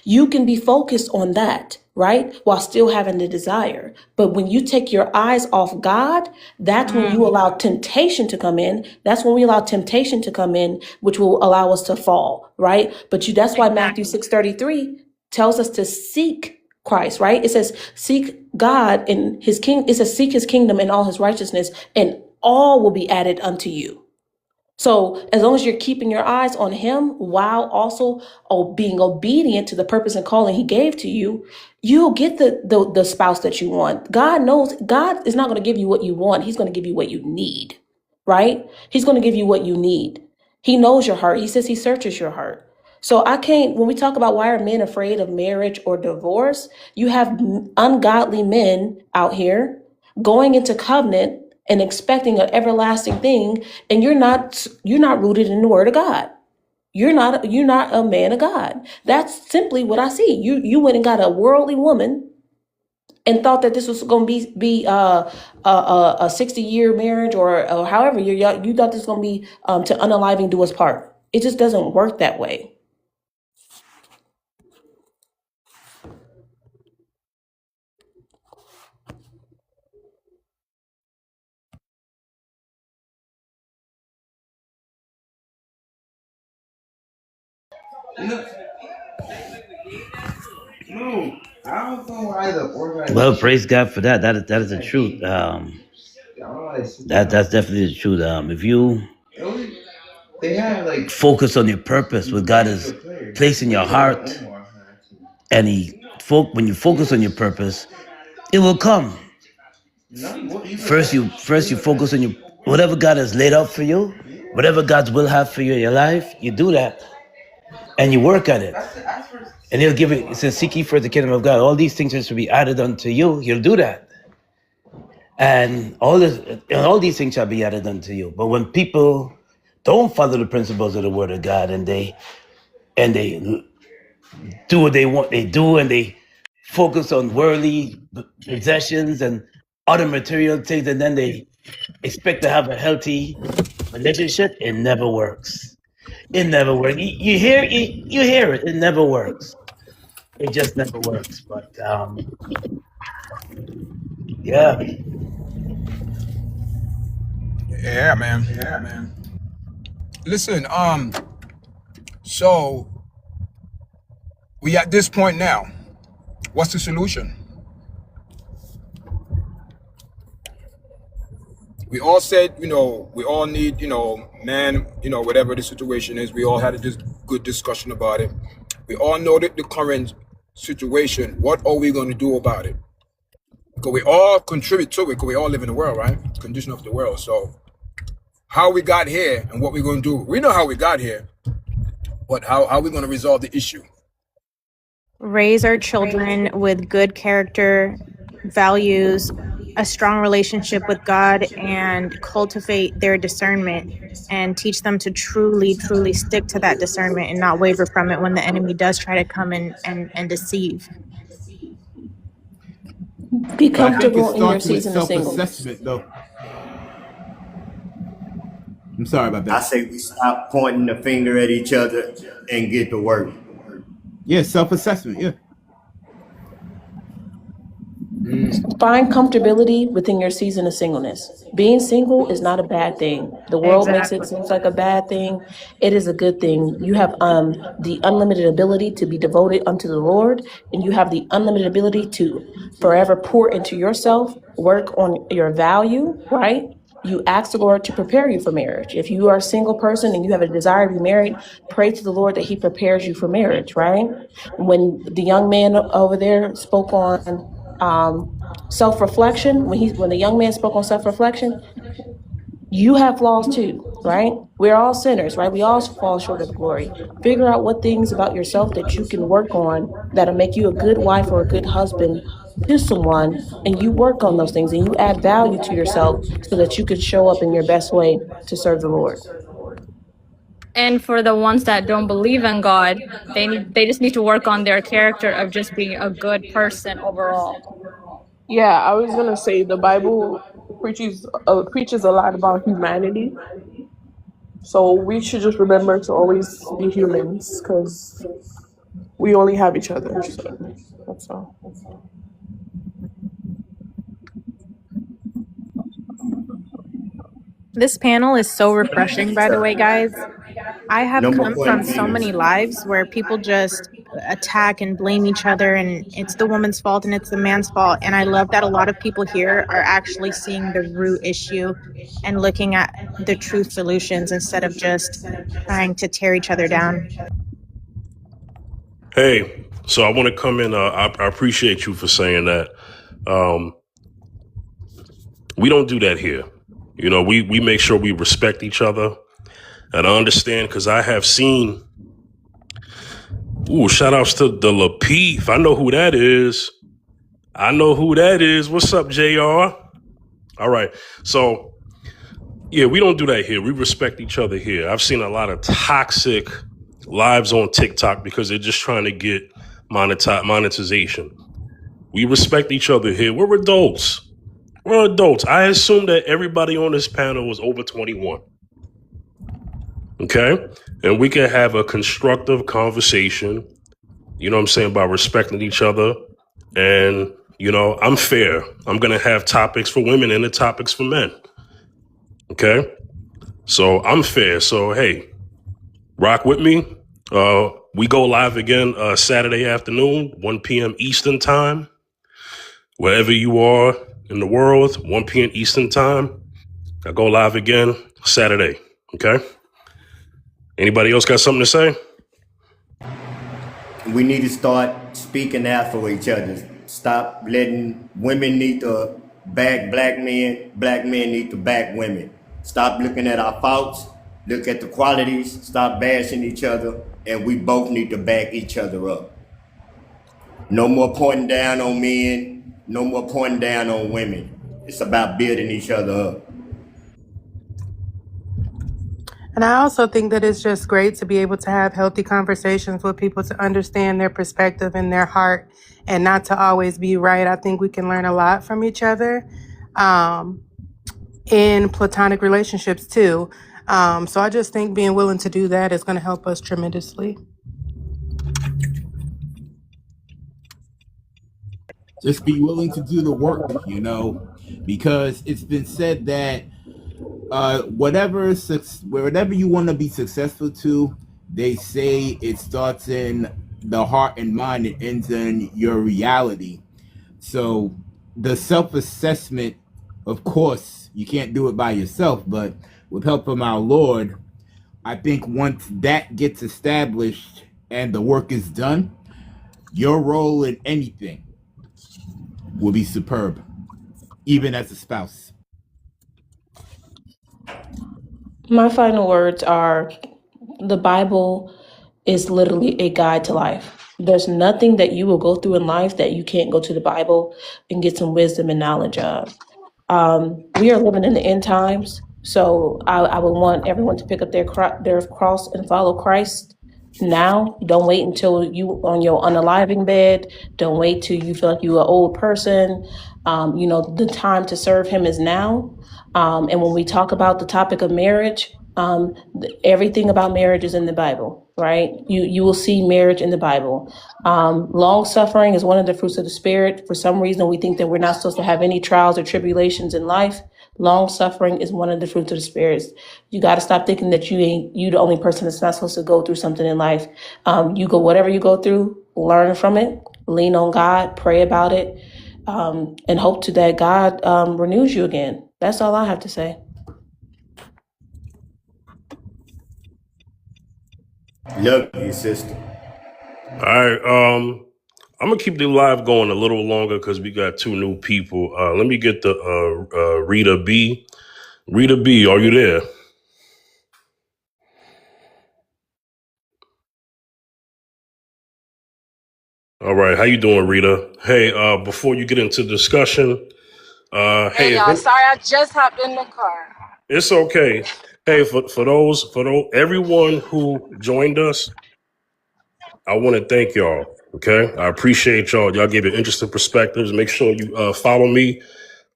You can be focused on that. right? While still having the desire. But when you take your eyes off God, that's when you allow temptation to come in. That's when we allow temptation to come in, which will allow us to fall, right? But that's why Matthew 6:33 tells us to seek Christ, right? It says, seek God in his king. It says, seek his kingdom and all his righteousness, and all will be added unto you. So as long as you're keeping your eyes on him while also being obedient to the purpose and calling he gave to you, you'll get the spouse that you want. God knows God is not going to give you what you want. He's going to give you what you need, right? He's going to give you what you need. He knows your heart. He says he searches your heart. So when we talk about why are men afraid of marriage or divorce, you have ungodly men out here going into covenant and expecting an everlasting thing, and you're not rooted in the word of God. You're not a man of God. That's simply what I see. You went and got a worldly woman and thought that this was going to be a 60-year marriage or however you thought this was going to be to unalive and do us part. It just doesn't work that way. No, I don't know why the organization. Well, praise God for that. That is the truth. That's definitely the truth. If you They have like focus on your purpose, what God has placed in your heart, and when you focus on your purpose, it will come. First you focus on whatever God has laid out for you, whatever God's will have for you in your life. You do that, and you work at it, and He'll give it. It says, "Seek ye first the kingdom of God." All these things are to be added unto you. He'll do that, and all these things shall be added unto you. But when people don't follow the principles of the Word of God, and they do what they want, they do, and they focus on worldly possessions and other material things, and then they expect to have a healthy relationship. It never works. It never works. You hear it. It never works. It just never works. But yeah. Yeah, man. Listen, so we at this point now. What's the solution? We all said, we all need, man, whatever the situation is, we all had a good discussion about it. We all know that the current situation, what are we going to do about it? Because we all contribute to it, because we all live in the world, right? Condition of the world. So how we got here and what we're going to do. We know how we got here, but how are we going to resolve the issue? Raise our children with good character, values, a strong relationship with God, and cultivate their discernment and teach them to truly, truly stick to that discernment and not waver from it when the enemy does try to come and deceive. Be But I think it comfortable in your starts with season of singleness. self-assessment, though. I'm sorry about I that. say we stop pointing the finger at each other and get to work. Yeah, self-assessment. Yeah. Find comfortability within your season of singleness. Being single is not a bad thing. The world makes it seem like a bad thing. It is a good thing. You have the unlimited ability to be devoted unto the Lord, and you have the unlimited ability to forever pour into yourself, work on your value, right? You ask the Lord to prepare you for marriage. If you are a single person and you have a desire to be married, pray to the Lord that he prepares you for marriage, right? When the young man over there spoke on self-reflection, when the young man spoke on self-reflection, you have flaws too, right? We're all sinners, right? We all fall short of the glory. Figure out what things about yourself that you can work on that'll make you a good wife or a good husband to someone, and you work on those things and you add value to yourself so that you can show up in your best way to serve the Lord. And for the ones that don't believe in God, they just need to work on their character of just being a good person overall. Yeah, I was gonna say the Bible preaches a lot about humanity. So we should just remember to always be humans, because we only have each other. So That's all. This panel is so refreshing, by the way, guys. I have No more come from pointing so fingers. many lives where people just attack and blame each other, and it's the woman's fault and it's the man's fault. And I love that a lot of people here are actually seeing the root issue and looking at the true solutions instead of just trying to tear each other down. Hey, so I want to come in. I appreciate you for saying that. We don't do that here. You know, we make sure we respect each other. And I understand because I have seen, shout outs to the Lapeef. I know who that is. What's up, JR? All right. So, yeah, we don't do that here. We respect each other here. I've seen a lot of toxic lives on TikTok because they're just trying to get monetization. We respect each other here. We're adults. I assume that everybody on this panel was over 21. Okay? And we can have a constructive conversation, you know what I'm saying, by respecting each other. And, you know, I'm fair. I'm going to have topics for women and the topics for men. Okay? So I'm fair. So, hey, rock with me. We go live again Saturday afternoon, 1 p.m. Eastern time. Wherever you are in the world, 1 p.m. Eastern time. I go live again Saturday. Okay? Anybody else got something to say? We need to start speaking out for each other. Stop letting women need to back black men need to back women. Stop looking at our faults, look at the qualities, stop bashing each other, and we both need to back each other up. No more pointing down on men, no more pointing down on women. It's about building each other up. And I also think that it's just great to be able to have healthy conversations with people to understand their perspective and their heart and not to always be right. I think we can learn a lot from each other in platonic relationships too. So I just think being willing to do that is going to help us tremendously. Just be willing to do the work, you know, because it's been said that whatever you want to be successful to, they say it starts in the heart and mind and ends in your reality. So the self-assessment, of course, you can't do it by yourself, but with help from our Lord, I think once that gets established and the work is done, your role in anything will be superb, even as a spouse. My final words are the Bible is literally a guide to life. There's nothing that you will go through in life that you can't go to the Bible and get some wisdom and knowledge of. We are living in the end times, so I would want everyone to pick up their cross and follow Christ now. Don't wait until you on your unaliving bed. Don't wait till you feel like you're an old person. The time to serve him is now. And when we talk about the topic of marriage, everything about marriage is in the Bible, right? You will see marriage in the Bible. Long suffering is one of the fruits of the Spirit. For some reason, we think that we're not supposed to have any trials or tribulations in life. Long suffering is one of the fruits of the Spirit. You got to stop thinking that you the only person that's not supposed to go through something in life. Whatever you go through, learn from it, lean on God, pray about it, and hope to that God renews you again. That's all I have to say. Love you, sister. All right. I'm going to keep the live going a little longer because we got two new people. Let me get the Rita B. Rita B, are you there? All right. How you doing, Rita? Hey, before you get into discussion, Hey y'all, sorry I just hopped in the car. It's okay. Hey, for those everyone who joined us, I want to thank y'all. Okay, I appreciate y'all. Y'all gave it interesting perspectives. Make sure you follow me.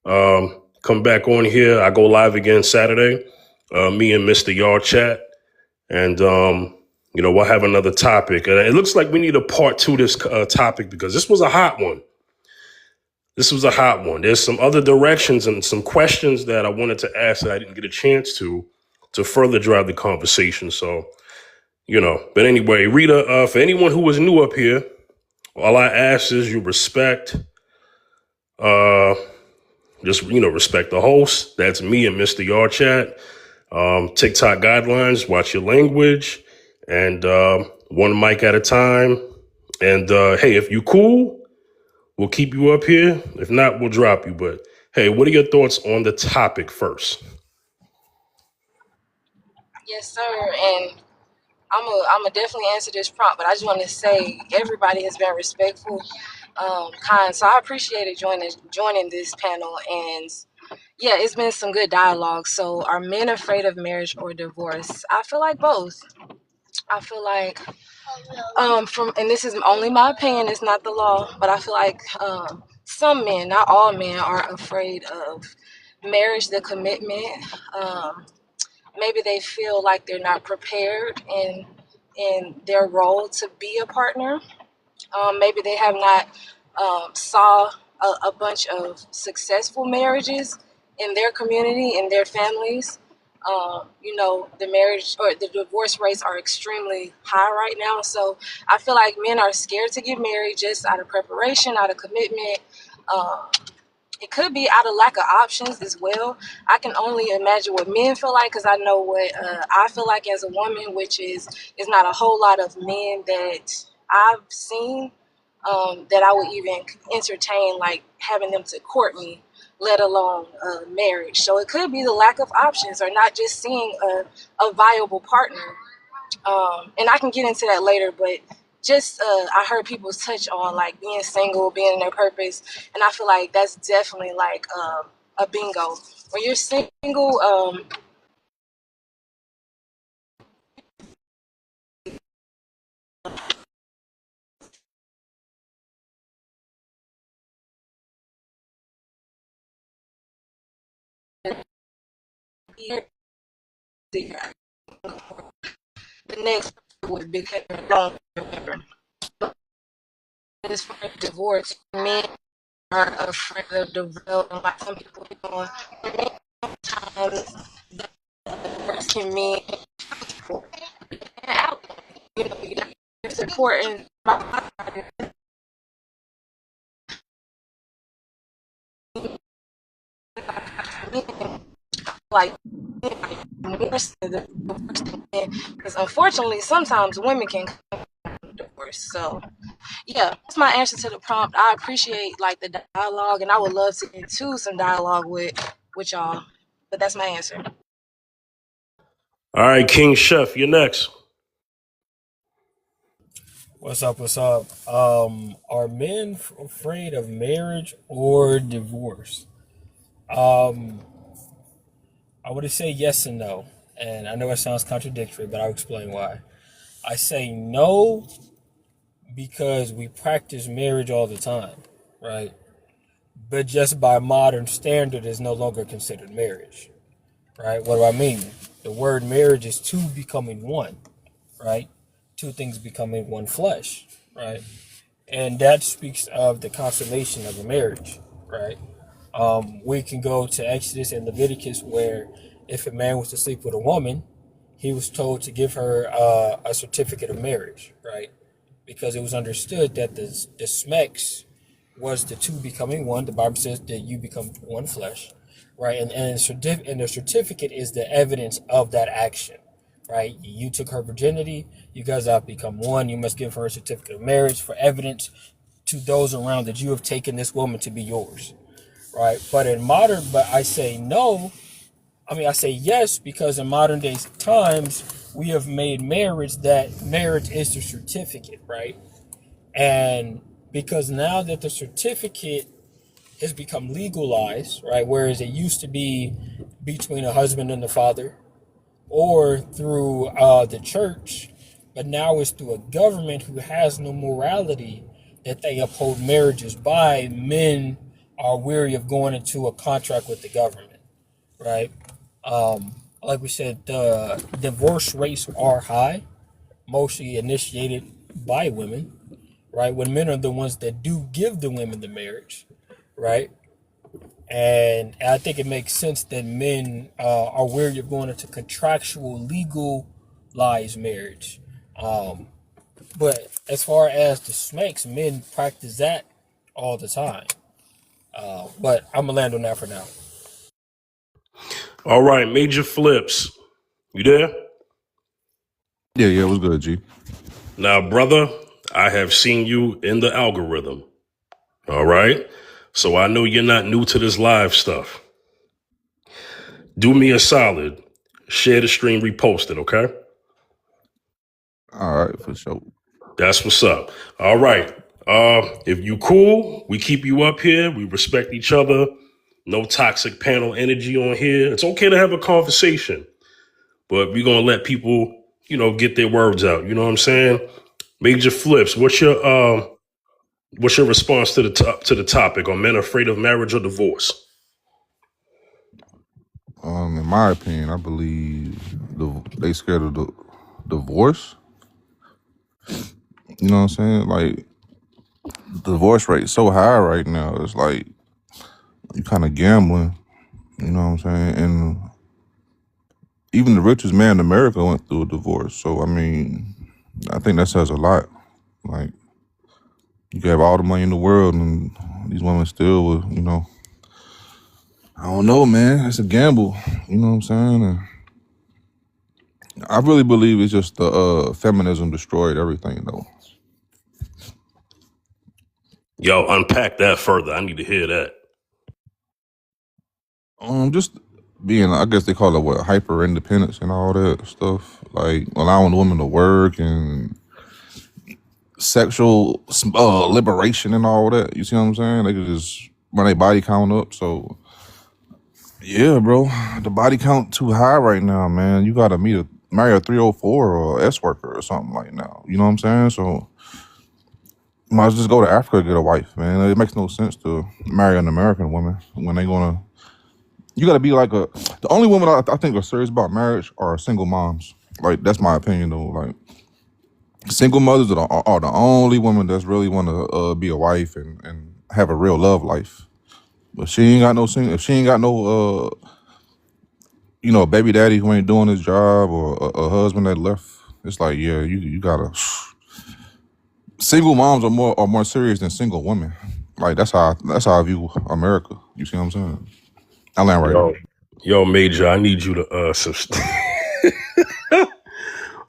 Come back on here. I go live again Saturday. Me and Mr. Y'all chat, and We'll have another topic. And it looks like we need a part 2 of this topic because this was a hot one. There's some other directions and some questions that I wanted to ask that I didn't get a chance to further drive the conversation. So, but anyway, Rita, for anyone who was new up here, all I ask is you respect, respect the host. That's me and Mr. Yarchat. TikTok guidelines, watch your language, and one mic at a time. And hey, if you cool, we'll keep you up here. If not, we'll drop you. But hey, what are your thoughts on the topic first? Yes, sir. And I'm a definitely answer this prompt, but I just want to say everybody has been respectful, kind. So I appreciated joining this panel, and yeah, it's been some good dialogue. So are men afraid of marriage or divorce? I feel like both. I feel like and this is only my opinion, it's not the law, but I feel like some men, not all men, are afraid of marriage, the commitment. Maybe they feel like they're not prepared in their role to be a partner. Maybe they have not saw a bunch of successful marriages in their community, in their families. The marriage or the divorce rates are extremely high right now. So I feel like men are scared to get married just out of preparation, out of commitment. It could be out of lack of options as well. I can only imagine what men feel like because I know what I feel like as a woman, which is not a whole lot of men that I've seen that I would even entertain, like having them to court me, let alone marriage. So it could be the lack of options or not just seeing a viable partner. And I can get into that later, but just I heard people touch on like being single, being in their purpose, and I feel like that's definitely like a bingo. When you're single, the next would become longer. As far as divorce, men are afraid of developing, like some people are doing. Sometimes divorce can mean out. It's important. Like because unfortunately sometimes women can divorce. So yeah, that's my answer to the prompt. I appreciate like the dialogue, and I would love to get into some dialogue with y'all, but that's my answer. All right, King Chef, you're next. What's up? Are men afraid of marriage or divorce? I would say yes and no. And I know it sounds contradictory, but I'll explain why. I say no because we practice marriage all the time, right? But just by modern standard is no longer considered marriage, right? What do I mean? The word marriage is two becoming one, right? Two things becoming one flesh, right? And that speaks of the consummation of a marriage, right? We can go to Exodus and Leviticus where if a man was to sleep with a woman, he was told to give her a certificate of marriage, right? Because it was understood that the smex was the two becoming one. The Bible says that you become one flesh, right? And the certificate is the evidence of that action, right? You took her virginity. You guys have become one. You must give her a certificate of marriage for evidence to those around that you have taken this woman to be yours, right? But I say no. I say yes because in modern day times we have made marriage is the certificate, right? And because now that the certificate has become legalized, right? Whereas it used to be between a husband and the father or through the church, but now it's through a government who has no morality that they uphold marriages by. Men are weary of going into a contract with the government, right? Like we said, the divorce rates are high, mostly initiated by women, right? When men are the ones that do give the women the marriage, right? And I think it makes sense that men are wary of going into contractual, legalized marriage. But as far as the smacks, men practice that all the time. But I'm gonna land on that for now. All right, Major Flips. You there? Yeah, what's good, G? Now, brother, I have seen you in the algorithm. All right? So I know you're not new to this live stuff. Do me a solid. Share the stream, repost it, okay? All right, for sure. That's what's up. All right. If you cool, we keep you up here. We respect each other. No toxic panel energy on here. It's okay to have a conversation, but we're gonna let people, get their words out. You know what I'm saying? Major Flips, what's your response to the topic? Are men afraid of marriage or divorce? In my opinion, I believe they scared of the divorce. You know what I'm saying? Like, the divorce rate is so high right now. It's like you kind of gambling. You know what I'm saying? And even the richest man in America went through a divorce. So I mean, I think that says a lot. Like, you can have all the money in the world, and these women still will, I don't know, man. It's a gamble. You know what I'm saying? And I really believe it's just the feminism destroyed everything, though. Yo, unpack that further. I need to hear that. Just being, I guess they call it what, hyper independence and all that stuff. Like allowing women to work and sexual liberation and all that. You see what I'm saying? They could just run their body count up. So yeah, bro, the body count too high right now, man. You gotta marry a 304 or S worker or something like now. You know what I'm saying? So you might as well just go to Africa and get a wife, man. It makes no sense to marry an American woman when they gonna. You gotta be like the only women I think are serious about marriage are single moms. Like, that's my opinion though. Like, single mothers are the only women that's really want to be a wife and have a real love life. But she ain't got no if she ain't got no baby daddy who ain't doing his job or a husband that left, it's like, yeah, you gotta. Single moms are more serious than single women. Like, that's how I view America. You see what I'm saying? I land right here. Yo, Major, I need you to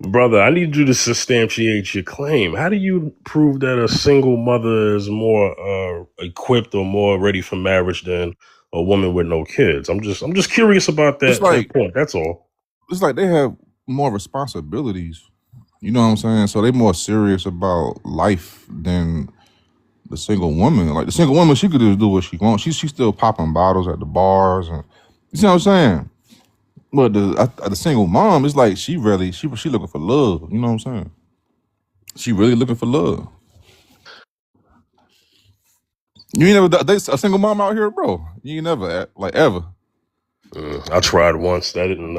brother, I need you to substantiate your claim. How do you prove that a single mother is more equipped or more ready for marriage than a woman with no kids? I'm just curious about that, that point. That's all. It's like they have more responsibilities. You know what I'm saying? So they're more serious about life than the single woman. Like, the single woman, she could just do what she wants. She's still popping bottles at the bars, and you see what I'm saying? But the single mom is like, she looking for love. You know what I'm saying? She really looking for love. You ain't never a single mom out here, bro. You ain't never ever. I tried once. That didn't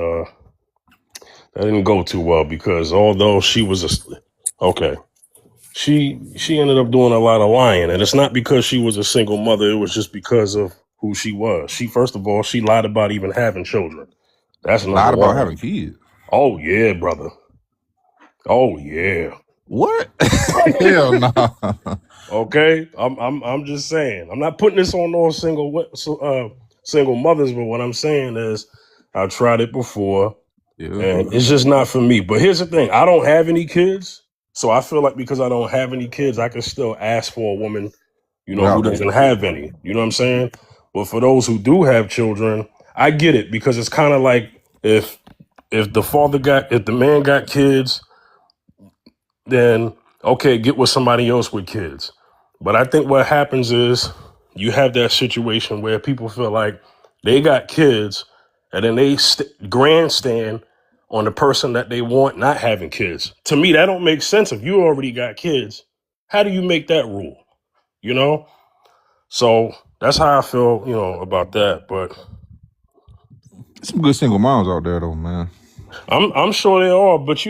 go too well, because although she was she ended up doing a lot of lying, and it's not because she was a single mother. It was just because of who she was. First of all, she lied about even having children. That's number lied one. about having kids. Oh yeah, brother. Oh yeah. What? Hell no. Okay, I'm just saying. I'm not putting this on no single mothers, but what I'm saying is, I've tried it before, and it's just not for me. But here's the thing: I don't have any kids, so I feel like because I don't have any kids, I can still ask for a woman, who doesn't have any. You know what I'm saying? But for those who do have children, I get it, because it's kind of like if the man got kids, then okay, get with somebody else with kids. But I think what happens is you have that situation where people feel like they got kids, and then they grandstand on the person that they want not having kids. To me, that don't make sense. If you already got kids, how do you make that rule? So that's how I feel, about that. But some good single moms out there, though, man. I'm sure there are. But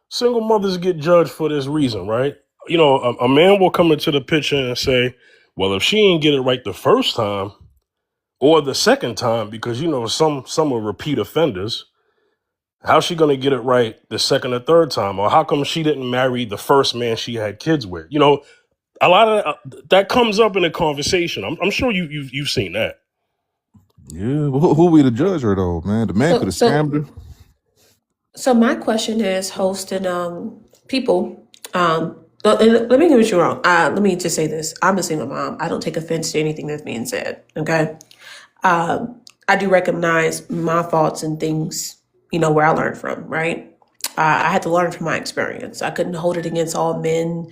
single mothers get judged for this reason, right? You know, a man will come into the picture and say, well, if she ain't get it right the first time or the second time, because, you know, some are repeat offenders, how's she going to get it right the second or third time? Or how come she didn't marry the first man she had kids with? You know, a lot of that comes up in a conversation. I'm sure you've seen that. Yeah, who we to judge her though, man? The man could have scammed her. So my question is, host and people. Let me get what you wrong. Let me just say this: I'm a single mom. I don't take offense to anything that's being said. Okay, I do recognize my faults and things, you know, where I learned from. Right, I had to learn from my experience. I couldn't hold it against all men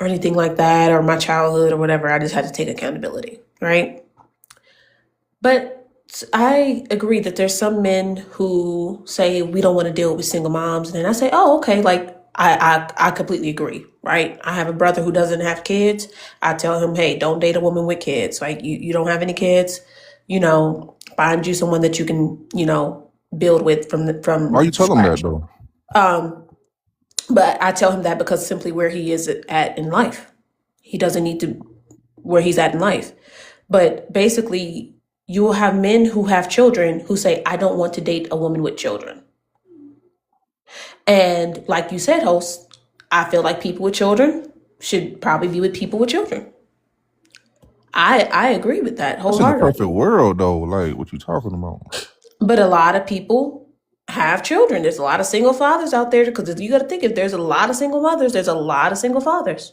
or anything like that, or my childhood or whatever. I just had to take accountability. Right, but I agree that there's some men who say we don't want to deal with single moms, and then I say, oh, okay, like I completely agree, right? I have a brother who doesn't have kids. I tell him, hey, don't date a woman with kids. Like you don't have any kids, you know, find you someone that you can, you know, build with from. Why you tell him that though? But I tell him that because simply where he is at in life, he doesn't need to where he's at in life. But basically, you will have men who have children who say, I don't want to date a woman with children. And like you said, host, I feel like people with children should probably be with people with children. I agree with that That's in the wholeheartedly. perfect world though. Like, what you talking about? But a lot of people have children. There's a lot of single fathers out there, because you got to think, if there's a lot of single mothers, there's a lot of single fathers.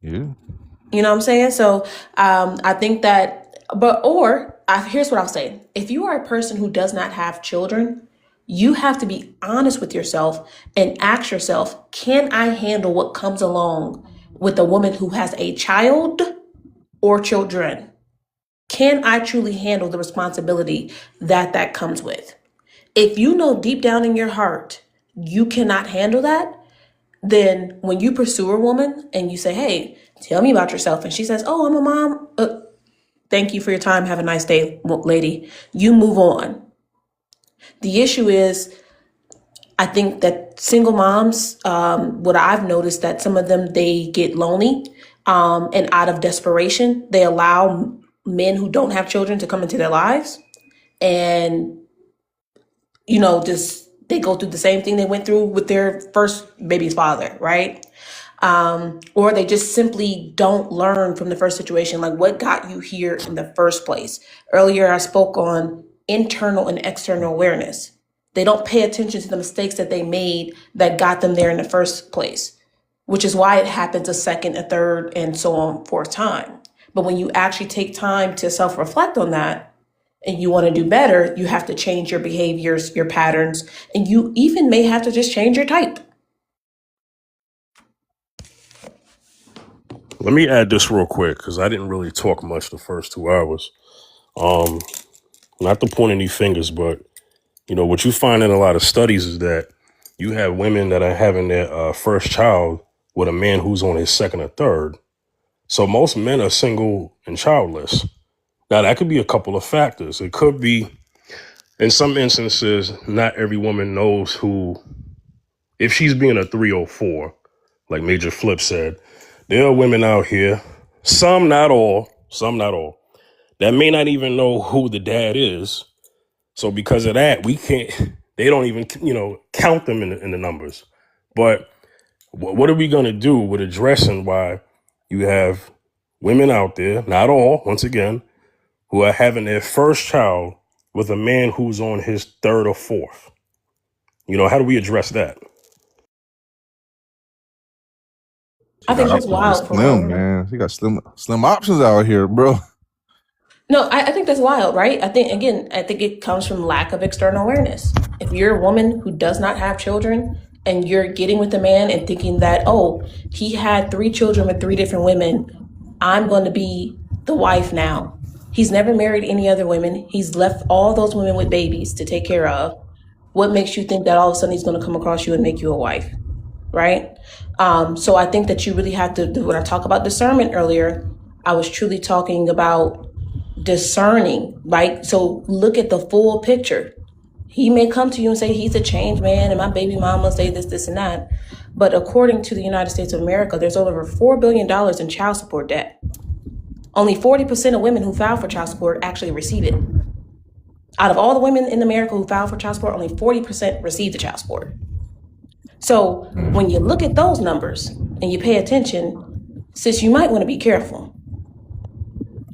Yeah. You know what I'm saying? So I think that, here's what I'll say. If you are a person who does not have children, you have to be honest with yourself and ask yourself, can I handle what comes along with a woman who has a child or children? Can I truly handle the responsibility that comes with? If you know deep down in your heart you cannot handle that, then when you pursue a woman and you say, hey, tell me about yourself, and she says, oh, I'm a mom. Thank you for your time. Have a nice day, lady. You move on. The issue is, I think that single moms, what I've noticed, that some of them, they get lonely, and out of desperation, they allow men who don't have children to come into their lives. And, you know, just they go through the same thing they went through with their first baby's father, right? Or they just simply don't learn from the first situation, like what got you here in the first place. Earlier, I spoke on internal and external awareness. They don't pay attention to the mistakes that they made that got them there in the first place, which is why it happens a second, a third, and so on, fourth time. But when you actually take time to self-reflect on that, and you want to do better, you have to change your behaviors, your patterns, and you even may have to just change your type. Let me add this real quick, because I didn't really talk much the first 2 hours. Not to point any fingers, but, you know, what you find in a lot of studies is that you have women that are having their first child with a man who's on his second or third. So most men are single and childless. Now, that could be a couple of factors. It could be, in some instances, not every woman knows who, if she's being a 304, like Major Flip said, there are women out here, some, not all, that may not even know who the dad is. So because of that, they don't even, you know, count them in the numbers. But what are we going to do with addressing why you have women out there, not all, once again, who are having their first child with a man who's on his third or fourth? You know, how do we address that? I think that's wild for Slim, one. man. He got slim options out here, bro. No, I think that's wild, right? I think it comes from lack of external awareness. If you're a woman who does not have children and you're getting with a man and thinking that, oh, he had 3 children with 3 different women, I'm going to be the wife now. He's never married any other women. He's left all those women with babies to take care of. What makes you think that all of a sudden he's going to come across you and make you a wife, right? So I think that you really have to, when I talk about discernment earlier, I was truly talking about discerning, right? So look at the full picture. He may come to you and say he's a changed man and my baby mama say this, this, and that. But according to the United States of America, there's over $4 billion in child support debt. Only 40% of women who file for child support actually receive it. Out of all the women in America who file for child support, only 40% receive the child support. So when you look at those numbers and you pay attention, sis, you might want to be careful.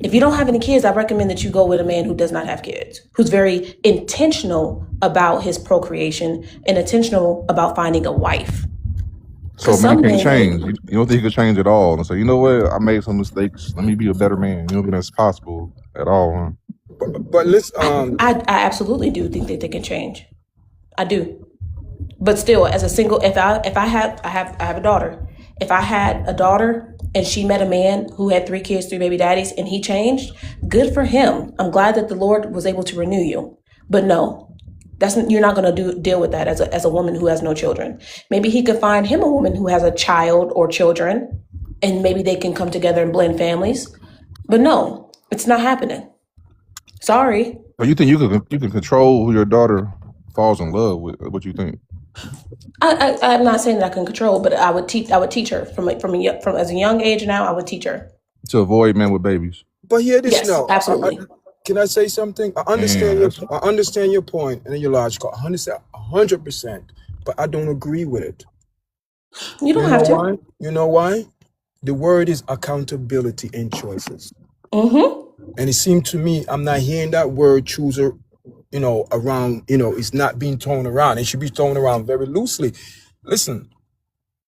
If you don't have any kids, I recommend that you go with a man who does not have kids, who's very intentional about his procreation and intentional about finding a wife. So a 'Cause man some can't men, change. You don't think he could change at all? And say, you know what? I made some mistakes. Let me be a better man. You don't think that's possible at all, huh? But let's I absolutely do think that they can change. I do. But still, as a single, if I have a daughter. If I had a daughter and she met a man who had 3 kids, 3 baby daddies, and he changed, good for him. I'm glad that the Lord was able to renew you. But no, you're not going to deal with that as a woman who has no children. Maybe he could find him a woman who has a child or children, and maybe they can come together and blend families. But no, it's not happening. Sorry. But you think you can control who your daughter falls in love with? What you think? I'm not saying that I can control, but I would teach her from as a young age now. I would teach her To avoid men with babies. But hear this Yes, now. absolutely. Can I say something? I understand your point and your logical. I understand 100%, but I don't agree with it. You don't have to. Why? You know why? The word is accountability and choices. Mm-hmm. And it seemed to me I'm not hearing that word chooser, around, it's not being thrown around. It should be thrown around very loosely. Listen,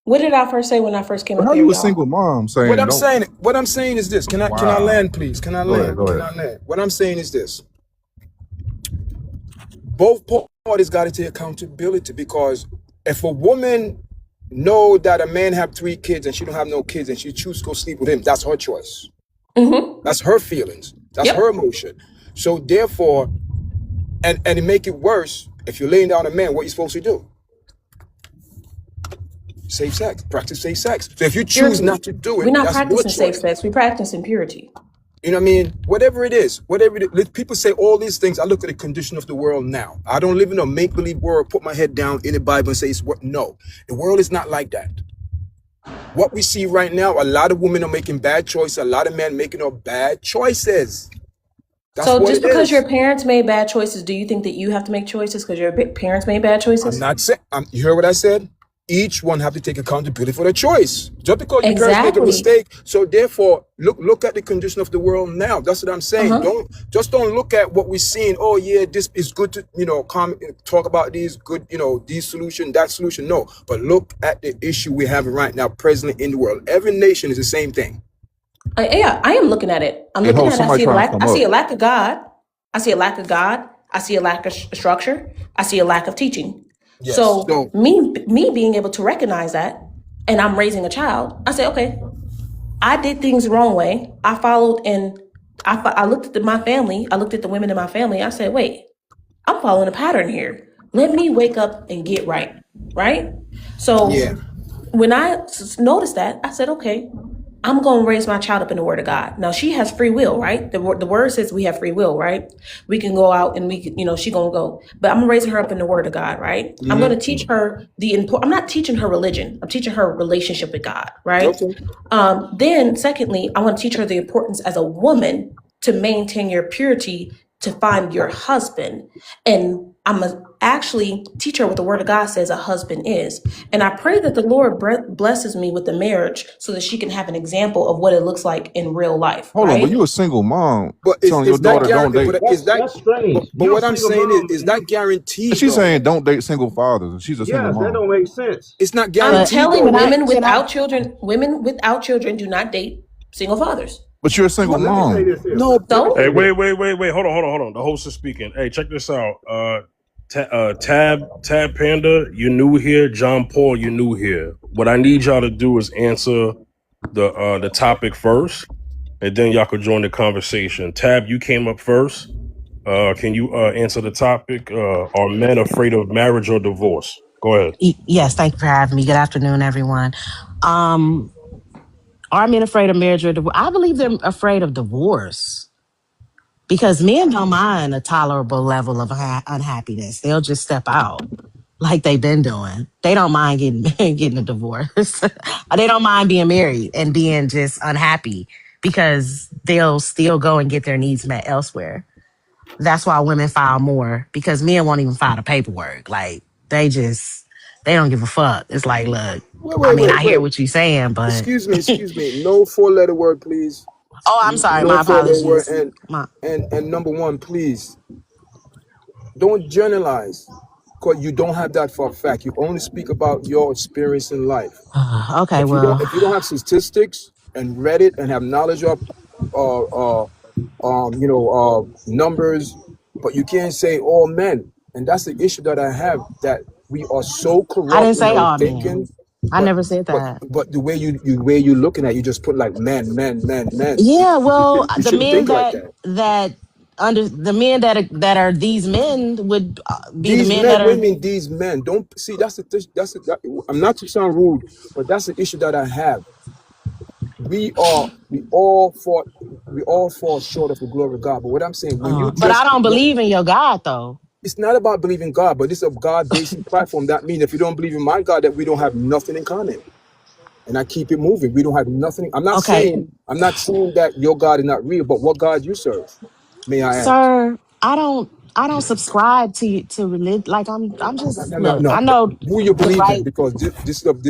What did I first say when I first came But up how here, you a y'all? single mom saying what I'm saying is this. Can I Wow. land, please? Can I Go ahead, land? go Can ahead. I land? What I'm saying is this. Both parties got to take accountability, because if a woman know that a man have 3 kids and she don't have no kids and she choose to go sleep with him, that's her choice. Mm-hmm. That's her feelings. That's Yep. her emotion. So therefore, and to make it worse, if you're laying down a man, what are you supposed to do? Safe sex. Practice safe sex. So if you choose Purity. not to do We're it, not that's your practicing safe choice. sex. We're practicing purity. You know what I mean? Whatever it is. People say all these things. I look at the condition of the world now. I don't live in a make-believe world, put my head down in the Bible and say it's what. No, the world is not like that. What we see right now, a lot of women are making bad choices. A lot of men making bad choices. That's So what just it because is. your parents made bad choices, do you think that you have to make choices because your parents made bad I'm choices? not saying. You heard what I said? Each one have to take accountability for their choice. Just because your parents make a Exactly. mistake, so therefore look at the condition of the world now. That's what I'm saying. Uh-huh. Don't look at what we're seeing. Oh yeah, this is good to talk about these good these solution, that solution. No, but look at the issue we're having right now, presently in the world. Every nation is the same thing. Yeah, I am looking at it. I'm Hey, looking Ho, at it. somebody trying to come I see a up. lack of God. I see a lack of God. I see a lack of structure. I see a lack of teaching. Yes. So So me being able to recognize that, and I'm raising a child, I say, okay, I did things the wrong way. I followed, and I looked at my family. I looked at the women in my family. I said, wait, I'm following a pattern here. Let me wake up and get right. Right. So yeah. when I noticed that, I said, okay, I'm going to raise my child up in the word of God. Now she has free will, right? The word says we have free will, right? We can go out and we can, she going to go, but I'm raising her up in the word of God, right? I'm going to teach her I'm not teaching her religion. I'm teaching her relationship with God, right? Okay. Then secondly, I want to teach her the importance as a woman to maintain your purity, to find your husband. And I'm going to actually teach her what the word of God says a husband is. And I pray that the Lord blesses me with the marriage so that she can have an example of what it looks like in real life, Hold on, but right? you a single mom But telling your is that daughter don't guaranteed? date. But is that? That's strange. But You're what a I'm single saying mom. is that And guaranteed she's though? saying don't date single fathers. And she's a single Yes, that mom. don't make sense. It's not I'm guaranteed telling though. women without children do not date single fathers. But you're a single Let me say mom. this here. No, Let me So say Hey, this. wait. Hold on. The host is speaking. Hey, check this out. Tab Panda, you new here. John Paul, you new here. What I need y'all to do is answer the topic first, and then y'all could join the conversation. Tab, you came up first. Can you answer the topic? Are men afraid of marriage or divorce? Go ahead. Yes, thank you for having me. Good afternoon, everyone. Are men afraid of marriage or divorce? I believe they're afraid of divorce. because men don't mind a tolerable level of unhappiness. They'll just step out like they've been doing. They don't mind getting getting a divorce. They don't mind being married and being just unhappy because they'll still go and get their needs met elsewhere. That's why women file more, because men won't even file the paperwork. Like they don't give a fuck. It's like, look, Wait, I wait, mean, wait, I hear wait. what you're saying, but Excuse me. No four-letter word, please. oh, I'm sorry, No my four-letter word. apologies. And number one, please don't generalize, because you don't have that for a fact. You only speak about your experience in life. Okay, well, If you don't have statistics and read it and have knowledge of numbers, but you can't say all men. And that's the issue that I have, that we are so I didn't corrupt in say our all men. thinking. I But never said but that. but the way you looking at it, you just put like men, men, men, men. Yeah, well, You the shouldn't men think like that. that are these men would be the These men men, that what do are. you mean these men? Don't see, I'm not to sound rude, but that's the issue that I have. We are we all fall short of the glory of God. But what I'm saying, when you But I just don't believe in your God, though. it's not about believing God, but it's a God-based platform. That means if you don't believe in my God, that we don't have nothing in common. And I keep it moving. We don't have nothing. Okay, I'm not saying that your God is not real, but what God you serve, may I ask? sir, I don't subscribe to religion. Like I'm just, No, no, look. no. I know Who you the believe in? right, Because this is a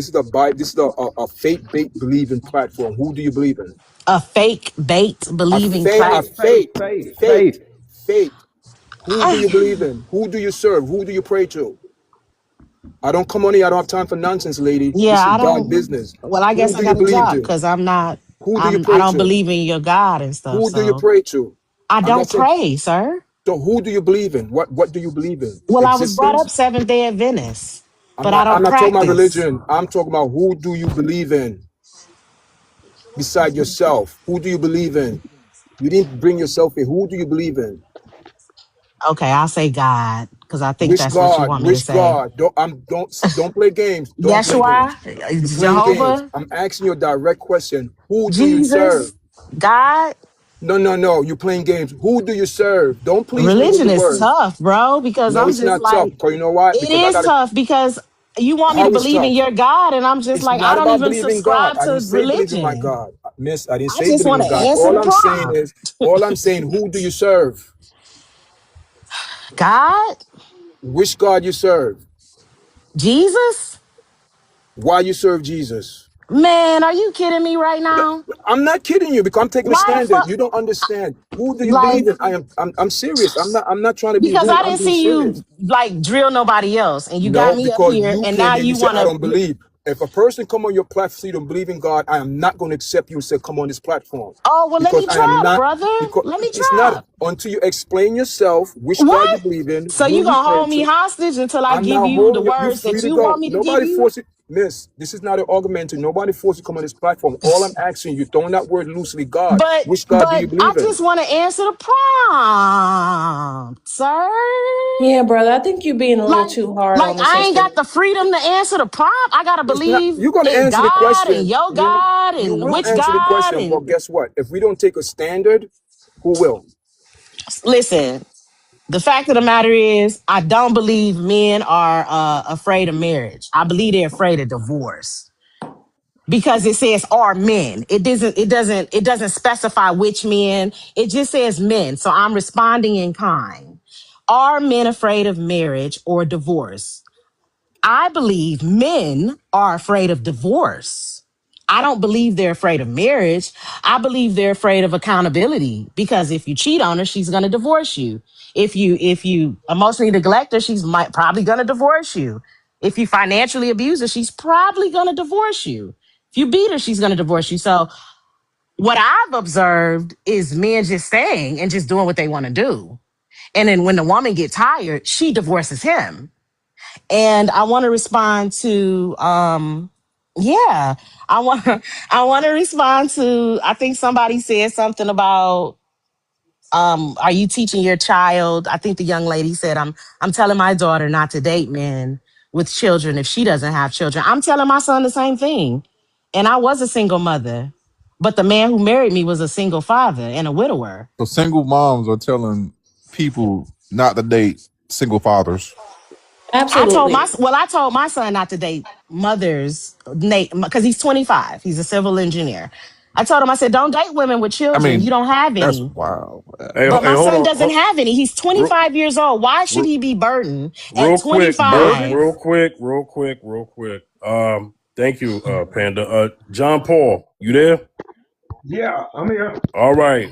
a faith-based believing platform. Who do you believe in? a fake bait believing A plat. faith, faith. Who do I, you believe in? Who do you serve? Who do you pray to? I don't come on here. I don't have time for nonsense, lady. yeah, This is I God don't. business. Well, I Who guess I do you got a believe job to? because I'm not. Who do you I pray don't to? believe in your God and stuff. Who do you So pray to? I I'm not don't saying. pray, sir. So who do you believe in? What do you believe in? Well, I was brought Existence? up Seventh Day Adventist, but I I'm don't not talking about practice. religion. I'm talking about who do you believe in beside yourself? Who do you believe in? You didn't bring yourself in. Who do you believe in? Okay, I'll say God because I think Which that's what you God? want me to Which say. God? Don't play games. Don't play games. Yeshua, You're playing games. Jehovah, I'm asking you a direct question. Who do you serve? Jesus, God. No, no, no. You're playing games. Who do you serve? Don't please me with Religion the is word. tough, bro, because No, I'm it's just not tough. like, Because you know why? it Because I is gotta. tough because you want me to How is believe in tough? your God, and I'm just It's like, I not don't about even believing God. subscribe I didn't to say believe in my religion. God. Miss, I didn't I say just believe want in to God. answer the prompt. All I'm saying, who do you serve? God, Which God you serve? Jesus, Why you serve Jesus? man, are you kidding me right now? I'm not kidding you, because I'm taking a Why the standard. fuck? You don't understand. Who do you Like, believe in? I'm serious. I'm not trying to be because rude. I I'm didn't being see serious. you like drill nobody else, and you got No, me up because here, you and came now here, you you said want I don't to. believe. If a person come on your platform, see don't believe in God, I am not going to accept you and say come on this platform, Oh well, let because me I am try, not. brother. Because Let me it's not try. until you explain yourself which God you What? believe in, So who you you gonna pray hold me to. hostage until I I'm give not you the holding you. You're words free that to you want go. me to give Nobody you? forced you. Miss, this is not an argument. Nobody forced you to come on this platform. All I'm asking you, throwing that word loosely, God. Which God do But you I believe in? just want to answer the prompt, sir. Yeah, brother, I think you're being a little Like, too hard like on the I ain't sister. got the freedom to answer the prompt. I gotta It's not. believe You're going to in answer the God and question. your God You and will which answer the God question, but and guess what? If we don't take a standard, who will? listen. The fact of the matter is, I don't believe men are afraid of marriage. I believe they're afraid of divorce because it says are men. It doesn't specify which men. It just says men. So I'm responding in kind. Are men afraid of marriage or divorce? I believe men are afraid of divorce. I don't believe they're afraid of marriage. I believe they're afraid of accountability because if you cheat on her, she's going to divorce you. If you emotionally neglect her, probably going to divorce you. If you financially abuse her, she's probably going to divorce you. If you beat her, she's going to divorce you. So what I've observed is men just staying and just doing what they want to do. And then when the woman gets tired, she divorces him. And I want to respond to yeah, I want I want to respond to I think somebody said something about are you teaching your child? I think the young lady said I'm telling my daughter not to date men with children if she doesn't have children. I'm telling my son the same thing. And I was a single mother. But the man who married me was a single father and a widower. So single moms are telling people not to date single fathers. I told Absolutely. my son not to date mothers, Nate, because he's 25. He's a civil engineer. I told him, I said, don't date women with I children. You mean, don't have that's any. wild. Hey, But hey, my hold son on. doesn't have any. He's Real, 25 years old. Why should real, he be burdened at real quick, real, 25? real quick. Thank you, Panda. John Paul, you there? Yeah, I'm here. All right.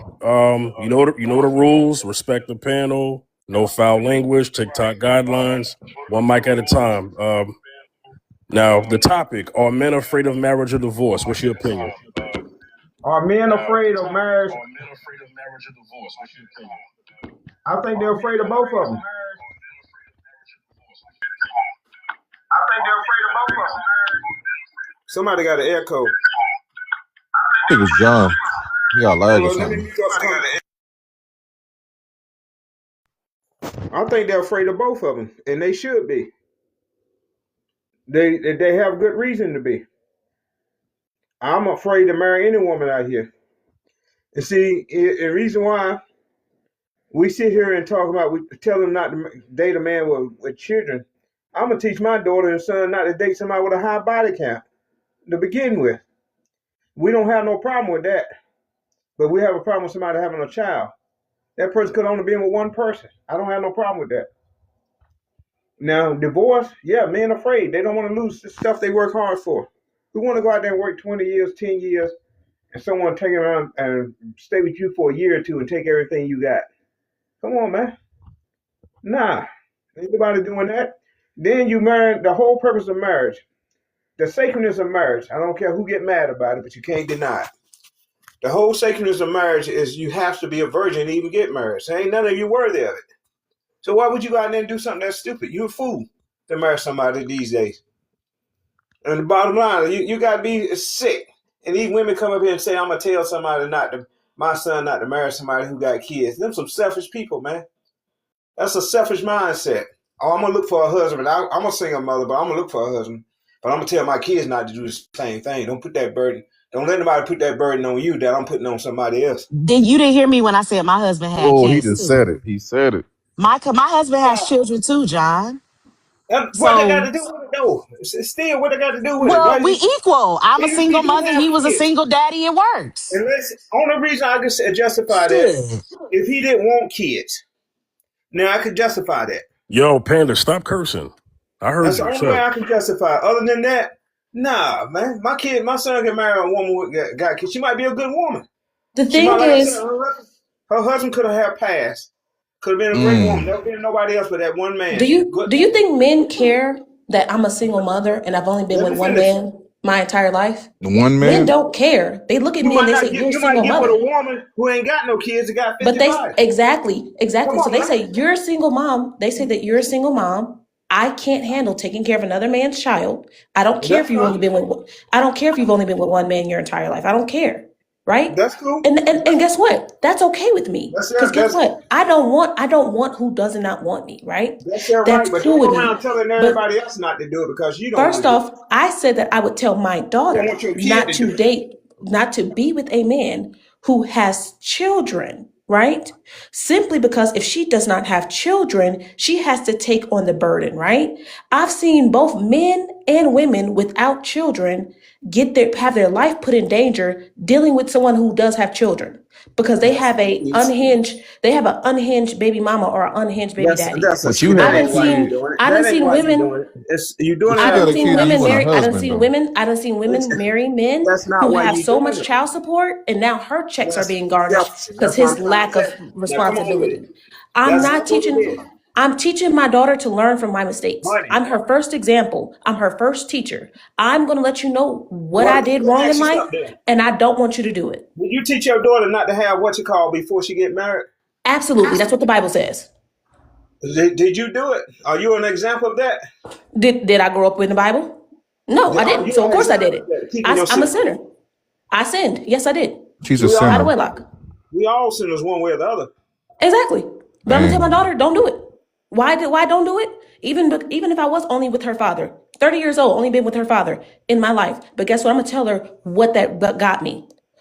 You know the rules. Respect the panel. No foul language. TikTok guidelines. One mic at a time. Now the topic: are men afraid of marriage or divorce? What's your opinion? Are men afraid of marriage? I think they're afraid of both of them. Somebody got an echo. I think it's John. He got lag or Well, let me something. mute up. I think they're afraid of both of them, and they should be. They have good reason to be. I'm afraid to marry any woman out here. And see, the reason why we sit here and talk about, we tell them not to date a man with children. I'm gonna teach my daughter and son not to date somebody with a high body count to begin with. We don't have no problem with that, but we have a problem with somebody having a child. That person could only be with one person. I don't have no problem with that. Now, divorce, yeah, men afraid. They don't want to lose the stuff they work hard for. We want to go out there and work 20 years, 10 years, and someone take around and stay with you for a year or two and take everything you got. Come on, man. Nah, ain't nobody doing that. Then you marry, the whole purpose of marriage, the sacredness of marriage. I don't care who get mad about it, but you can't deny it. The whole sacredness of marriage is you have to be a virgin to even get married. So ain't none of you worthy of it. So why would you go out there and do something that's stupid? You're a fool to marry somebody these days. And the bottom line, you got to be sick. And these women come up here and say, I'm going to tell somebody my son not to marry somebody who got kids. Them some selfish people, man. That's a selfish mindset. Oh, I'm going to look for a husband. I'm a single mother, but I'm going to look for a husband. But I'm going to tell my kids not to do the same thing. Don't put that burden. Don't let anybody put that burden on you that I'm putting on somebody else. You didn't hear me when I said my husband had Oh, he kids just too. said it. He said it. My husband has children too, John. What they got So, to do with it, though? It's still what they got to do with it. well, Why we equal. I'm a even if you single do mother. have He was a kids, single daddy. It works. unless only reason I can justify that Shit. if he didn't want kids. Now I could justify that. Yo, Panda, stop cursing. I heard That's the you. only Shut way up. I can justify it. Other than that, nah, man. My son can marry a woman with got kids. She might be a good woman. The She might, thing like I said, is, her husband could have passed. Could have been a great woman. Never been nobody else but that one man. Good. do you think men care that I'm a single mother and I've only been Let with me one finish. man my entire life? The one Men man? don't care. They look at You me and might they not say, get. "You're a You might single get with mother." a woman who ain't got no kids and got But they 55. exactly. Come So on, they man. say you're a single mom. They say that you're a single mom. I can't handle taking care of another man's child. I don't care That's if you've only fine. been with. I don't care if you've only been with one man your entire life. I don't care, right? That's cool. And guess what? That's okay with me. That's Because guess that's what? I don't want who does not want me, right? that's their That's right. But cool don't with go me. around telling But everybody else not to do it because you don't want first to do it. off, I said that I would tell my You don't daughter want your kid not to do to it. date, not to be with a man who has children, right? Simply because if she does not have children, she has to take on the burden, right? I've seen both men and women without children have their life put in danger dealing with someone who does have children because they have an unhinged baby mama or an unhinged baby daddy. That's a But you skit. I That had a done ain't why you kid. seen doing it. I done That ain't seen why you women doing it. It's you doing But it you I out got done of a seen kid and women you and a marry. I done husband seen though. women. I done seen women marry men That's not who why have you so doing much it. child support, and now her checks are That's being garnished selfish. because That's what his I'm trying to lack tell of you. Now come on with it. responsibility. I'm That's not not what it teaching. is. I'm teaching my daughter to learn from my mistakes. Money. I'm her first example. I'm her first teacher. I'm going to let you know what Well, I let did me wrong in ask you life, something then. and I don't want you to do it. Did you teach your daughter not to have what you call before she get married? Absolutely, that's what the Bible says. Did you do it? Are you an example of that? Did I grow up in the Bible? No, I Are didn't. you So of an course I did example it. of that? Keeping your I'm a secret. sinner. I sinned. Yes, I did. She's a We Out of sinner. all wedlock. we all sinners one way or the other. Exactly. But I'm gonna tell my Dang. daughter, don't do it. Why don't do it? Even if I was only with her father, 30 years old, only been with her father in my life. But guess what? I'm gonna tell her what that got me.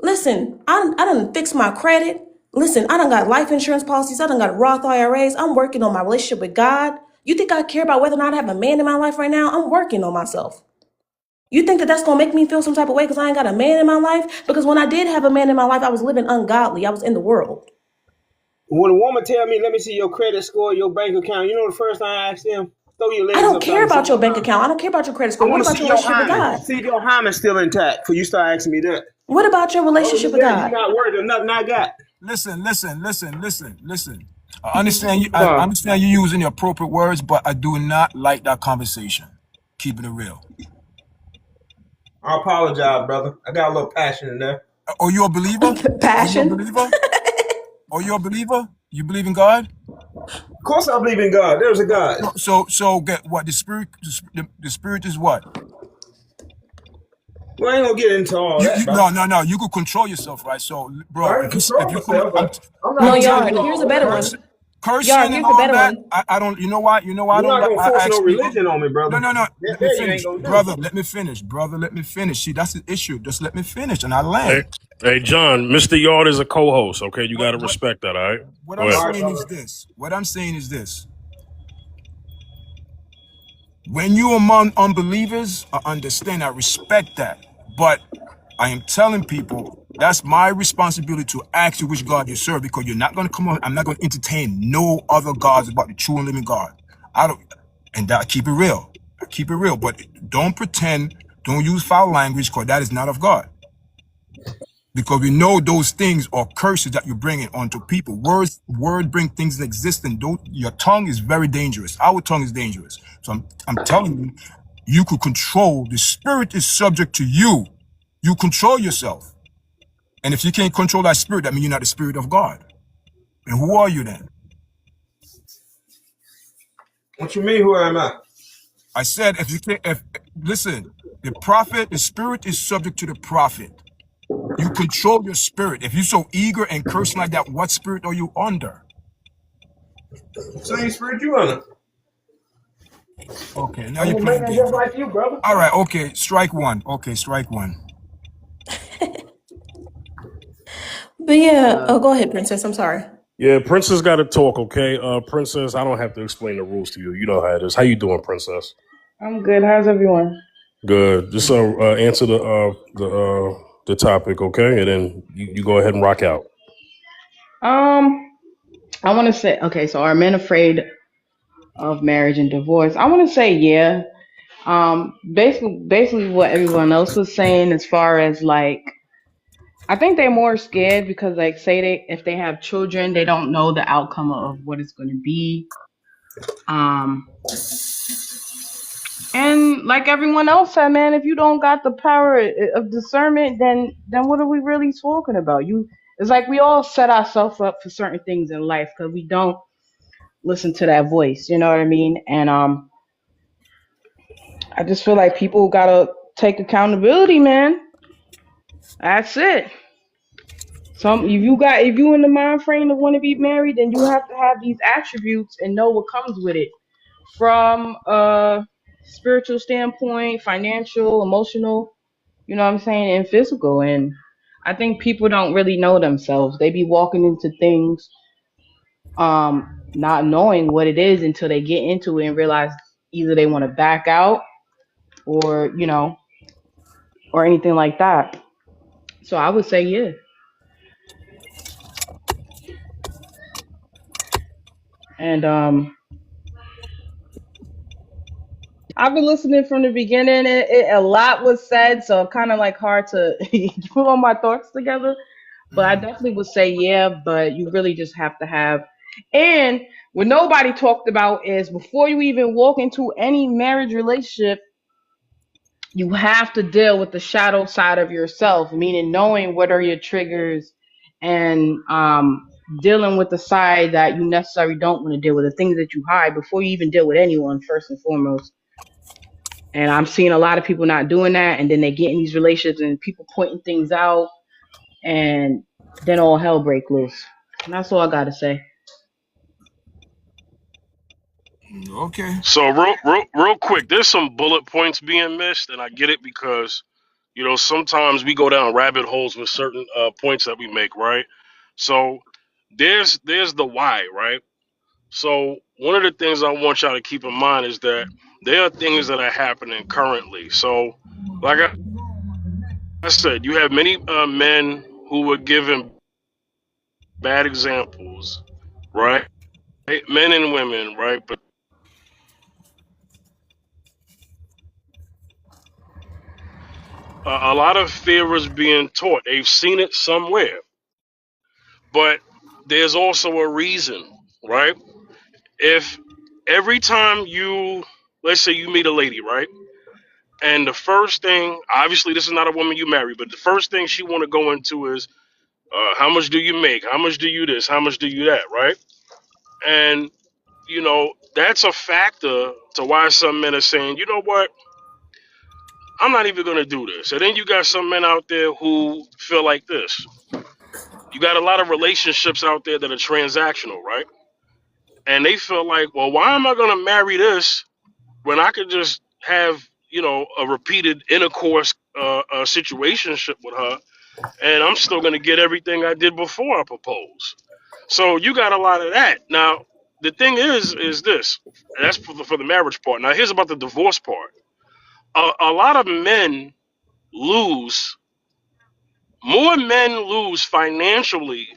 Listen, I done fixed my credit. Listen, I done got life insurance policies. I done got Roth IRAs. I'm working on my relationship with God. You think I care about whether or not I have a man in my life right now? I'm working on myself. You think that that's going to make me feel some type of way because I ain't got a man in my life? Because when I did have a man in my life, I was living ungodly. I was in the world. When a woman tell me, let me see your credit score, your bank account, you know the first thing I ask them? Throw your I legs don't up so care I can see about your your bank hymen. account. I don't care about your credit I score. What want to about see your your relationship with hymen. God? See if your hymen's still intact before you start asking me that. What about your Other relationship than with that, you God? not worried of nothing I got. Listen. I understand you. I No. understand you using the appropriate words, but I do not like that conversation. Keeping it real. I apologize, brother. I got a little passion in there. Are you a believer? Passion? Are you a believer? You believe in God? Of course I believe in God. There's a God. So get what the spirit. The spirit is what? Well, I ain't gonna get into all that, bro. No. You could control yourself, right? So, bro, I can control if you come, myself, but I'm not No, gonna get telling into Yard, you, here's a all better that. one. Yard, cursing and here's a all better that. one. I don't. You know why? You know why I You're don't. not gonna I force no ask people. religion on me, brother. No. Let me That you ain't finish, gonna do. brother. Let me finish, brother. Let me finish. See, that's the issue. Just let me finish, and I Hey, land. hey, John, Mr. Yard is a co-host. Okay, you got to What respect that. All right. what Go I'm ahead. All right, saying is brother. this. What I'm saying is this. When you among unbelievers, I understand. I respect that, but I am telling people that's my responsibility to ask you which God you serve, because you're not going to come on. I'm not going to entertain no other gods about the true and living God. I don't, and that I keep it real. I keep it real, but don't pretend. Don't use foul language, because that is not of God. Because we know those things are curses that you're bringing onto people. Word bring things in existence. Your tongue is very dangerous. Our tongue is dangerous. So I'm telling you, you could control. The spirit is subject to you. You control yourself. And if you can't control that spirit, that means you're not the spirit of God. And who are you then? What you mean? Who am I? I said, if you can't, listen, the spirit is subject to the prophet. You control your spirit. If you're so eager and cursing like that, what spirit are you under? Same spirit you under. Okay, now I'm you're a playing man games. just like you, brother. All right, okay, strike one. Okay, strike one. But yeah, oh, go ahead, Princess. I'm sorry. Yeah, Princess got to talk. Okay, Princess, I don't have to explain the rules to you. You know how it is. How you doing, Princess? I'm good. How's everyone? Good. Just answer the topic, okay, and then you go ahead and rock out. I want to say, okay, so are men afraid of marriage and divorce? I want to say, yeah. Basically what everyone else was saying, as far as like, I think they're more scared because, like, if they have children, they don't know the outcome of what it's going to be. And like everyone else said, man, if you don't got the power of discernment, then what are we really talking about? It's like we all set ourselves up for certain things in life because we don't listen to that voice. You know what I mean? And I just feel like people gotta take accountability, man. That's it. If you in the mind frame of want to be married, then you have to have these attributes and know what comes with it, from a spiritual standpoint, financial, emotional, you know what I'm saying, and physical. And I think people don't really know themselves. They be walking into things not knowing what it is until they get into it and realize either they want to back out or, or anything like that. So I would say yeah. And I've been listening from the beginning. A lot was said, so kind of like hard to put all my thoughts together. But I definitely would say yeah. But you really just have to have. And what nobody talked about is, before you even walk into any marriage relationship, you have to deal with the shadow side of yourself, meaning knowing what are your triggers, and dealing with the side that you necessarily don't want to deal with, the things that you hide before you even deal with anyone, first and foremost. And I'm seeing a lot of people not doing that, and then they get in these relationships and people pointing things out, and then all hell break loose. And that's all I gotta say. Okay. So real quick, there's some bullet points being missed, and I get it because sometimes we go down rabbit holes with certain points that we make, right? So there's the why, right? So one of the things I want y'all to keep in mind is that there are things that are happening currently. So, like I said, you have many men who were given bad examples right? Men and women, right? But a lot of fear is being taught. They've seen it somewhere, but there's also a reason, right? If every time let's say you meet a lady, right? And the first thing, obviously, this is not a woman you marry, but the first thing she want to go into is, how much do you make? How much do you this? How much do you that? Right? And that's a factor to why some men are saying, you know what? I'm not even gonna do this. And then you got some men out there who feel like this. You got a lot of relationships out there that are transactional, right? And they feel like, well, why am I gonna marry this when I could just have, a repeated intercourse situationship with her, and I'm still gonna get everything I did before I propose. So you got a lot of that. Now, the thing is this, and that's for the marriage part. Now, here's about the divorce part. A lot of men lose, more men lose financially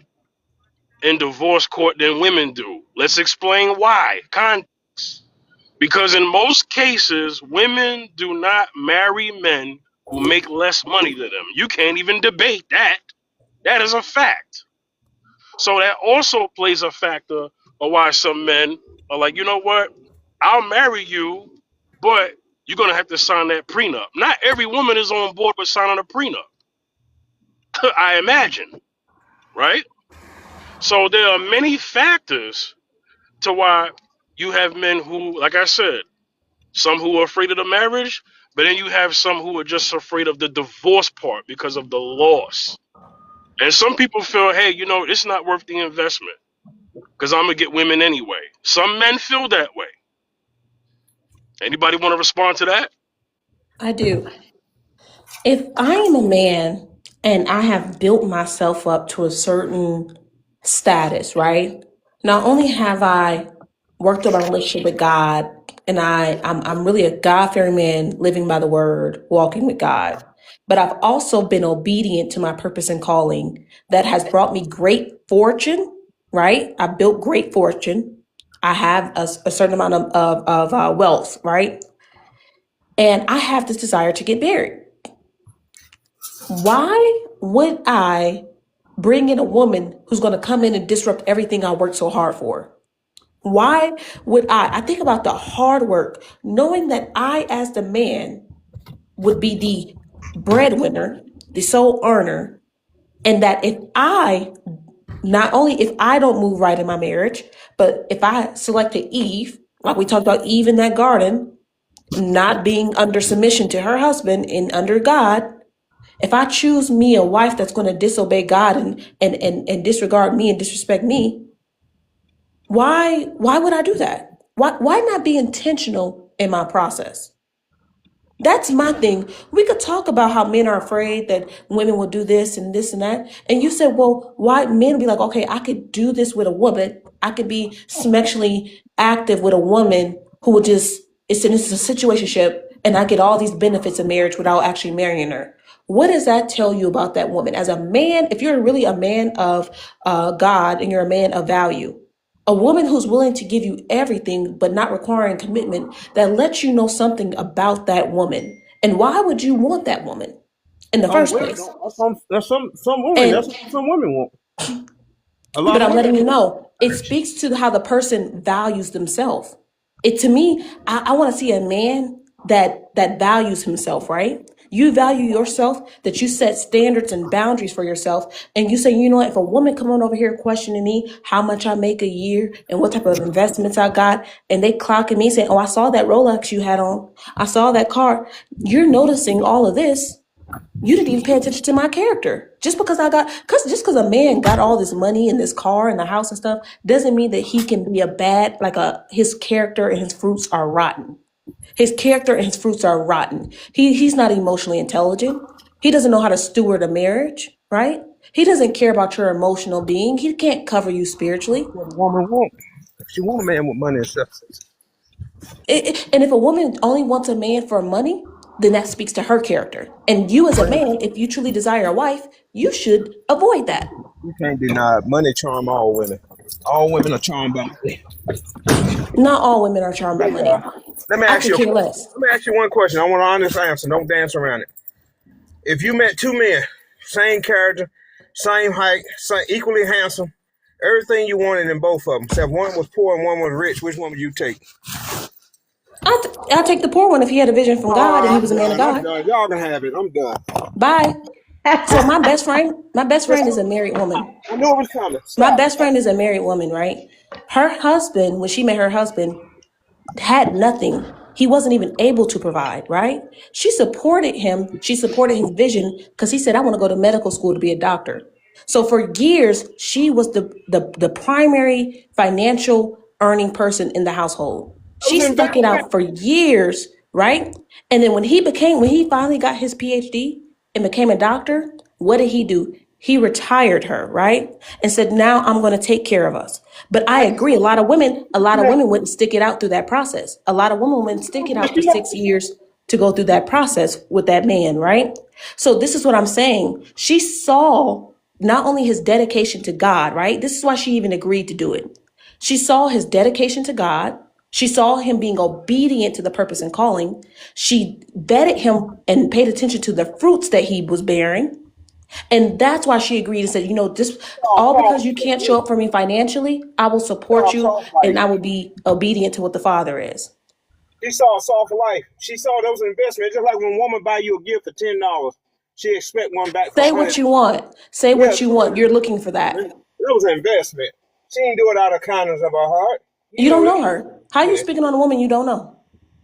in divorce court than women do. Let's explain why. Context. Because in most cases, women do not marry men who make less money than them. You can't even debate that. That is a fact. So that also plays a factor of why some men are like, you know what? I'll marry you, but you're going to have to sign that prenup. Not every woman is on board with signing a prenup, I imagine, right? So there are many factors to why you have men who, like I said, some who are afraid of the marriage, but then you have some who are just afraid of the divorce part because of the loss. And some people feel, hey, it's not worth the investment because I'm going to get women anyway. Some men feel that way. Anybody want to respond to that? I do. If I am a man and I have built myself up to a certain status, right? Not only have I worked on my relationship with God, and I'm really a God-fearing man, living by the word, walking with God, but I've also been obedient to my purpose and calling that has brought me great fortune, right? I built great fortune. I have a certain amount of wealth, right? And I have this desire to get married. Why would I bring in a woman who's going to come in and disrupt everything I worked so hard for? Why would I think about the hard work, knowing that I, as the man, would be the breadwinner, the sole earner, and that not only if I don't move right in my marriage, but if I selected Eve, like we talked about Eve in that garden, not being under submission to her husband and under God, if I choose me a wife that's going to disobey God and disregard me and disrespect me, why would I do that? Why not be intentional in my process? That's my thing. We could talk about how men are afraid that women will do this and this and that. And you said, well, why men be like, okay, I could do this with a woman. I could be sexually active with a woman who would it's a situationship and I get all these benefits of marriage without actually marrying her. What does that tell you about that woman? As a man, if you're really a man of God and you're a man of value, a woman who's willing to give you everything but not requiring commitment, that lets you know something about that woman. And why would you want that woman in the Oh first well, place? that's some women. That's And what some women want. A lot but of I'm letting you women. know, it speaks to how the person values themselves. To me, I want to see a man that values himself, right? You value yourself, that you set standards and boundaries for yourself. And you say, you know what, if a woman come on over here questioning me how much I make a year and what type of investments I got, and they clocking me saying, oh, I saw that Rolex you had on, I saw that car. You're noticing all of this. You didn't even pay attention to my character. Just because a man got all this money and this car and the house and stuff doesn't mean that he can be his character and his fruits are rotten. His character and his fruits are rotten. He's not emotionally intelligent. He doesn't know how to steward a marriage, right? He doesn't care about your emotional being. He can't cover you spiritually. What a woman want. She want a man with money and substance. And if a woman only wants a man for money, then that speaks to her character. And you as a man, if you truly desire a wife, you should avoid that. You can't deny money charm all women. All women are charmed by money. Not all women are charmed by They money. are. Let me I ask could you a care question. less. Let me ask you one question. I want an honest answer. Don't dance around it. If you met two men, same character, same height, equally handsome, everything you wanted in both of them, except one was poor and one was rich, which one would you take? I'll take the poor one if he had a vision from God and he I'm was a man of done. I'm God. done. Y'all can have it. I'm done. Bye. So my best friend is a married woman. I knew it was coming. My Stop. best friend is a married woman, right? Her husband, when she met her husband, had nothing. He wasn't even able to provide, right? She supported him. She supported his vision because he said, I want to go to medical school to be a doctor. So for years, she was the primary financial earning person in the household. She stuck it out for years, right? And then when he finally got his PhD and became a doctor, what did he do? He retired her, right? And said, now I'm going to take care of us. But I agree. A lot of women wouldn't stick it out through that process. A lot of women wouldn't stick it out for 6 years to go through that process with that man, right? So this is what I'm saying. She saw not only his dedication to God, right? This is why she even agreed to do it. She saw his dedication to God. She saw him being obedient to the purpose and calling. She vetted him and paid attention to the fruits that he was bearing. And that's why she agreed and said, you know, just all because you can't show up for me financially, I will support you and I will be obedient to what the Father is. She saw a soft life. She saw those investments. Just like when a woman buy you a gift for $10, she expect one back for Say $100. what you want. Say what you want. You're looking for that. It was an investment. She didn't do it out of kindness of her heart. You don't know her. How you speaking on a woman you don't know?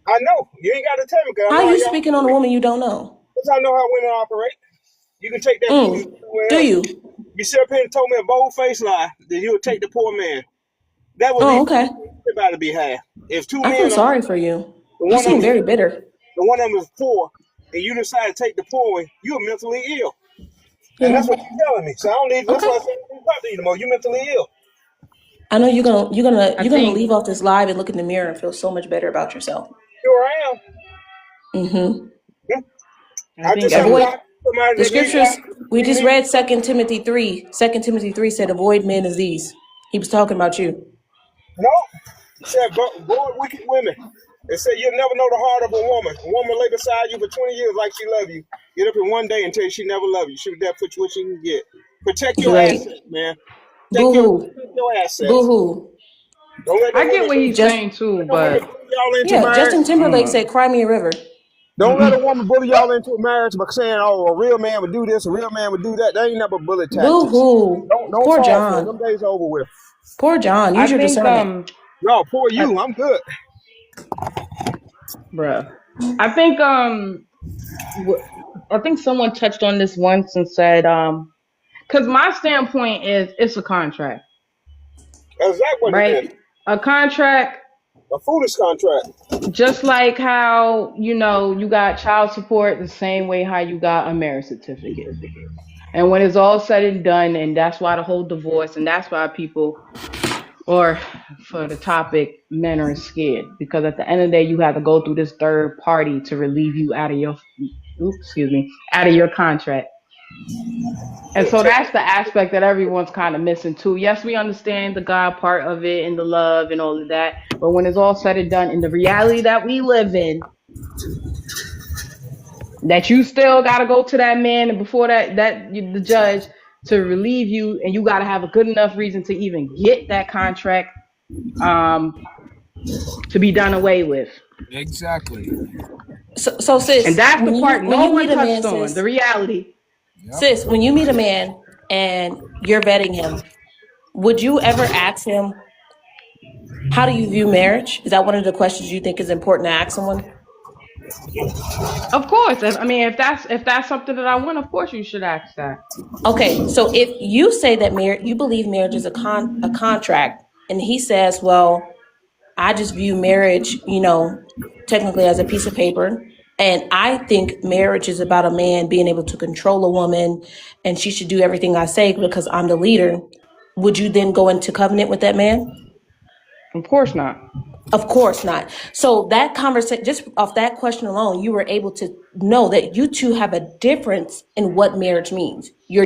I know. You ain't got to tell me. How you speaking on a woman you don't know? Because I know how women operate. You can take that booty somewhere Do else. you? You sit up here and told me a bold-faced lie that you would take the poor man. That would leave okay. everybody behalf. If two I men feel are sorry for you. the You one seem of very them, bitter. the one of them is poor, and you decide to take the poor one, you're mentally ill. Yeah. And that's what you're telling me. So I don't need. That's why I said I don't talk to you anymore. You're mentally ill. I know you're gonna think leave off this live and look in the mirror and feel so much better about yourself. Sure I am. Mm-hmm. I think have Avoid somebody the that needs scriptures. We just me. read 2 Timothy 3. 2 Timothy 3 said, avoid men as these. He was talking about you. No. It said, boy, wicked women. It said, you'll never know the heart of a woman. A woman lay beside you for 20 years like she love you. Get up in one day and tell you she never loved you. She would put you what she can get. Protect your Great. assets, man. Boo-hoo. Protect your assets. Boo-hoo. Don't let I no get woman what he's Just saying too, bully but y'all into yeah, Justin marriage. Timberlake said, cry me a river. Don't let a woman bully y'all into a marriage by saying, oh, a real man would do this, a real man would do that. That ain't never bully tactics. Boo-hoo. Don't Poor fall for it. John. Them days are over with. Poor John. I Use your think discernment. No, poor you. I'm good. bruh. I think I think someone touched on this once and said because my standpoint is it's a contract, That's exactly what it is. right? A contract, A foolish contract. just like how you got child support, the same way how you got a marriage certificate. And when it's all said and done, and that's why the whole divorce, and that's why people, or for the topic, men are scared, because at the end of the day, you have to go through this third party to relieve you out of your, out of your contract. And so that's the aspect that everyone's kind of missing too. Yes, we understand the God part of it and the love and all of that, but when it's all said and done, in the reality that we live in, that you still got to go to that man, and before the judge to relieve you, and you got to have a good enough reason to even get that contract to be done away with. Exactly. So sis, And that's the when part no you one meet a man, touched on, the reality. sis, when you meet a man and you're vetting him, would you ever ask him, how do you view marriage? Is that one of the questions you think is important to ask someone? Of course. If that's something that I want, of course you should ask that. Okay, so if you say that you believe marriage is a contract, and he says, well, I just view marriage, technically as a piece of paper. And I think marriage is about a man being able to control a woman, and she should do everything I say because I'm the leader. Would you then go into covenant with that man? Of course not. Of course not. So that conversation, just off that question alone, you were able to know that you two have a difference in what marriage means. Your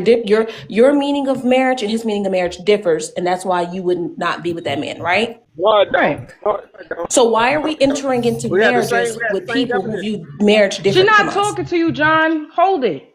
meaning of marriage and his meaning of marriage differs, and that's why you would not be with that man, right? No, I don't. Right. No, I don't. So why are we entering into We had the same. marriages We had with the same people who definition. view marriage She's different from not us? talking to you, John. Hold it.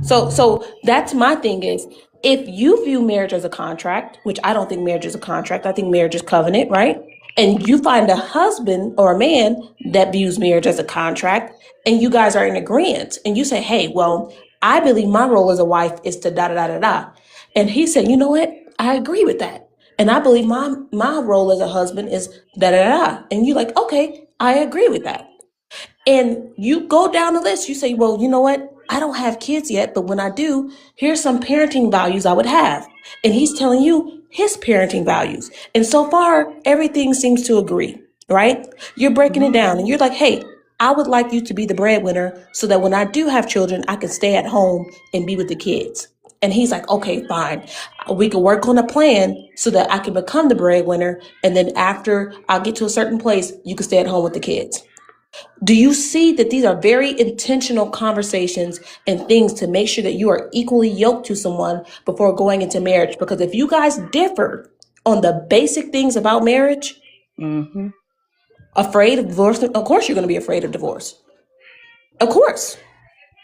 So that's my thing is, if you view marriage as a contract, which I don't think marriage is a contract, I think marriage is covenant, right? And you find a husband or a man that views marriage as a contract, and you guys are in agreement, and you say, hey, well, I believe my role as a wife is to da da da da da. And he said, you know what? I agree with that. And I believe my role as a husband is da da da da. And you're like, okay, I agree with that. And you go down the list, you say, well, you know what? I don't have kids yet, but when I do, here's some parenting values I would have. And he's telling you his parenting values. And so far, everything seems to agree, right? You're breaking it down and you're like, hey, I would like you to be the breadwinner so that when I do have children, I can stay at home and be with the kids. And he's like, okay, fine. We can work on a plan so that I can become the breadwinner. And then after I get to a certain place, you can stay at home with the kids. Do you see that these are very intentional conversations and things to make sure that you are equally yoked to someone before going into marriage? Because if you guys differ on the basic things about marriage, afraid of divorce, of course you're going to be afraid of divorce. Of course.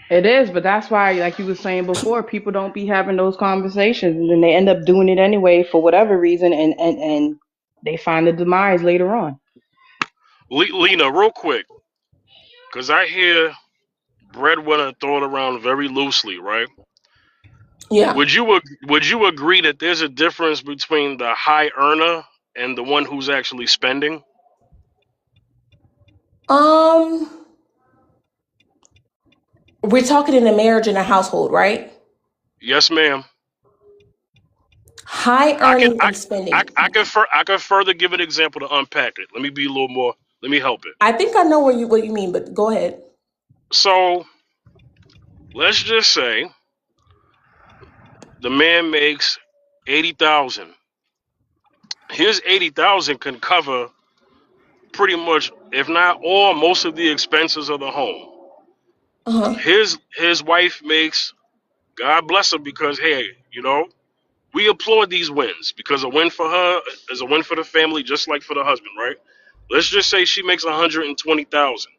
It is, but that's why, like you were saying before, people don't be having those conversations, and then they end up doing it anyway for whatever reason, and they find the demise later on. Lena, real quick, because I hear breadwinner thrown around very loosely, right? Yeah. Would you agree that there's a difference between the high earner and the one who's actually spending? We're talking in a marriage and a household, right? Yes, ma'am. High earning and spending. I can further give an example to unpack it. Let me be a little more. Let me help it. I think I know what you mean, but go ahead. So let's just say the man makes 80,000. His 80,000 can cover pretty much, if not all, most of the expenses of the home. His wife makes, God bless her, because hey, we applaud these wins because a win for her is a win for the family, just like for the husband, right? Let's just say she makes 120,000.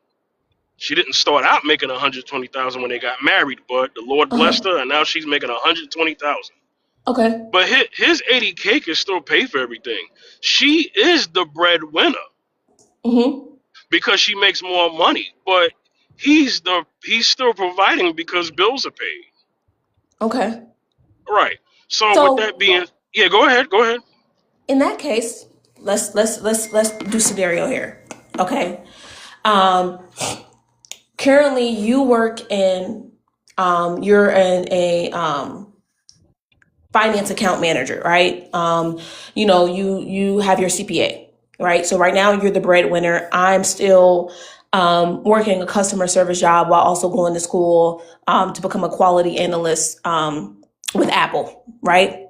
She didn't start out making 120,000 when they got married, but the Lord blessed her, and now she's making 120,000. Okay. But his 80K can still pay for everything. She is the breadwinner because she makes more money, but he's still providing because bills are paid. Okay. Right. So with that being, yeah, go ahead. In that case, let's do scenario here. Okay. Currently you work in you're in a finance account manager, right? You have your CPA, right? So right now you're the breadwinner. I'm still working a customer service job while also going to school to become a quality analyst with Apple, right?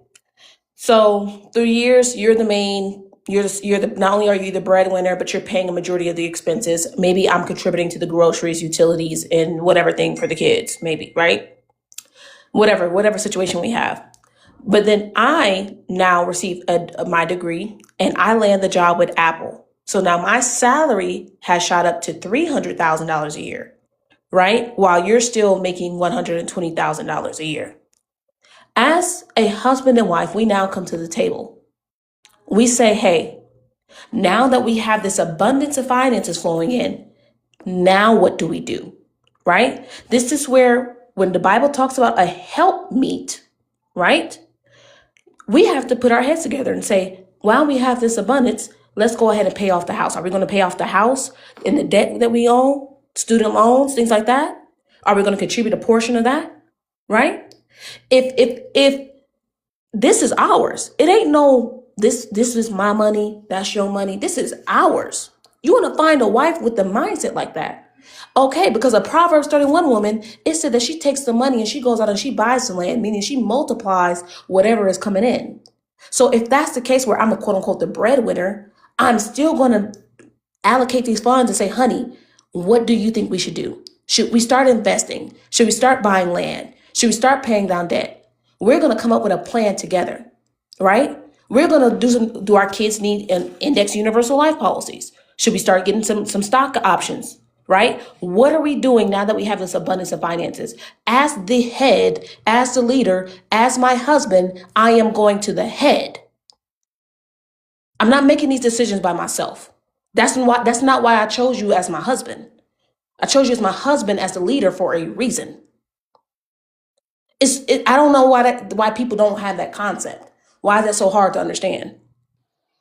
So through years, you're not only are you the breadwinner, but you're paying a majority of the expenses. Maybe I'm contributing to the groceries, utilities, and whatever thing for the kids, maybe, right? Whatever situation we have. But then I now receive my degree and I land the job with Apple. So now my salary has shot up to $300,000 a year, right? While you're still making $120,000 a year. As a husband and wife, we now come to the table. We say, hey, now that we have this abundance of finances flowing in, now what do we do, right? This is where when the Bible talks about a helpmeet, right? We have to put our heads together and say, while we have this abundance, let's go ahead and pay off the house. Are we going to pay off the house and the debt that we own, student loans, things like that? Are we going to contribute a portion of that, right? If this is ours, it ain't no, this is my money, that's your money. This is ours. You want to find a wife with the mindset like that. Okay, because a Proverbs 31 woman, it said that she takes the money and she goes out and she buys the land, meaning she multiplies whatever is coming in. So if that's the case where I'm a quote unquote the breadwinner, I'm still going to allocate these funds and say, honey, what do you think we should do? Should we start investing? Should we start buying land? Should we start paying down debt? We're going to come up with a plan together, right? We're going to do our kids need an index universal life policies? Should we start getting some stock options, right? What are we doing now that we have this abundance of finances? As the head, as the leader, as my husband, I am going to the head. I'm not making these decisions by myself. That's not why I chose you as my husband. I chose you as my husband as the leader for a reason. I don't know why people don't have that concept. Why is that so hard to understand?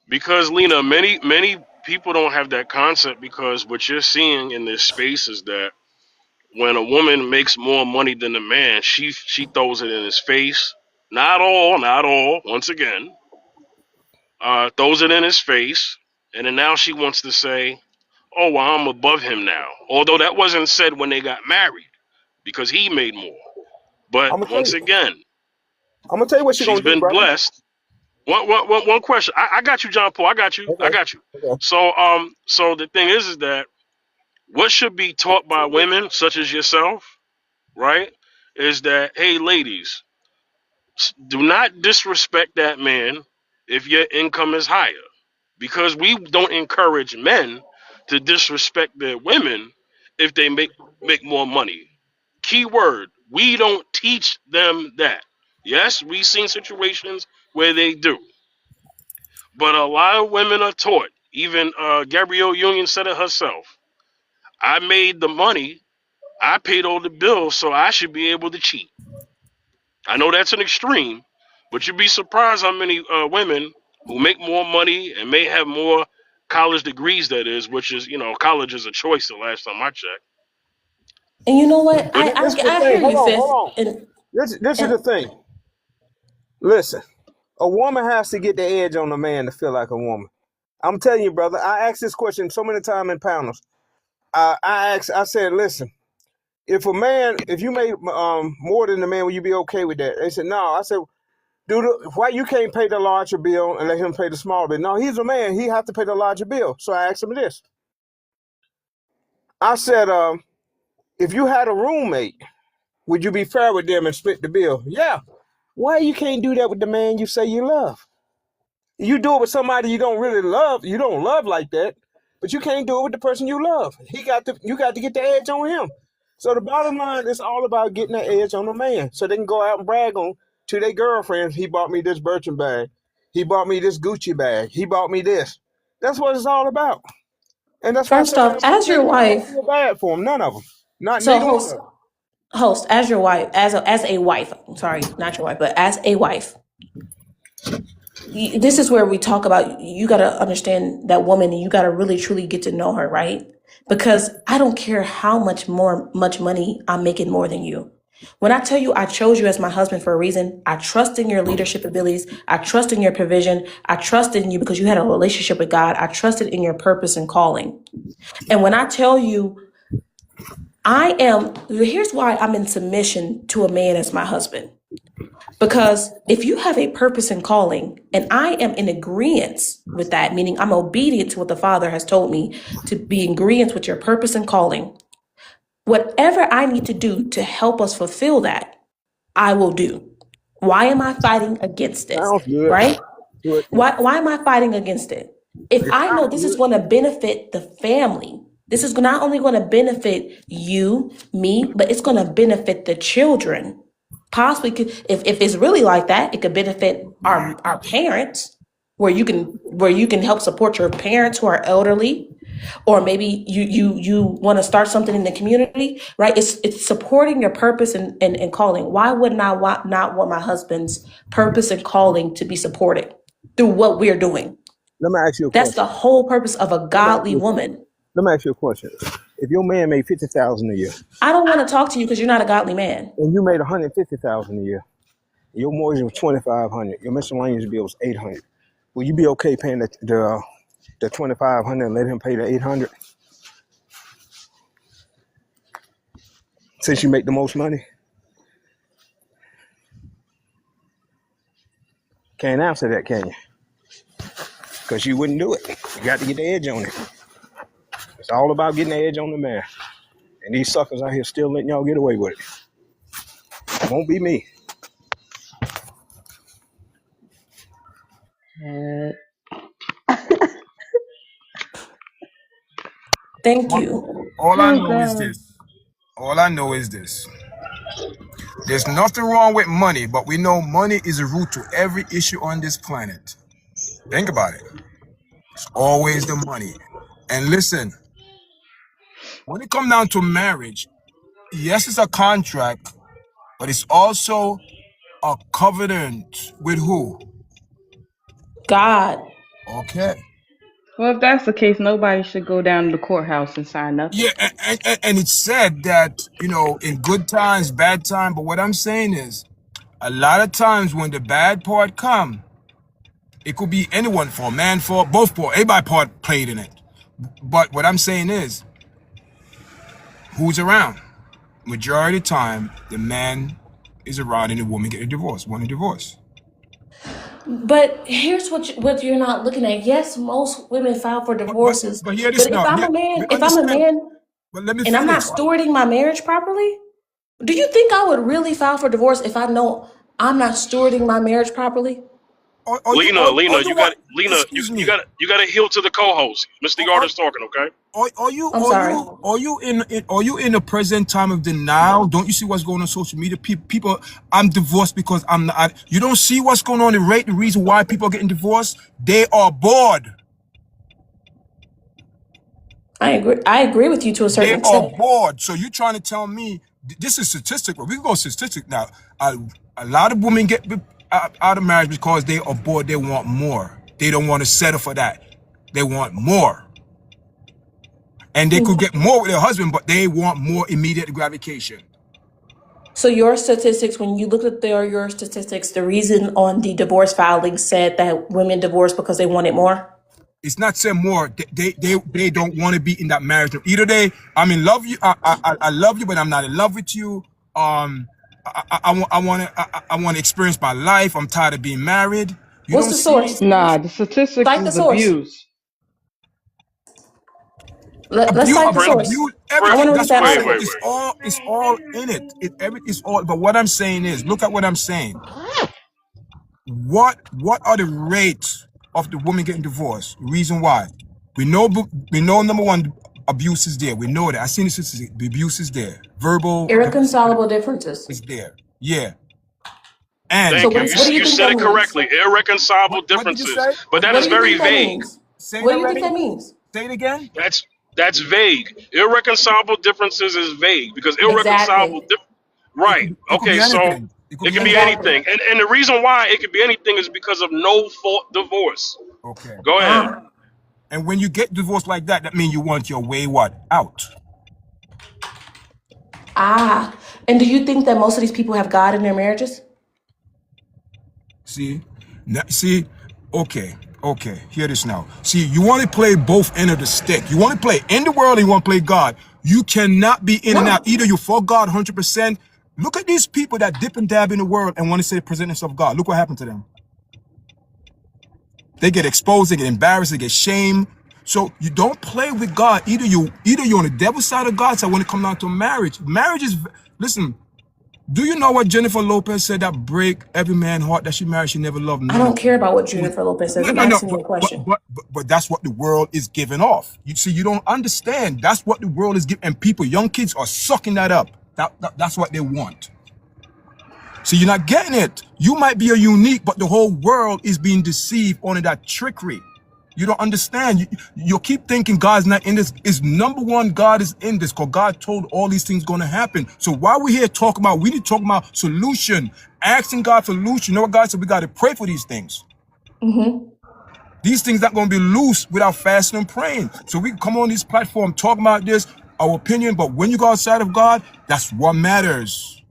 Because Lena, many people don't have that concept because what you're seeing in this space is that when a woman makes more money than a man, she throws it in his face. Not all. Once again, throws it in his face, and then now she wants to say, "Oh, well, I'm above him now." Although that wasn't said when they got married, because he made more. But I'm gonna tell once you. again, I'm gonna tell you what you're she's gonna do, been brother. blessed. One question. I got you, John Paul. I got you. Okay. Okay. So the thing is that what should be taught by women such as yourself, right, is that, hey, ladies, do not disrespect that man if your income is higher, because we don't encourage men to disrespect their women if they make more money. Key word, we don't teach them that. Yes, we've seen situations where they do, but a lot of women are taught. Even Gabrielle Union said it herself. I made the money, I paid all the bills, so I should be able to cheat. I know that's an extreme, but you'd be surprised how many women who make more money and may have more college degrees, that is, which is, college is a choice the last time I checked. And you know what? But this is the I thing. hear you, Hold Fifth. on. This is the And thing. Listen, a woman has to get the edge on a man to feel like a woman. I'm telling you, brother. I asked this question so many times in panels. I said, listen, if you made more than the man, will you be okay with that? They said, no. I said, why you can't pay the larger bill and let him pay the smaller bill? No, he's a man. He have to pay the larger bill. So I asked him this. I said, if you had a roommate, would you be fair with them and split the bill? Yeah. Why you can't do that with the man you say you love? You do it with somebody you don't really love. You don't love like that, but you can't do it with the person you love. You got to get the edge on him. So the bottom line is all about getting that edge on a man, so they can go out and brag on to their girlfriends. He bought me this Birkin bag. He bought me this Gucci bag. He bought me this. That's what it's all about. And that's why I first said off, as your I don't wife, feel bad for them. None of them. Not so neither one of them. host, as your wife, as a wife, sorry, not your wife, but as a wife, this is where we talk about, you got to understand that woman and you got to really truly get to know her, right? Because I don't care how much money I'm making more than you. When I tell you I chose you as my husband for a reason, I trust in your leadership abilities. I trust in your provision. I trust in you because you had a relationship with God. I trusted in your purpose and calling. And when I tell you, here's why I'm in submission to a man as my husband. Because if you have a purpose and calling, and I am in agreement with that, meaning I'm obedient to what the Father has told me to be in agreement with your purpose and calling, whatever I need to do to help us fulfill that, I will do. Why am I fighting against it? Sounds good. Right? Good. Why am I fighting against it? If It I know sounds this is good. going to benefit the family, this is not only going to benefit you, me, but it's going to benefit the children. Possibly, if it's really like that, it could benefit our parents, where you can help support your parents who are elderly, or maybe you want to start something in the community, right? It's supporting your purpose and calling. Why wouldn't I not want my husband's purpose and calling to be supported through what we're doing? Let me ask you a That's the question. whole purpose of a godly woman. Let me ask you a question. If your man made $50,000 a year I don't want to talk to you because you're not a godly man. and you made $150,000 a year, your mortgage was $2,500, your miscellaneous bill was $800, will you be okay paying the $2,500 and let him pay the $800 since you make the most money? Can't answer that, can you? Because you wouldn't do it. You got to get the edge on it. It's all about getting the edge on the man. And these suckers out here still letting y'all get away with it. It won't be me. Thank you. All I Oh know is God. this. All I know is this. There's nothing wrong with money, but we know money is the root to every issue on this planet. Think about it. It's always the money. And listen, when it comes down to marriage, yes, it's a contract, but it's also a covenant with who? God. Okay. Well, if that's the case, nobody should go down to the courthouse and sign Yeah, nothing. and it's said that, in good times, bad time, but what I'm saying is, a lot of times when the bad part come, it could be anyone for man for both part, everybody part played in it. But what I'm saying is, who's around? Majority of the time, the man is around and the woman get a divorce, want a divorce. But here's what you're not looking at. Yes, most women file for divorces, But hear this but if now. I'm a We man, understand. But let me and I'm not finish. stewarding my marriage properly, do you think I would really file for divorce if I know I'm not stewarding my marriage properly? Lena, You you what? got Lena, Excuse you me. got you got to heal to the co-host. Mr. Yard is talking, okay? Are you I'm are sorry. you are you in the present time of denial? Don't you see what's going on social media? People, I'm divorced because I'm not. You don't see what's going on. The reason why people are getting divorced, they are bored. I agree with you to a They certain are extent. bored. So you're trying to tell me this is statistic? Well, we can go statistic now. A lot of women get out of marriage because they are bored. They want more. They don't want to settle for that. They want more. And they could get more with their husband, but they want more immediate gratification. So your statistics, when you looked at your statistics, the reason on the divorce filing said that women divorced because they wanted more? It's not saying more. They don't want to be in that marriage. Either I'm in love you. I love you, but I'm not in love with you. I want to experience my life. I'm tired of being married. You What's don't the see source? these things. Nah, the statistics Cite the is source. abuse. Let's cite the source. Abuse, I want everything. to read That's that what I said. article. It's all in it. It's all. But what I'm saying is, look at what I'm saying. What are the rates of the women getting divorced? Reason why? We know number one, abuse is there. We know that. I seen the abuse is there. Verbal Irreconcilable differences. is there. Yeah. And So Thank you. what do you You think said that it means? correctly. Irreconcilable what did you differences. say? But that What is do you very think that vague. means? Say What it do you think already? that means? Say it again. That's vague. Irreconcilable differences is vague because Exactly. right. It could be Okay, so anything. It could it be can be anything. Exactly. anything. And the reason why it could be anything is because of no fault divorce. Okay. Go ahead. And when you get divorced like that, that means you want your way what? Out. And do you think that most of these people have God in their marriages? See? Okay. Hear this now. See, you want to play both ends of the stick. You want to play in the world and you want to play God. You cannot be in and out. Either you're for God 100%. Look at these people that dip and dab in the world and want to say the presence of God. Look what happened to them. They get exposed, they get embarrassed, they get shamed. So you don't play with God. Either you're on the devil's side of God side when it comes down to marriage. Marriage is, listen, do you know what Jennifer Lopez said that break every man's heart that she married? She never loved I none of don't them. care about what Jennifer Lopez says. I'm No. asking you a question. But that's what the world is giving off. You see, you don't understand. That's what the world is giving, and people, young kids, are sucking that up. That's what they want. So you're not getting it. You might be a unique, but the whole world is being deceived on that trickery. You don't understand. You keep thinking God's not in this. Is number one, God is in this because God told all these things going to happen. So while we're here talking about, we need to talk about solution, asking God for solution. You know what God said? We got to pray for these things. These things not going to be loose without fasting and praying. So we can come on this platform, talk about this, our opinion, but when you go outside of God, that's what matters.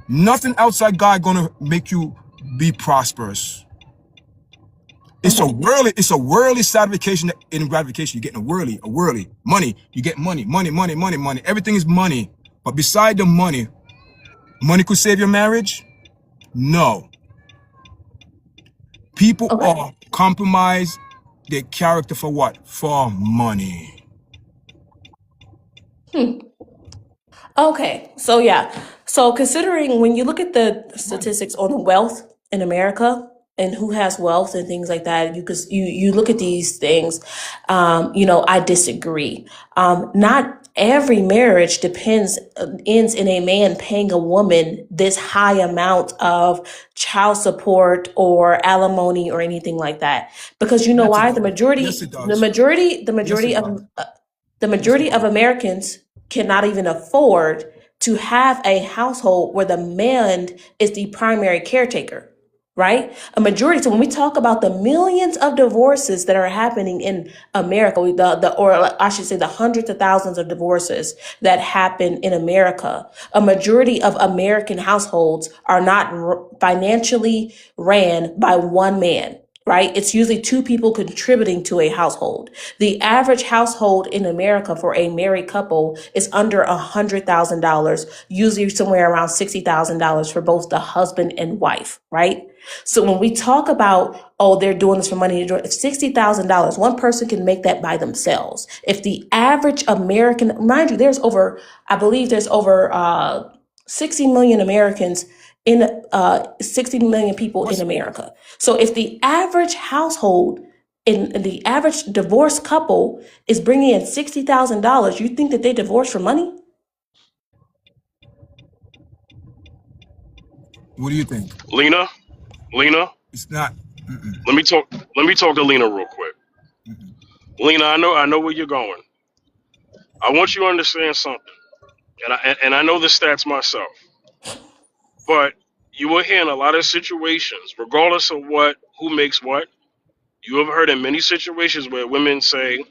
Nothing outside God gonna make you be prosperous. It's a worldly satisfaction and gratification. You're getting a worldly money. You get money. Everything is money. But beside the money could save your marriage? No. People Okay. are compromise their character for what? For money. Okay, so yeah. So considering when you look at the statistics on wealth in America and who has wealth and things like that, you look at these things, I disagree. Not every marriage ends in a man paying a woman this high amount of child support or alimony or anything like that. Because you know Yes, it why? does. The Yes, it majority, the does. majority, the Yes, majority it of does. the Yes, it majority of does. Americans cannot even afford to have a household where the man is the primary caretaker, right? A majority. So when we talk about the millions of divorces that are happening in America, or I should say the hundreds of thousands of divorces that happen in America, a majority of American households are not financially ran by one man. Right? It's usually two people contributing to a household. The average household in America for a married couple is under $100,000, usually somewhere around $60,000 for both the husband and wife, right? So when we talk about, oh, they're doing this for money, if $60,000, one person can make that by themselves. If the average American, mind you, I believe there's over 60 million Americans in 60 million people in America. So if the average household in the average divorced couple is bringing in $60,000, you think that they divorced for money? What do you think? Lena, It's not. let me talk. Let me talk to Lena real quick. Lena, I know where you're going. I want you to understand something, and I know the stats myself, but you will hear in a lot of situations, regardless of who makes what. You have heard in many situations where women say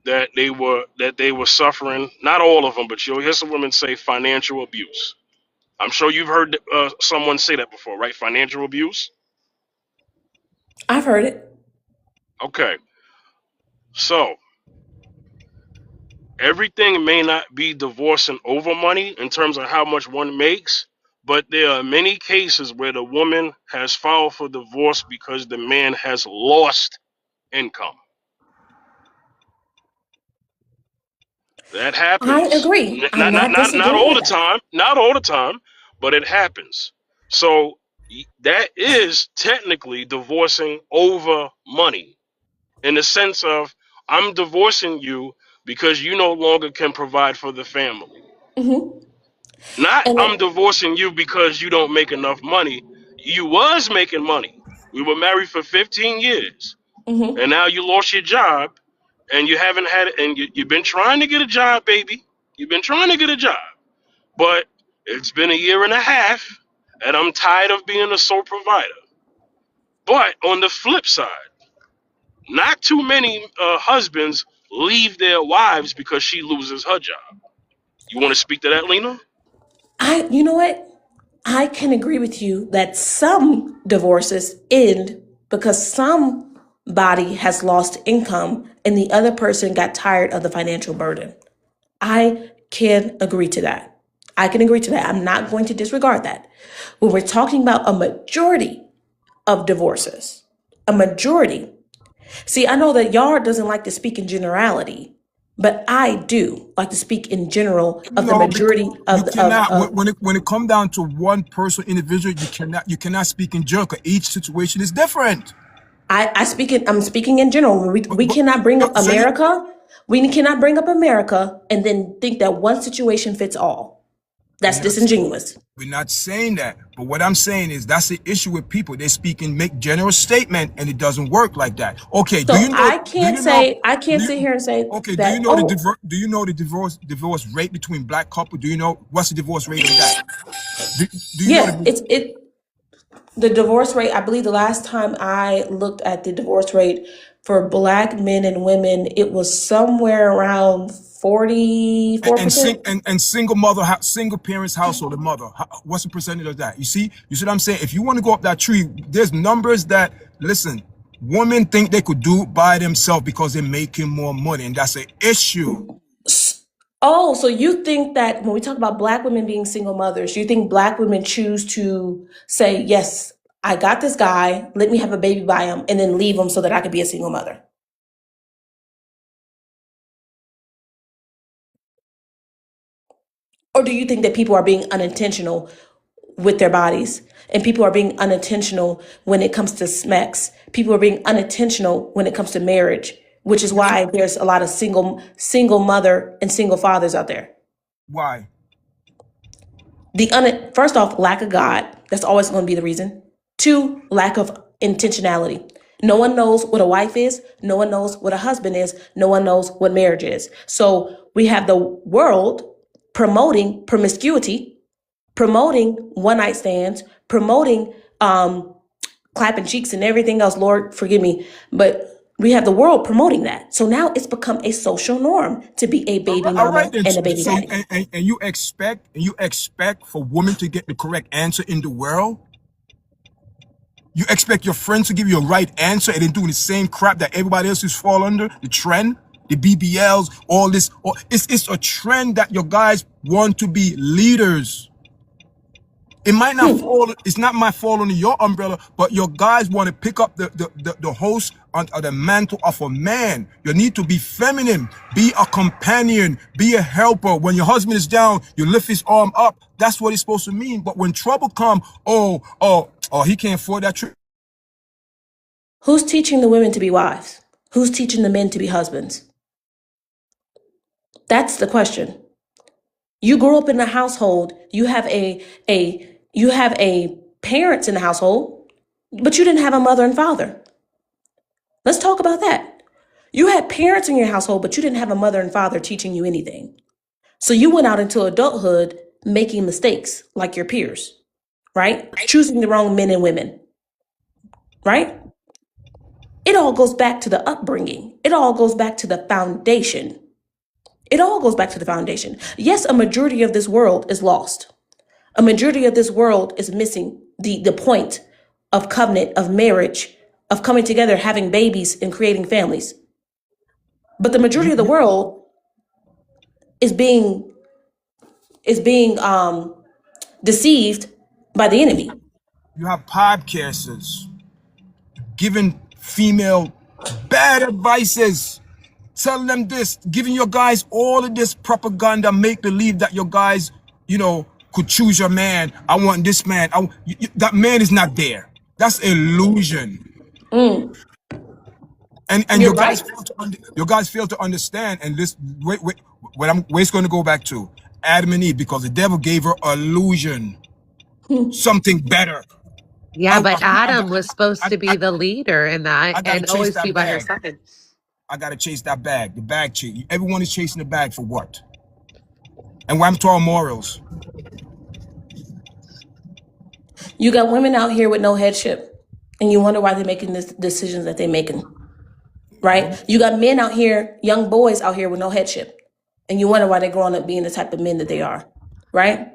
that they were suffering. Not all of them, but you'll hear some women say financial abuse. I'm sure you've heard someone say that before, right? Financial abuse. I've heard it. Okay, so everything may not be divorcing over money in terms of how much one makes, but there are many cases where the woman has filed for divorce because the man has lost income. That I happens. agree. I'm Not not not disagreeing all with the that. time, not all the time, but it happens. So that is technically divorcing over money in the sense of I'm divorcing you because you no longer can provide for the family. Hmm. Not And I'm divorcing you because you don't make enough money. You was making money. We were married for 15 years, and now you lost your job, and you haven't had it, and you've been trying to get a job, baby. You've been trying to get a job, but it's been a year and a half, and I'm tired of being a sole provider. But on the flip side, not too many husbands leave their wives because she loses her job. You want to speak to that, Lena? you know what? I can agree with you that some divorces end because somebody has lost income and the other person got tired of the financial burden. I can agree to that. I can agree to that. I'm not going to disregard that. When we're talking about a majority of divorces, a majority. See, I know that Yard doesn't like to speak in generality, but I do like to speak in general of the No, because majority you of cannot. When it come down to one person individual, you cannot speak in general. 'Cause each situation is different. I'm speaking in general. We cannot bring up So you, America. We cannot bring up America and then think that one situation fits all. we're That's not disingenuous. we're not saying that. But what I'm saying is that's the issue with people. They speak and make general statement, and it doesn't work like that. Okay, do So you know? I can't Do sit you, here and say okay, do you that, know the oh, divorce? Do you know the divorce rate between black couple? Do you know what's the divorce rate on that? Do you know yeah, the the divorce rate, I believe the last time I looked at the divorce rate for black men and women, it was somewhere around 44%. and single parents household, the mother? What's the percentage of that? You see what I'm saying? If you want to go up that tree, there's numbers that listen. Women think they could do it by themselves because they're making more money, and that's an issue. Oh, so you think that when we talk about black women being single mothers, you think black women choose to say, yes, I got this guy, let me have a baby by him, and then leave him so that I could be a single mother? Or do you think that people are being unintentional with their bodies, and people are being unintentional when it comes to sex? People are being unintentional when it comes to marriage, which is why there's a lot of single mother and single fathers out there. Why? First off, lack of God. That's always going to be the reason. 2, lack of intentionality. No one knows what a wife is. No one knows what a husband is. No one knows what marriage is. So we have the world promoting promiscuity, promoting one night stands, promoting clapping cheeks and everything else. Lord, forgive me. But we have the world promoting that. So now it's become a social norm to be a baby All mama right, then. and a baby So, daddy. and you expect for women to get the correct answer in the world? You expect your friends to give you a right answer and then doing the same crap that everybody else is fall under? The trend, the BBLs, all this. It's a trend that your guys want to be leaders. It might not fall, it's not my fall under your umbrella, but your guys want to pick up the host or the mantle of a man. You need to be feminine, be a companion, be a helper. When your husband is down, you lift his arm up. That's what it's supposed to mean. But when trouble come, he can't afford that trip. Who's teaching the women to be wives? Who's teaching the men to be husbands? That's the question. You grew up in a household, you have a parents in the household, but you didn't have a mother and father. Let's talk about that. You had parents in your household, but you didn't have a mother and father teaching you anything. So you went out into adulthood making mistakes like your peers, right? Choosing the wrong men and women, right? It all goes back to the upbringing. It all goes back to the foundation. It all goes back to the foundation. Yes, a majority of this world is lost. A majority of this world is missing the point of covenant, of marriage, of coming together, having babies and creating families. But the majority of the world is being deceived by the enemy. You have podcasters giving female bad advices, telling them this, giving your guys all of this propaganda, make believe that your guys, could choose your man. I want this man. That man is not there. That's illusion. Mm. And You're your guys right. your guys fail to understand. And this, where it's going to go back to Adam and Eve, because the devil gave her illusion, something better. Yeah, but Adam was supposed to be the leader in I that gotta and chase always that be by her bag. side. I gotta chase that bag. The bag chase. Everyone is chasing the bag for what? And why I'm talking morals. You got women out here with no headship, and you wonder why they're making the decisions that they're making, right? You got men out here, young boys out here with no headship, and you wonder why they're growing up being the type of men that they are, right?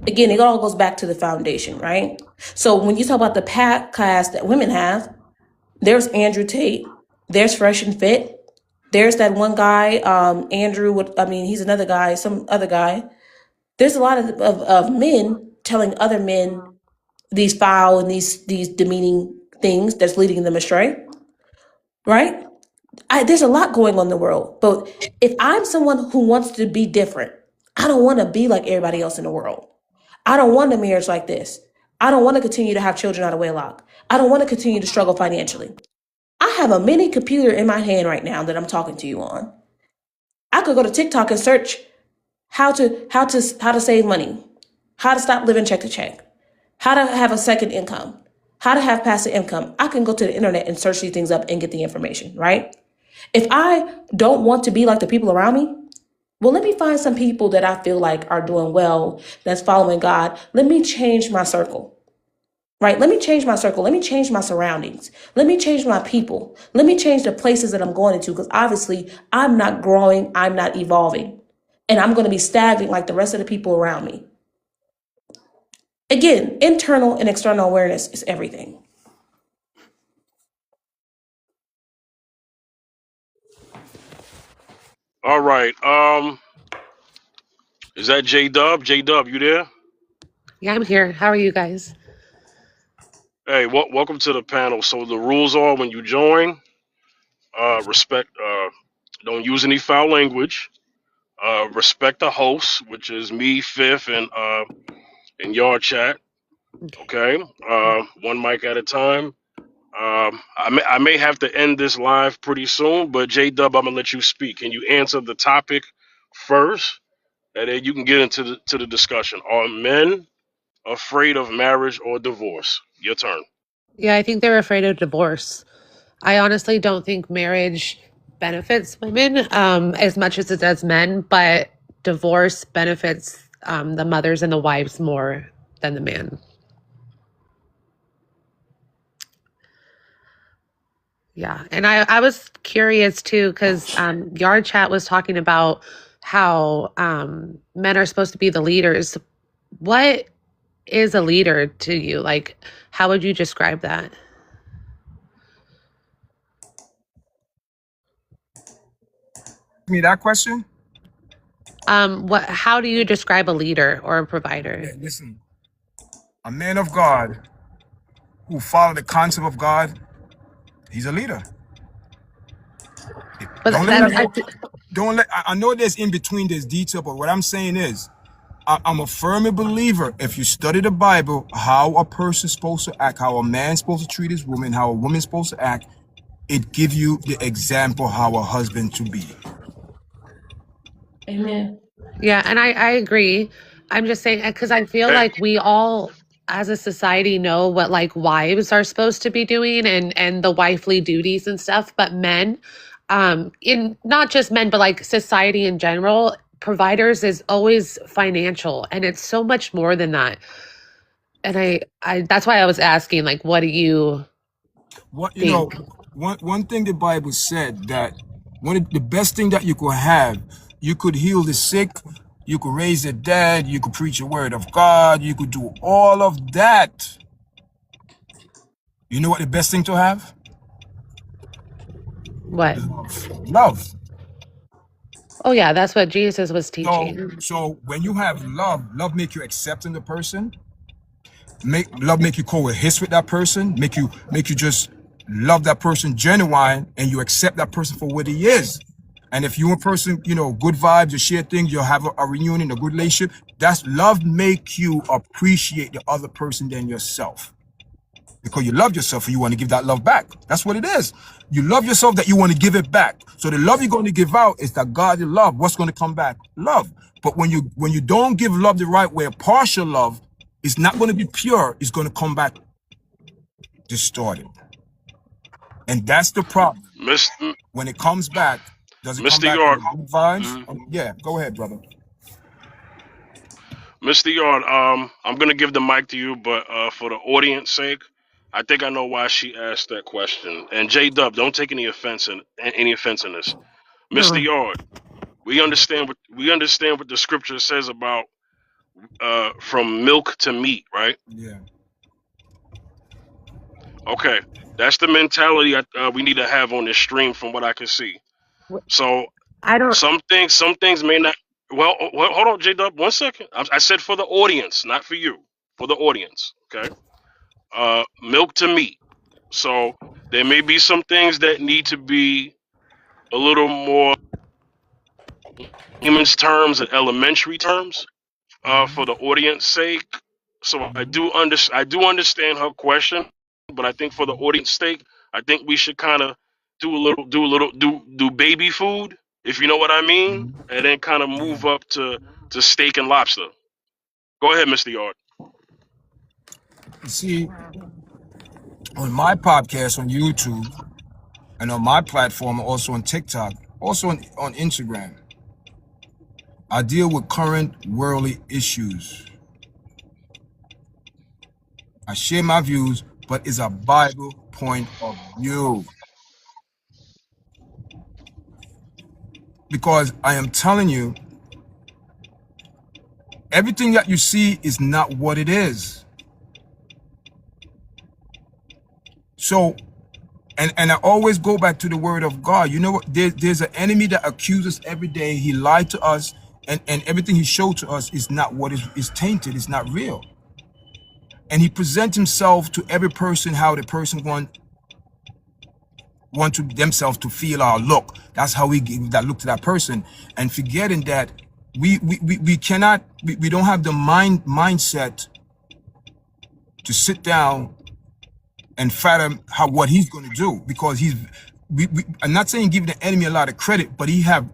Again, it all goes back to the foundation, right? So when you talk about the podcast that women have, there's Andrew Tate, there's Fresh and Fit, there's that one guy, Andrew, he's another guy, some other guy. There's a lot of men telling other men these foul and these demeaning things that's leading them astray, right? There's a lot going on in the world, but if I'm someone who wants to be different, I don't want to be like everybody else in the world. I don't want a marriage like this. I don't want to continue to have children out of wedlock. I don't want to continue to struggle financially. I have a mini computer in my hand right now that I'm talking to you on. I could go to TikTok and search how to save money, how to stop living check to check, how to have a second income, how to have passive income. I can go to the internet and search these things up and get the information, right? If I don't want to be like the people around me, well, let me find some people that I feel like are doing well, that's following God. Let me change my circle, right? Let me change my circle. Let me change my surroundings. Let me change my people. Let me change the places that I'm going into, because obviously I'm not growing, I'm not evolving, and I'm going to be stagnant like the rest of the people around me. Again, internal and external awareness is everything. All right. Is that J Dub? J Dub, you there? Yeah, I'm here. How are you guys? Hey, welcome to the panel. So the rules are when you join, respect, don't use any foul language. Respect the host, which is me, Fifth, and Yard Chat. Okay, one mic at a time. I may have to end this live pretty soon, but J Dub, I'm gonna let you speak. Can you answer the topic first, and then you can get into the discussion? Are men afraid of marriage or divorce? Your turn. Yeah, I think they're afraid of divorce. I honestly don't think marriage benefits women as much as it does men, but divorce benefits the mothers and the wives more than the man. Yeah. And I was curious too, because Yard Chat was talking about how men are supposed to be the leaders. What is a leader to you? Like, how would you describe that? Me that question? How do you describe a leader or a provider? Yeah, listen, a man of God who follow the concept of God, he's a leader. But Don't that's let, don't let, I know there's in between, there's detail, but what I'm saying is, I'm a firm believer, if you study the Bible, how a person's supposed to act, how a man's supposed to treat his woman, how a woman's supposed to act, it gives you the example how a husband to be. Amen. Yeah, and I agree. I'm just saying because I feel like we all as a society know what like wives are supposed to be doing and the wifely duties and stuff, but men, in not just men, but like society in general, providers is always financial and it's so much more than that. And I that's why I was asking, like, what do you What you know, think? one thing the Bible said that one of the best thing that you could have, you could heal the sick, you could raise the dead, you could preach the word of God, you could do all of that. You know what the best thing to have? What? Love. Oh yeah, that's what Jesus was teaching. So when you have love, love make you accepting the person. Love make you coexist with that person. Make you just love that person genuine, and you accept that person for what he is. And if you a person, you know, good vibes, you share things, you'll have a reunion, a good relationship. That's love make you appreciate the other person than yourself. Because you love yourself and you want to give that love back. That's what it is. You love yourself that you want to give it back. So the love you're going to give out is that godly love. What's going to come back? Love. But when you don't give love the right way, partial love, it's not going to be pure. It's going to come back distorted. And that's the problem. When it comes back, does it come Mr. back Yard. with good vibes? Yeah, go ahead, brother. Mr. Yard, I'm gonna give the mic to you, but for the audience sake, I think I know why she asked that question. And J Dub, don't take any offense in this. Mr. Yard, we understand what the scripture says about from milk to meat, right? Yeah. Okay, that's the mentality we need to have on this stream, from what I can see. So I don't. Some things may not. Well, hold on, J Dub, 1 second. I said for the audience, not for you. For the audience, okay? Milk to meat. So there may be some things that need to be a little more layman's terms and elementary terms, for the audience sake. So I do understand her question, but I think for the audience sake, I think we should kind of do baby food, if you know what I mean, and then kind of move up to steak and lobster. Go ahead, Mr. Yard. You see, on my podcast on YouTube and on my platform, also on TikTok, also on Instagram, I deal with current worldly issues. I share my views, but it's a Bible point of view. Because I am telling you, everything that you see is not what it is. So, and I always go back to the word of God. You know what? There's an enemy that accuses us every day. He lied to us, and everything he showed to us is not what is tainted. It's not real. and he presents himself to every person how the person want to themselves to feel or look. That's how we give that look to that person, and forgetting that we don't have the mindset to sit down and fathom what he's going to do, because I'm not saying give the enemy a lot of credit, but he have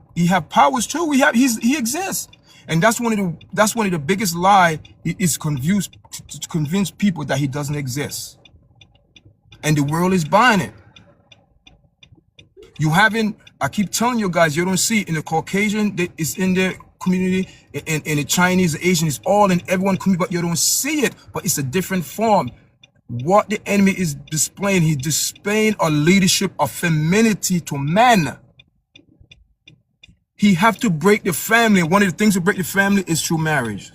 powers too. He exists, and that's one of the biggest lie is to convince people that he doesn't exist, and the world is buying it. I keep telling you guys, you don't see it in the Caucasian, it's in the community, in the Chinese, the Asian, it's all in everyone community, but you don't see it, but it's a different form. What the enemy is displaying, he's displaying a leadership of femininity to men. He have to break the family. One of the things to break the family is through marriage.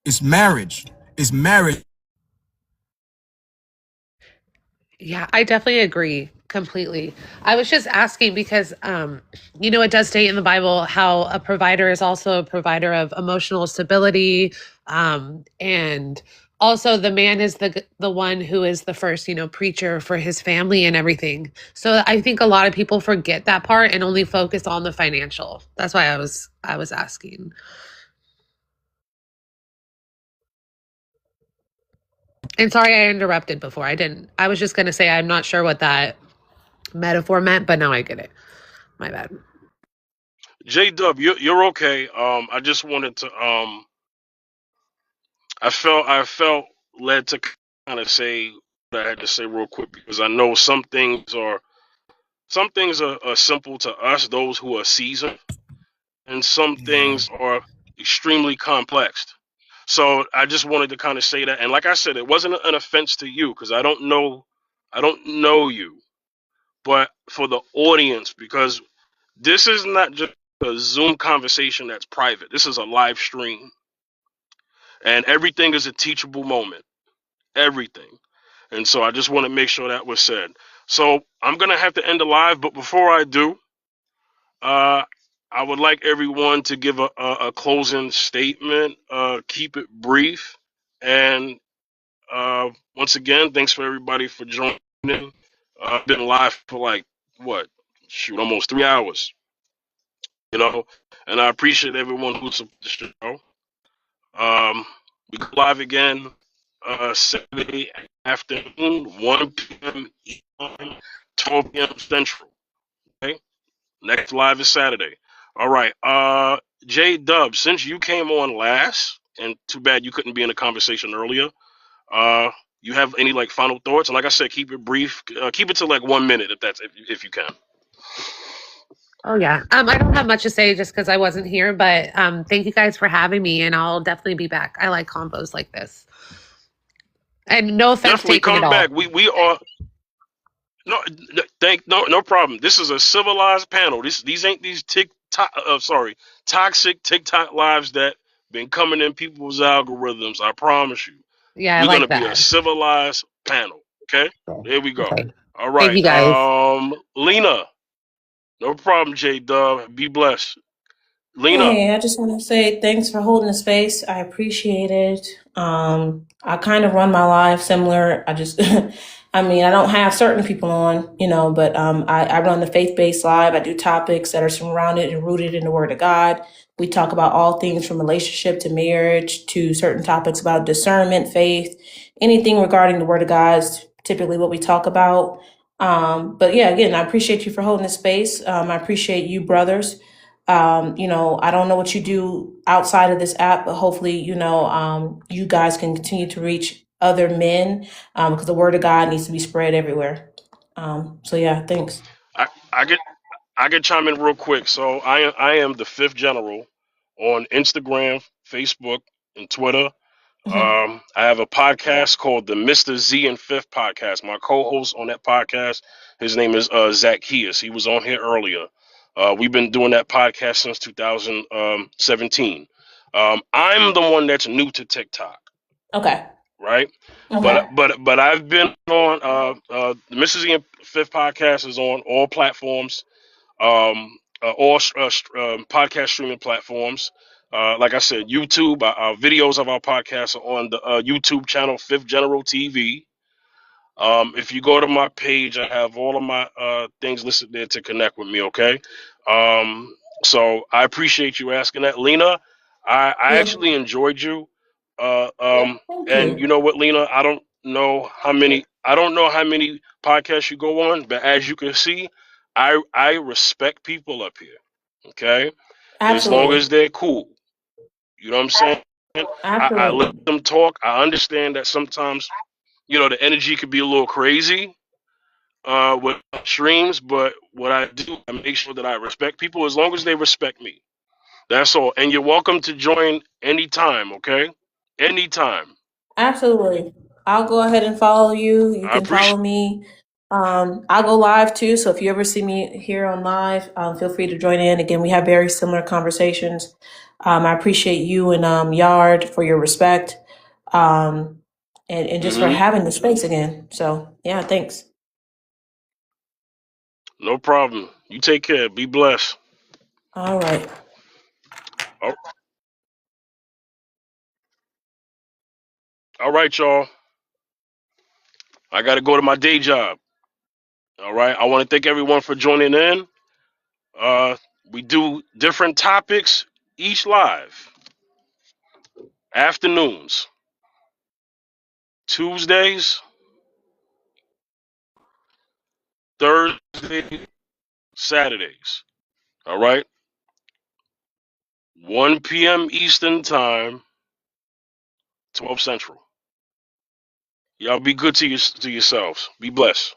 It's marriage. It's marriage. Yeah, I definitely agree completely. I was just asking because, it does state in the Bible how a provider is also a provider of emotional stability. And also the man is the one who is the first, preacher for his family and everything. So I think a lot of people forget that part and only focus on the financial. That's why I was asking. And sorry I interrupted before. I was just going to say I'm not sure what that metaphor meant, but now I get it. My bad. J-Dub, you're okay. I just wanted to I felt led to kind of say what I had to say real quick, because I know some things are simple to us, those who are seasoned, and some things are extremely complex. So I just wanted to kind of say that. And like I said, it wasn't an offense to you, because I don't know you, but for the audience, because this is not just a Zoom conversation that's private. This is a live stream, and everything is a teachable moment. Everything. And so I just want to make sure that was said. So I'm going to have to end the live, but before I do, I would like everyone to give a closing statement, keep it brief. And once again, thanks for everybody for joining. I've been live for almost 3 hours, and I appreciate everyone who supported the show. We go live again Saturday afternoon, 1 p.m. Eastern, 12 p.m. Central. Okay? Next live is Saturday. All right. J-Dub, since you came on last, and too bad you couldn't be in the conversation earlier, you have any final thoughts? And like I said, keep it brief. Keep it to 1 minute if you can. Oh yeah. I don't have much to say just because I wasn't here, but thank you guys for having me, and I'll definitely be back. I like combos like this. And no offense Definitely taken come at all. back. We are no problem. This is a civilized panel. These ain't these toxic TikTok lives that been coming in people's algorithms. I promise you. Yeah, I We're like gonna be a that. civilized panel. Okay? There we go. Okay. All Thank right. you guys. Lena. No problem, J-Dub. Be blessed. Lena. Hey, I just want to say thanks for holding the space. I appreciate it. I kind of run my life similar. I don't have certain people on, but I run the faith-based live. I do topics that are surrounded and rooted in the Word of God. We talk about all things from relationship to marriage to certain topics about discernment, faith, anything regarding the Word of God is typically what we talk about. But yeah, again, I appreciate you for holding the space. I appreciate you, brothers. I don't know what you do outside of this app, but hopefully, you guys can continue to reach other men because the word of God needs to be spread everywhere. So yeah, thanks. I can chime in real quick. So I am the fifth general on Instagram, Facebook, and Twitter. I have a podcast called the Mr. Z and Fifth podcast. My co-host on that podcast, his name is Zacchaeus. He was on here earlier. We've been doing that podcast since 2017. I'm the one that's new to TikTok. Okay. Right. Okay. But I've been on the Mr. Z and Fifth podcast is on all platforms, all podcast streaming platforms. Like I said, YouTube, our videos of our podcast are on the YouTube channel, Fifth General TV. If you go to my page, I have all of my things listed there to connect with me, okay? So I appreciate you asking that. Lena, I Yeah, actually enjoyed you. thank And you. you know what, Lena? I don't know how many podcasts you go on, but as you can see, I respect people up here, okay? As long Absolutely. as they're cool. You know what I'm saying? I let Absolutely. them talk. I understand that sometimes, the energy could be a little crazy with streams, but what I do, I make sure that I respect people as long as they respect me. That's all. And you're welcome to join anytime, okay? Anytime. Absolutely. I'll go ahead and follow you. You I can appreciate follow me. I'll go live too. So if you ever see me here on live, feel free to join in. Again, we have very similar conversations. I appreciate you and Yard for your respect, and just for hmm having the space again. So yeah, thanks. No problem. You take care. Be blessed. All right. Oh, all right, y'all. I got to go to my day job. All right. I want to thank everyone for joining in. Uh, we do different topics each live. Afternoons, Tuesdays, Thursdays, Saturdays. All right. 1 p.m. Eastern Time, 12 Central. Y'all be good to yourselves. Be blessed.